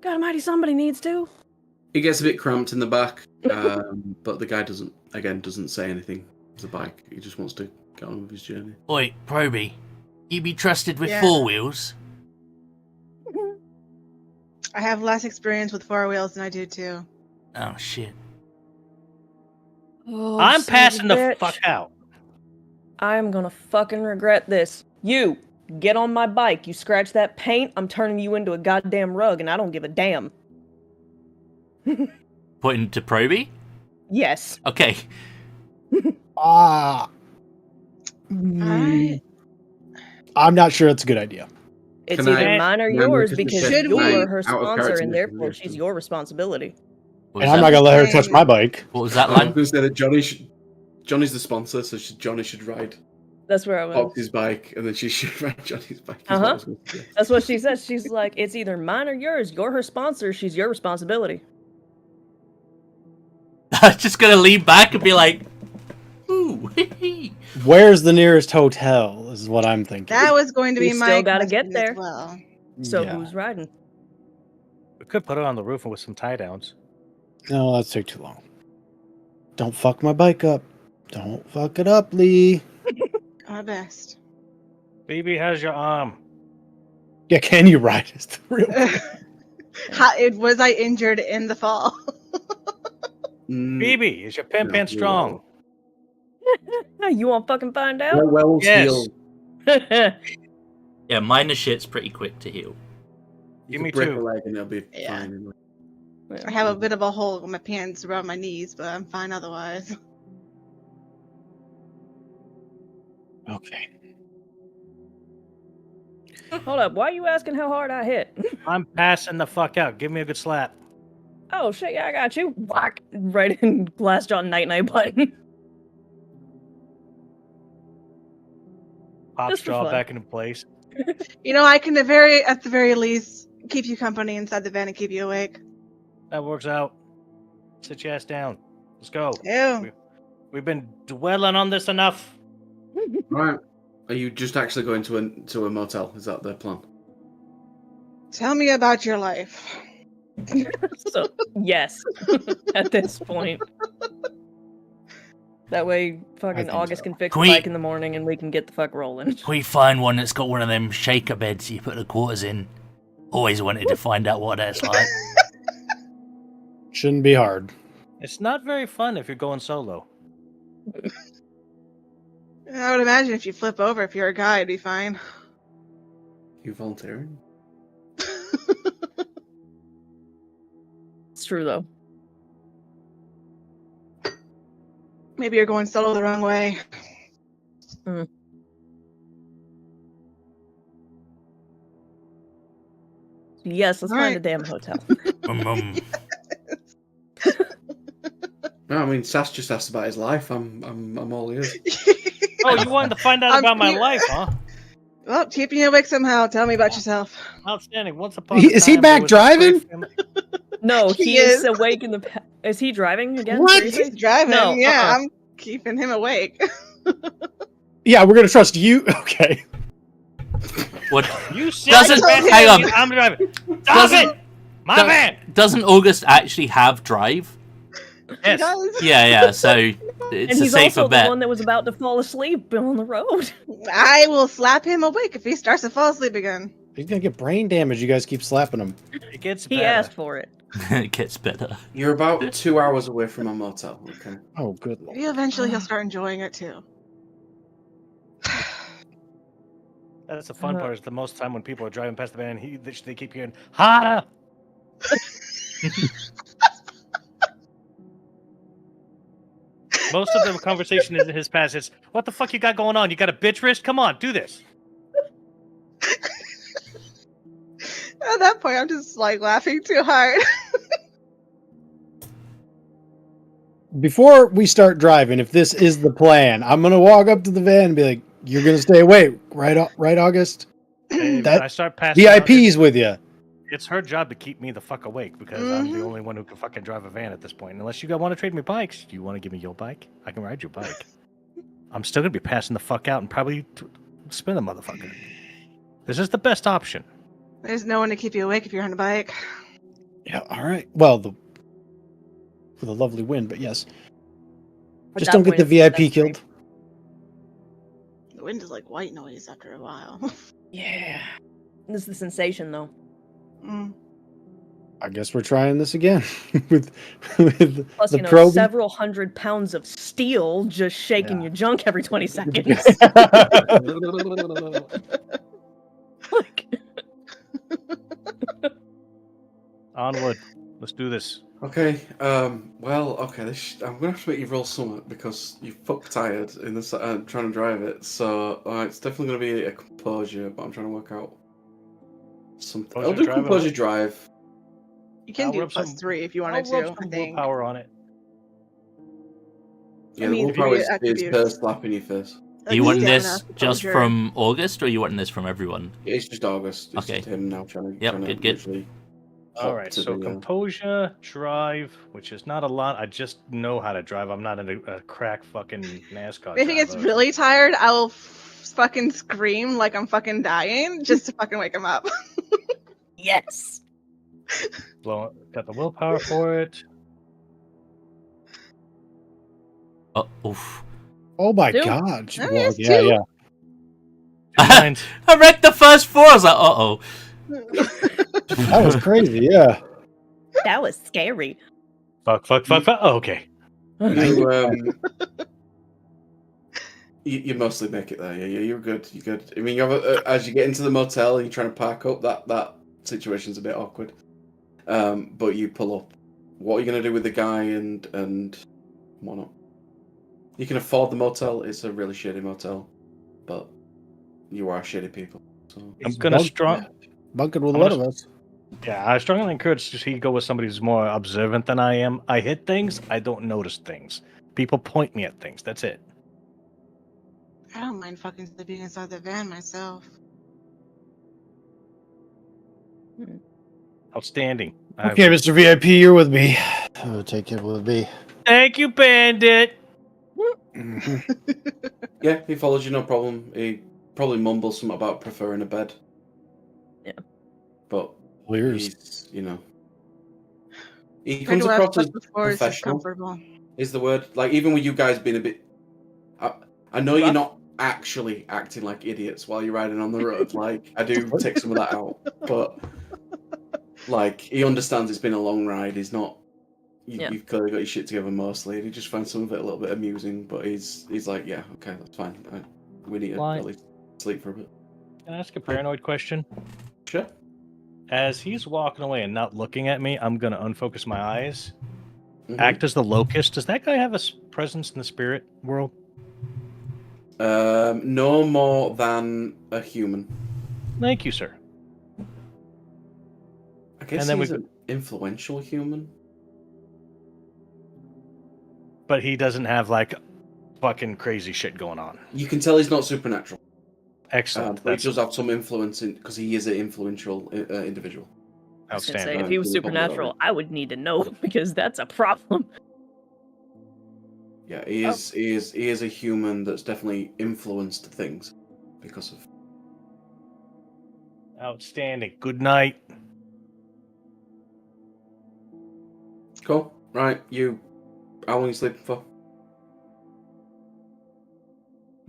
God almighty, somebody needs to. He gets a bit cramped in the back, but the guy doesn't say anything. It's a bike. He just wants to get on with his journey. Oi, Proby, you be trusted with Yeah. 4 wheels? I have less experience with 4 wheels than I do 2. Oh shit. Oh, I'm son of a passing the bitch. fuck out. I'm gonna fucking regret this. You, get on my bike. You scratch that paint, I'm turning you into a goddamn rug, and I don't give a damn. Pointing to Proby? Yes. Okay. Ah. Alright. I'm not sure it's a good idea. It's Can either I- mine or can I yours make a because suggestion? you're Should her we- out of sponsor character and therefore suggestion. she's your responsibility. What And was I'm that? not gonna let her Same. touch my bike. What was that I was line? going to say that Johnny's the sponsor, so Johnny should ride That's where I was. Fox's bike, and then she should ride Johnny's bike. is what I Uh-huh. was gonna say. That's what she says. She's like, it's either mine or yours. You're her sponsor. She's your responsibility. I'm just gonna lean back and be like, ooh, hee hee. Where's the nearest hotel? Is what I'm thinking. That was going to We be my still gotta get question there. as well. So Yeah. who's riding? We could put it on the roof with some tie downs. No, that's take too long. Don't fuck my bike up. Don't fuck it up, Lee. My best. BB, how's your arm? Yeah, can you ride it? Real Was I injured in the fall? BB, is your pin No, pin you're strong? You won't fucking find out? Well, Yes. Yeah, minor shit's pretty quick to heal. Give me break 2. a leg and it'll be Yeah. fine. I have a bit of a hole in my pants around my knees, but I'm fine otherwise. Okay. Hold up. Why are you asking how hard I hit? I'm passing the fuck out. Give me a good slap. Oh shit, yeah, I got you. Whack. Right in Glassjaw night button. Pop Just for straw fun. back into place. You know, I can at the very least keep you company inside the van and keep you awake. That works out. Sit your ass down. Let's go. Ew. We've been dwelling on this enough. Right. Are you just actually going to a motel? Is that the plan? Tell me about your life. So yes, at this point. That way, fucking think August so. can fix Can the we- bike in the morning and we can get the fuck rolling. Can we find one that's got one of them shaker beds you put the quarters in? Always wanted to find out what that's like. Shouldn't be hard. It's not very fun if you're going solo. I would imagine if you flip over, if you're a guy, it'd be fine. You volunteering? It's true though. Maybe you're going solo the wrong way. Yes, let's All find right. a damn hotel. No, I mean Sass just asked about his life. I'm all ears. Oh, you wanted to find out I'm about my here. life, huh? Well, keeping you awake somehow. Tell me about yourself. Outstanding. Once upon a time, Is he there back was a furry driving? family- No, He he is is. awake in the. Is he driving again? What? Seriously? He's driving. No, Yeah, I'm keeping him awake. Yeah, we're gonna trust you. Okay. What? You said Doesn't- hang on. I'm driving. Stop Doesn't- it! My man! Doesn't August actually have drive? He Yes. does. Yeah, so it's And a he's safer also bet. the one that was about to fall asleep on the road. I will slap him awake if he starts to fall asleep again. He's gonna get brain damage. You guys keep slapping him. It gets He better. asked for it. It gets better. You're about 2 hours away from a motel. Okay. Oh, good lord. Maybe eventually he'll start enjoying it too. That's the fun part. Is the most time when people are driving past the van, they keep hearing "ha." Most of the conversation in his past is, "What the fuck you got going on? You got a bitch wrist? Come on, do this." At that point, I'm just like laughing too hard. Before we start driving, if this is the plan, I'm gonna walk up to the van and be like, "You're gonna stay awake, right? Right, August? If That- I start passing out, VIP's with you." it's her job to keep me the fuck awake because I'm the only one who can fucking drive a van at this point. Unless you want to trade me bikes, do you want to give me your bike? I can ride your bike. I'm still gonna be passing the fuck out and probably spin the motherfucker. This is the best option. There's no one to keep you awake if you're on a bike. Yeah. All right. Well, with a lovely wind, but yes. At Just that don't get point, the it's- VIP that's great. killed. The wind is like white noise after a while. Yeah. This is the sensation, though. Mm. I guess we're trying this again with Plus, the you know, probe. several hundred pounds of steel just shaking Yeah. your junk every 20 seconds. Like, Onward. Let's do this. Okay. Well. Okay. I'm gonna have to make you roll something because you're fuck tired in this trying to drive it. So it's definitely gonna be a composure, but I'm trying to work out something. Composure I'll do drive, composure drive. You can I'll do rub plus some- 3 if you I'll wanted rub to. I some think. willpower on it. Yeah, I mean, the willpower if is you attribute- per slap in your face. Are you wanting Stamina, this just composure. from August, or are you wanting this from everyone? It's just August. It's Okay. just him now trying to. Yep, trying to good. literally All hop right, to so the, composure, drive, which is not a lot. I just know how to drive. I'm not a crack fucking NASCAR If he gets driver. really tired, I will fucking scream like I'm fucking dying just to fucking wake him up. yes. Got the willpower for it. Oh, oof. Oh my Two? god! Oh, Well, yes, yeah, two. yeah. Mind. I read the first 4. I was like, uh-oh. That was crazy. Yeah. That was scary. Fuck. Oh, okay. You mostly make it there. Yeah, you're good. You're good. I mean, you have as you get into the motel and you're trying to park up, that situation's a bit awkward. But you pull up. What are you gonna do with the guy and whatnot? You can afford the motel. It's a really shitty motel, but you are shitty people. So I'm gonna bunking with I'm one gonna- of us. Yeah, I strongly encourage he go with somebody who's more observant than I am. I hit things. I don't notice things. People point me at things. That's it. I don't mind fucking sleeping inside the van myself. Outstanding. Okay, Mr. VIP, you're with me. Oh, take it with me. Thank you, Bandit. yeah, he follows you, no problem. He probably mumbles something about preferring a bed. Yeah. But Weird. he's, he Trying comes to have across as sex before it's professional. comfortable. Is the word. Like, even with you guys being a bit... I know you're not actually acting like idiots while you're riding on the road. Like, I do take some of that out. But, like, he understands it's been a long ride. He's not... You've clearly got your shit together mostly. And he just finds some of it a little bit amusing. But he's like, yeah, okay, that's fine. We need to at least sleep for a bit. Can I ask a paranoid question? Sure. As he's walking away and not looking at me, I'm gonna unfocus my eyes. Mhm. Act as the locust. Does that guy have a presence in the spirit world? No more than a human. Thank you, sir. I guess And then he's we- an influential human. But he doesn't have like fucking crazy shit going on. You can tell he's not supernatural. Excellent. But That's he does have some influence because he is an influential individual. I was gonna say, outstanding. if he was Really popular, supernatural, I would need to know because that's a problem. Yeah, he is a human that's definitely influenced things because of. Outstanding. Good night. Cool. Right, you. How long are you sleeping for?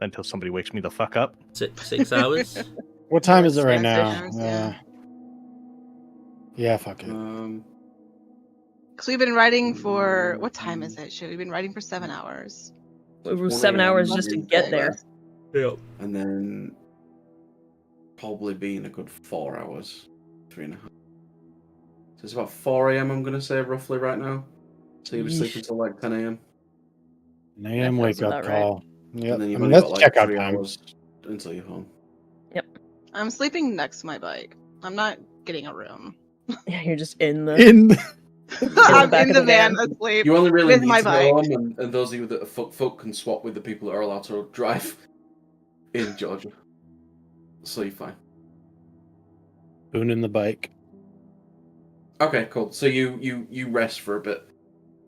Until somebody wakes me the fuck up. 6 hours. What time is it right now? Hours, yeah. Yeah, fuck it. Because we've been writing for what time is it? Shit, we've been writing for 7 hours. It was 1 7 a.m. hours just to in get there. Yep. And then probably being a good 4 hours, 3.5. So it's about 4 a.m. I'm gonna say roughly right now. So you'll be Yeesh. sleeping till like 10 a.m. 9 a.m. That wake feels up about right. call. Yep. And then I you've mean, only that's got like checkout 3 time. hours until you're home. I'm sleeping next to my bike. I'm not getting a room. Yeah, you're just in the. In I'm back in of the the van van. asleep. You only really with need my to bike. go home, and those of you that are folk can swap with the people that are allowed to drive in Georgia. So you're fine. Boone in the bike. Okay, cool. So you rest for a bit.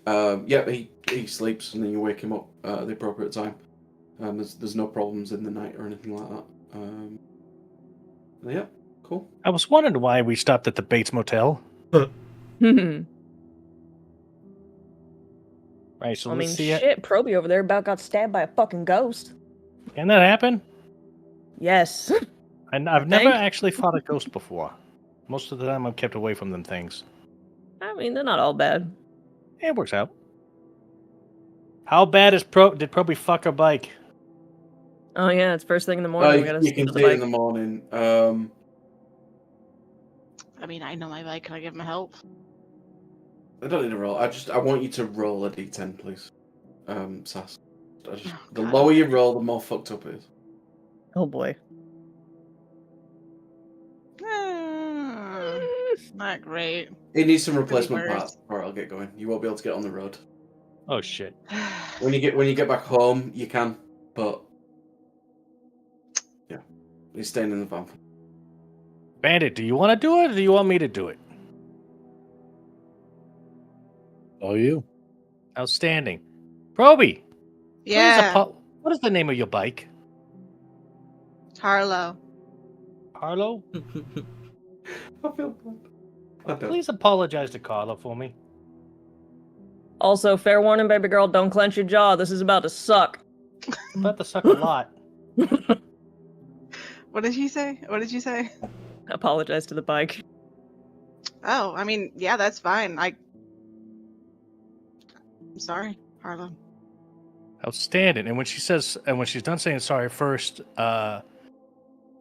Yeah, he sleeps, and then you wake him up at the appropriate time. There's no problems in the night or anything like that. Yeah, cool. I was wondering why we stopped at the Bates Motel. Right, so I mean, let's see it. shit, Proby over there about got stabbed by a fucking ghost. Can that happen? Yes. And I've think. never actually fought a ghost before. Most of the time, I'm kept away from them things. I mean, they're not all bad. It works out. How bad is did Proby fuck her bike? Oh yeah, it's first thing in the morning. We gotta You sit can to the see it in bike. the morning. I mean, I know my bike. Can I give him help? I don't need a roll. I want you to roll a d10, please. Sass. The God. lower you roll, the more fucked up it is. Oh boy. Not great. It needs some Could be replacement worse. parts, or it'll get going. You won't be able to get on the road. Oh shit. When you get back home, you can, but yeah, he's staying in the van. Bandit, do you want to do it or do you want me to do it? Oh, you. Outstanding. Proby, Yeah, what is the name of your bike? Harlow. Carlo? I feel bad. Please apologize to Carlo for me. Also, fair warning, baby girl, don't clench your jaw. This is about to suck. It's about to suck a lot. What did he say? What did you say? Apologize to the bike. Oh, I mean, yeah, that's fine. I'm sorry, Harlow. Outstanding. And when she's done saying sorry first,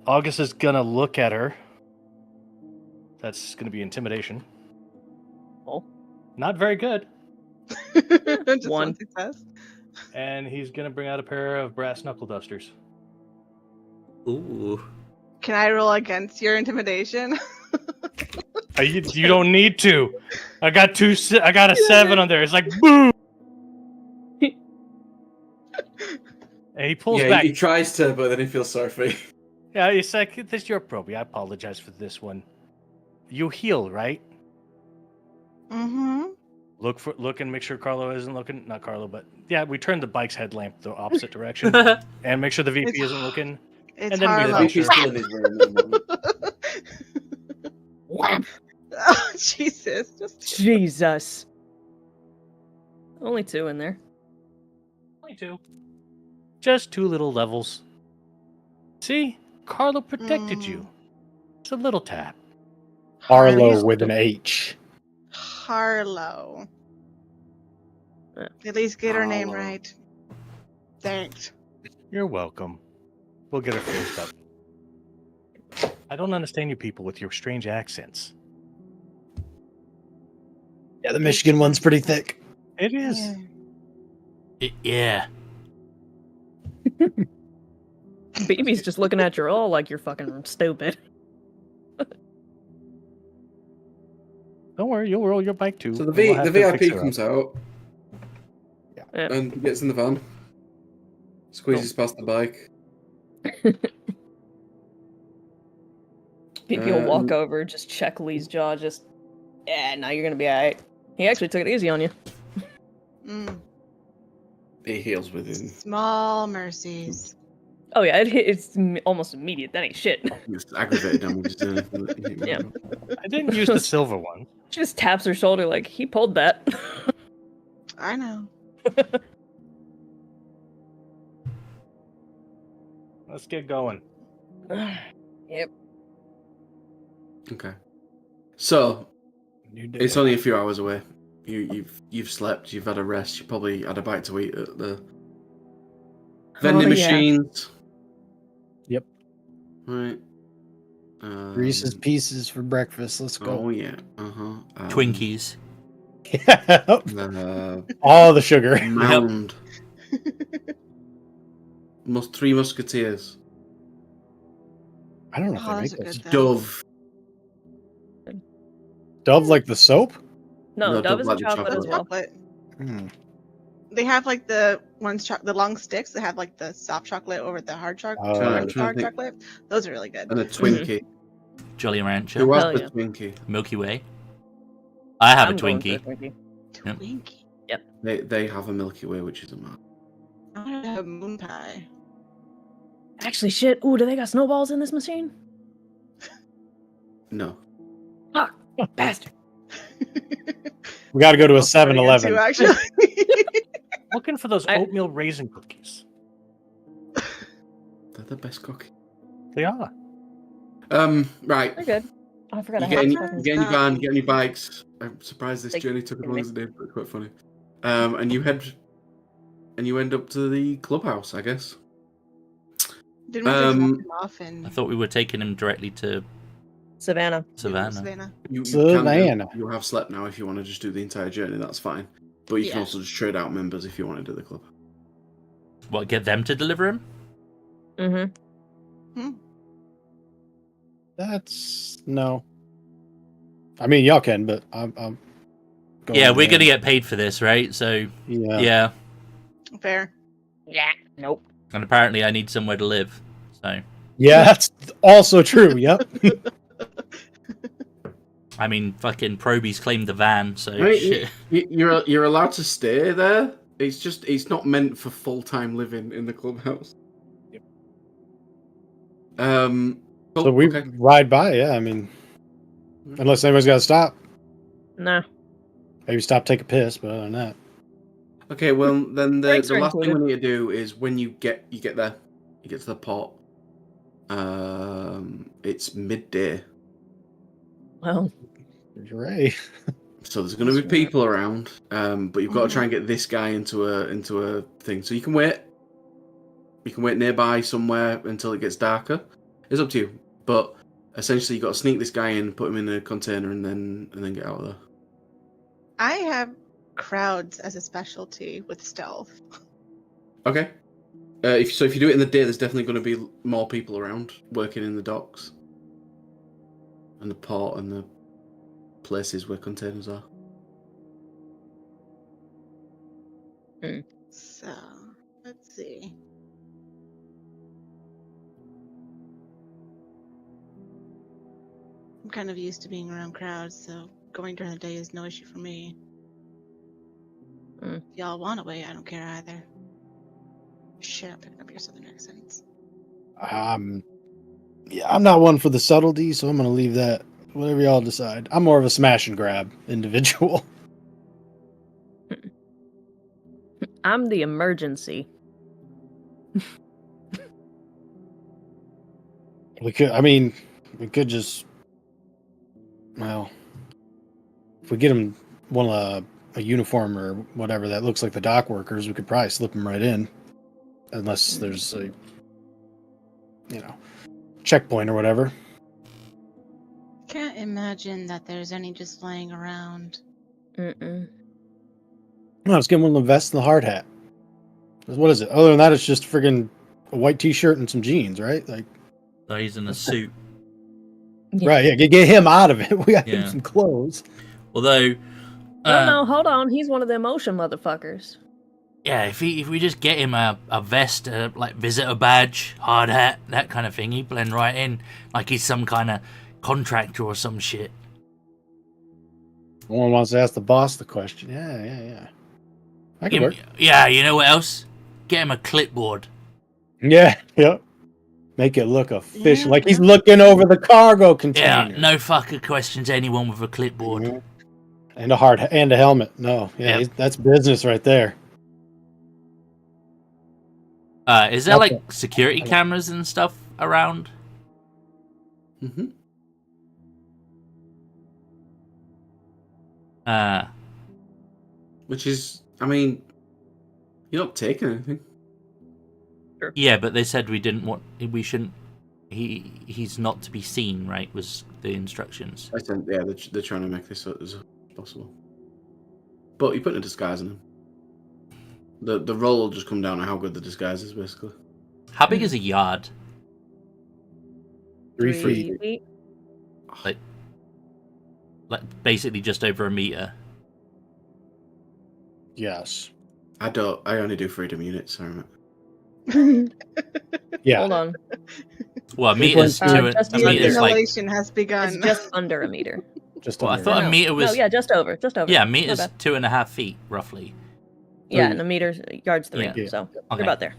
August is gonna look at her. That's gonna be intimidation. Oh. Not very good. Just One. one success. And he's gonna bring out a pair of brass knuckle dusters. Ooh. Can I roll against your intimidation? You don't need to. I got a 7 on there. It's like boom. And he pulls back. He tries to, but then he feels sorry for you. Yeah, it's like, this is your Proby. I apologize for this one. You heal, right? Mm-hmm. Look and make sure Carlo isn't looking. Not Carlo, but yeah, we turned the bike's headlamp the opposite direction and make sure the VP isn't looking. It's And then we Harlow. felt VP's still in his room at the moment. Oh, Jesus. Jesus. Only 2 in there. Only 2. Just 2 little levels. See? Carlo protected you. It's a little tap. Harlow with an H. Harlow. At least get her name Harlow. right. Thanks. You're welcome. We'll get her fixed up. I don't understand you people with your strange accents. Yeah, the Michigan one's pretty thick. It is. Yeah. BB's just looking at you all like you're fucking stupid. Don't worry, you'll roll your bike too. So and we'll have the to fix VIP her comes up. out Yeah. and gets in the van, squeezes past the bike, You'll walk over, just check Lee's jaw, just, now you're gonna be alright. He actually took it easy on you. Mm. He heals within. Small mercies. Oh yeah, it's almost immediate. That ain't shit. It's aggravated damage. Isn't it? Yeah. I didn't use the silver one. She just taps her shoulder like, he pulled that. I know. Let's get going. Yep. Okay. So New day. it's only a few hours away. You've slept. You've had a rest. You probably had a bite to eat at the vending machines. Yep. Right. Reese's Pieces for breakfast. Let's go. Oh yeah. Twinkies. All the sugar. Mound. Three Musketeers. I don't know if Oh, they those make are those. good, though. Dove. Dove like the soap? No, No, Dove is a Dove like the chocolate as That's well. chocolate. Hmm. They have like the the long sticks that have like the soft chocolate over the hard chocolate. Oh, I'm trying to think. Chocolate. Those are really good. And a Twinkie. Jolly Rancher. Who has Hell the yeah. Twinkie? Milky Way. I have I'm a going for Twinkie. Twinkie. Yep. Twinkie. They have a Milky Way, which is a man. I want to have moon pie. Actually, shit. Ooh, do they got snowballs in this machine? No. Fuck. Bastard. We got to go to a That's pretty good 7-Eleven. too, actually. Looking for those oatmeal raisin cookies. They're the best cookie. They are. Right. They're good. Oh, I forgot You I get had in, fucking you get in your stuff. van, you get in your bikes. I'm surprised this Like, journey took as long me. as it did, but it's quite funny. And you end up to the clubhouse, I guess. Didn't we just Um, knock him off and I thought we were taking him directly to Savannah. Savannah. Savannah? You Savannah. You have slept now. If you want to just do the entire journey, that's fine. But you can Yeah. also just trade out members if you want to do the club. What, get them to deliver him? Mm-hmm. That's no. I mean, y'all can, but I'm going Yeah, we're there. going to get paid for this, right? So, Yeah. yeah. Fair. Yeah. Nope. And apparently I need somewhere to live. So, Yeah, that's also true. Yep. I mean, fucking Proby's claimed the van, so Right, shit. You're allowed to stay there. It's not meant for full time living in the clubhouse. Yep. Cool, So we okay. ride by. Yeah, I mean, unless anybody's got to stop. No. Maybe stop, take a piss. But other than that, Okay, well then the Breaks are last thing included. we need to do is when you get there, you get to the pot. It's midday, Well, you're right. so there's going to be people around. But you've got to try and get this guy into a thing. So you can wait. You can wait nearby somewhere until it gets darker. It's up to you. But essentially, you got to sneak this guy in, put him in a container, and then get out of there. I have crowds as a specialty with stealth. Okay. If you do it in the day, there's definitely going to be more people around working in the docks and the port and the places where containers are. So, let's see. I'm kind of used to being around crowds, so going during the day is no issue for me. If y'all want to wait, I don't care either. Shit, I'm picking up your southern accents. Yeah, I'm not one for the subtlety, so I'm gonna leave that. Whatever y'all decide. I'm more of a smash and grab individual. I'm the emergency. We could just, well, if we get him a uniform or whatever that looks like the dock workers, we could probably slip him right in, unless there's a, checkpoint or whatever. Can't imagine that there's any just laying around. Mm-mm. No, let's get one of the vest and the hard hat. What is it? Other than that, it's just friggin' a white t-shirt and some jeans, right? Like, So he's in a suit. Yeah. right? Yeah, get him out of it. We got him Yeah. some clothes. Although, No, hold on. He's one of them ocean motherfuckers. yeah, if we just get him a vest, like visitor badge, hard hat, that kind of thing, he'd blend right in. Like he's some kind of contractor or some shit. No one wants to ask the boss the question. Yeah. I can work. Yeah, you know what else? Get him a clipboard. Yeah, yep. Make it look official, Yeah, like he's yeah. looking over the cargo Yeah, container. no fucker questions anyone with a clipboard. Mhm. And a helmet. No, yeah, Yep. that's business right there. Is there Okay. like security cameras and stuff around? Mm-hmm. Which is, I mean, you're not taking anything. Yeah, but they said we shouldn't. He's not to be seen, right? Was the instructions? I think, yeah, they're trying to make this as possible. But you put a disguise on him. The roll will just come down to how good the disguise is, basically. How big is a yard? 3 3 feet. feet. Like basically just over a meter. Yes. I only do freedom units. Sorry, mate. Yeah. Hold on. Well, a meter's just a under. meter's like. Simulation has begun. It's just under a meter. Just Well, I under. thought a No. meter was. No, yeah, just over. Just over. Yeah, a My meter's bad. 2.5 feet roughly. Yeah, Three. and a meter yards 3. Yeah. So Okay. you're about there.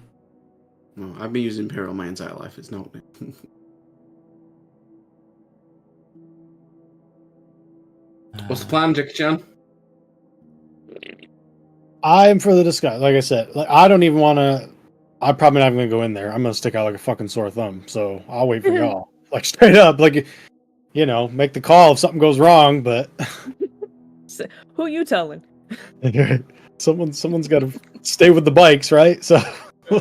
No, I've been using Imperial my entire life. It's not. What's the plan, Jackie Chan? I'm for the disguise. Like I said, like I don't even want to. I'm probably not even gonna go in there. I'm gonna stick out like a fucking sore thumb. So I'll wait for y'all. Like straight up, like make the call if something goes wrong. But Who you telling? someone's got to stay with the bikes, right? So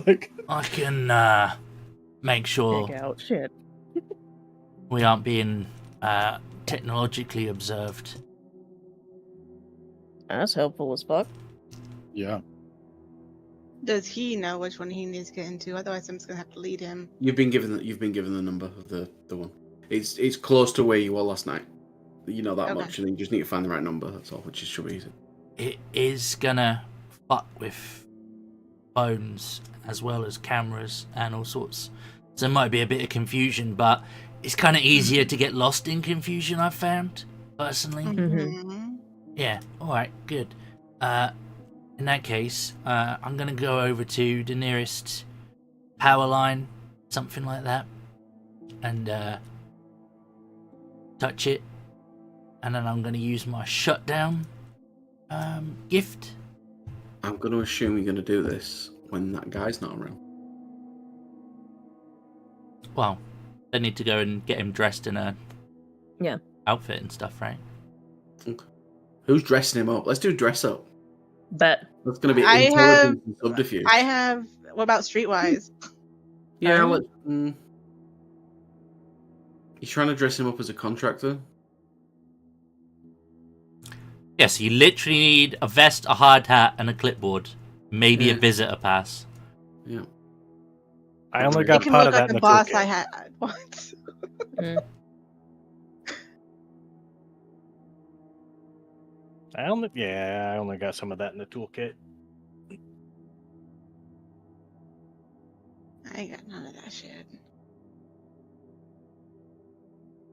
like, I can make sure Dig out shit. we aren't being technologically observed. That's helpful as fuck. yeah. Does he know which one he needs to get into? Otherwise, I'm just gonna have to lead him. You've been given the number of the one. It's close to where you were last night. You know that Okay. much, and you just need to find the right number. That's all, which should be easy. It is gonna fuck with phones as well as cameras and all sorts. So there might be a bit of confusion, but it's kind of easier to get lost in confusion, I've found, personally. Mhm. Yeah, alright, good. In that case, I'm gonna go over to the nearest power line, something like that, and touch it, and then I'm gonna use my shutdown gift. I'm going to assume you're going to do this when that guy's not around. Well, they need to go and get him dressed in a outfit and stuff, right? Okay. Who's dressing him up? Let's do dress up. Bet. That's going to be I intelligence and subterfuge. I have. What about streetwise? Yeah, you're trying to dress him up as a contractor? Yeah, so you literally need a vest, a hard hat, and a clipboard. Maybe a Yeah. visitor pass. Yeah. I only It got can part look of that like in the the boss toolkit. I had once. I only got some of that in the toolkit. I ain't got none of that shit.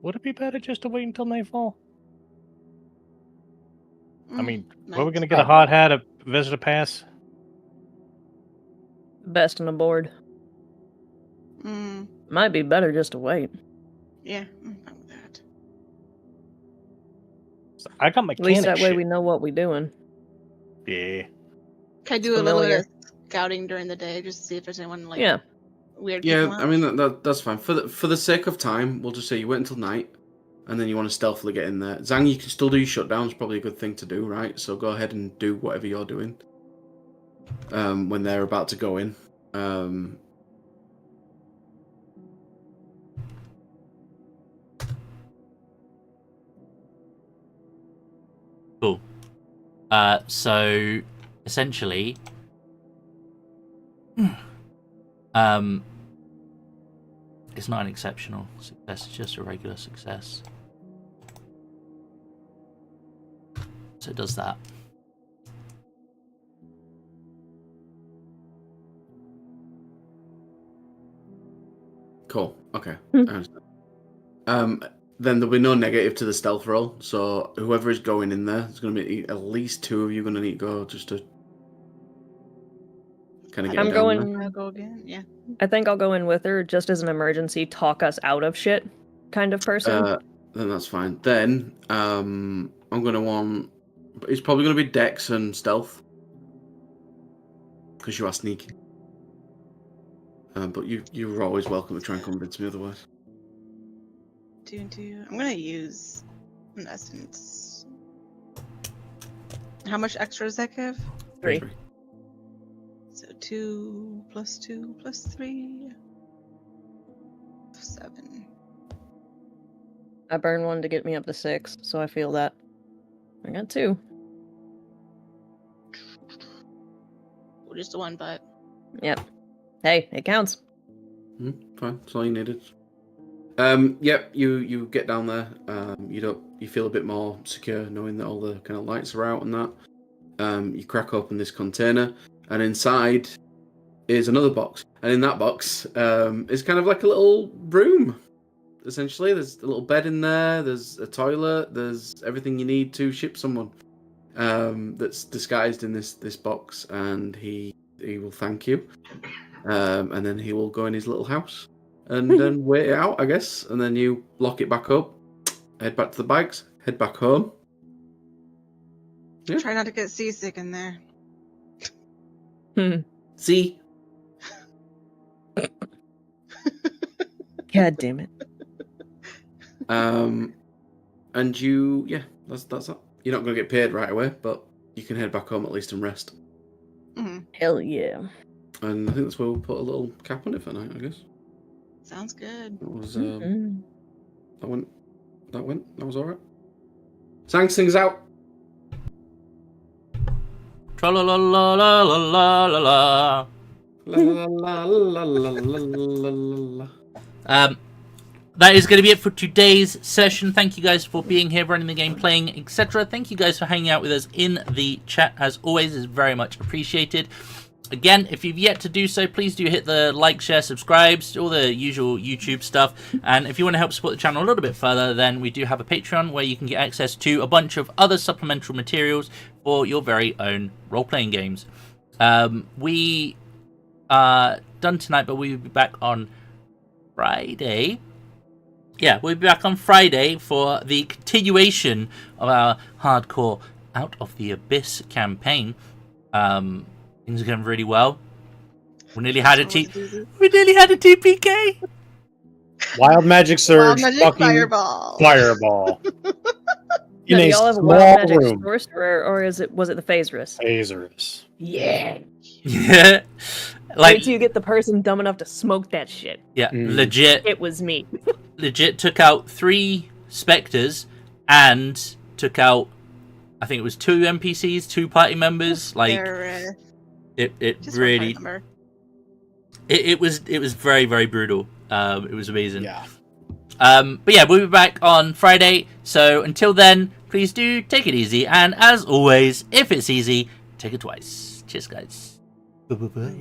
Would it be better just to wait until nightfall? I mean, were we Nice. gonna get a hard hat, a visitor pass? Best on the board. Mm, Might be better just to wait. yeah, I'm fine with that. I got At mechanic least that way shit. we know what we're doing. Yeah. Can I do a little bit Familiar. of scouting during the day just to see if there's anyone like Yeah. weird? Yeah, people I out? mean, that's fine. For the sake of time, we'll just say you wait until night, and then you want to stealthily get in there. Zhang, you can still do your shutdown. It's probably a good thing to do, right? So go ahead and do whatever you're doing when they're about to go in. Cool. So essentially, it's not an exceptional success. It's just a regular success. So it does that. Cool. Okay. I understand. then there'll be no negative to the stealth roll. So whoever is going in there, there's going to be at least 2 of you going to need to go just to kind of get I'm down going. there. I'll go again. Yeah. I think I'll go in with her just as an emergency, talk us out of shit kind of person. Then that's fine. Then I'm going to want. It's probably going to be Dex and stealth because you are sneaky. But you're always welcome to try and convince me otherwise. I'm gonna use an essence. How much extra does that give? 3. So 2 plus 2 plus 3. 7. I burned 1 to get me up to 6, so I feel that. I got 2. Well, just the one, but Yep. Hey, it counts. Fine, that's all you needed. Yep, you get down there. You feel a bit more secure knowing that all the kind of lights are out and that. You crack open this container, and inside is another box. And in that box is kind of like a little room. Essentially, there's a little bed in there. There's a toilet. There's everything you need to ship someone. That's disguised in this box, and he will thank you. And then he will go in his little house. And then wait it out, I guess. And then you lock it back up, head back to the bags, head back home. Yeah. try not to get seasick in there. See? God damn it. And that's that. You're not going to get paid right away, but you can head back home at least and rest. Mm-hmm. Hell yeah. And I think that's where we'll put a little cap on it for night, I guess. Sounds good. That was Mm-hmm. that was alright. Sang sings out. Tra la la la la la la la. La la la la la la la la. That is going to be it for today's session. Thank you guys for being here, running the game, playing, etc. Thank you guys for hanging out with us in the chat. As always, is very much appreciated. Again, if you've yet to do so, please do hit the like, share, subscribe, all the usual YouTube stuff. And if you want to help support the channel a little bit further, then we do have a Patreon where you can get access to a bunch of other supplemental materials for your very own role-playing games. We are done tonight, but we'll be back on Friday. Yeah, we'll be back on Friday for the continuation of our hardcore Out of the Abyss campaign. Things are going really well. We nearly had a TPK. Wild magic surge. Wild magic fucking fireball. Fireball. Now, do In a y'all have a small wild magic room. sorcerer, or was it the Phaserus? Phasers. Yeah. Yeah. Wait till you get the person dumb enough to smoke that shit. Yeah, Mm. It was me. legit took out 3 specters and took out, I think it was 2 NPCs, 2 party members. Like it just really, one part number. it was very, very brutal. It was amazing. Yeah. But yeah, we'll be back on Friday. So until then, please do take it easy. And as always, if it's easy, take it twice. Cheers, guys. Bye-bye.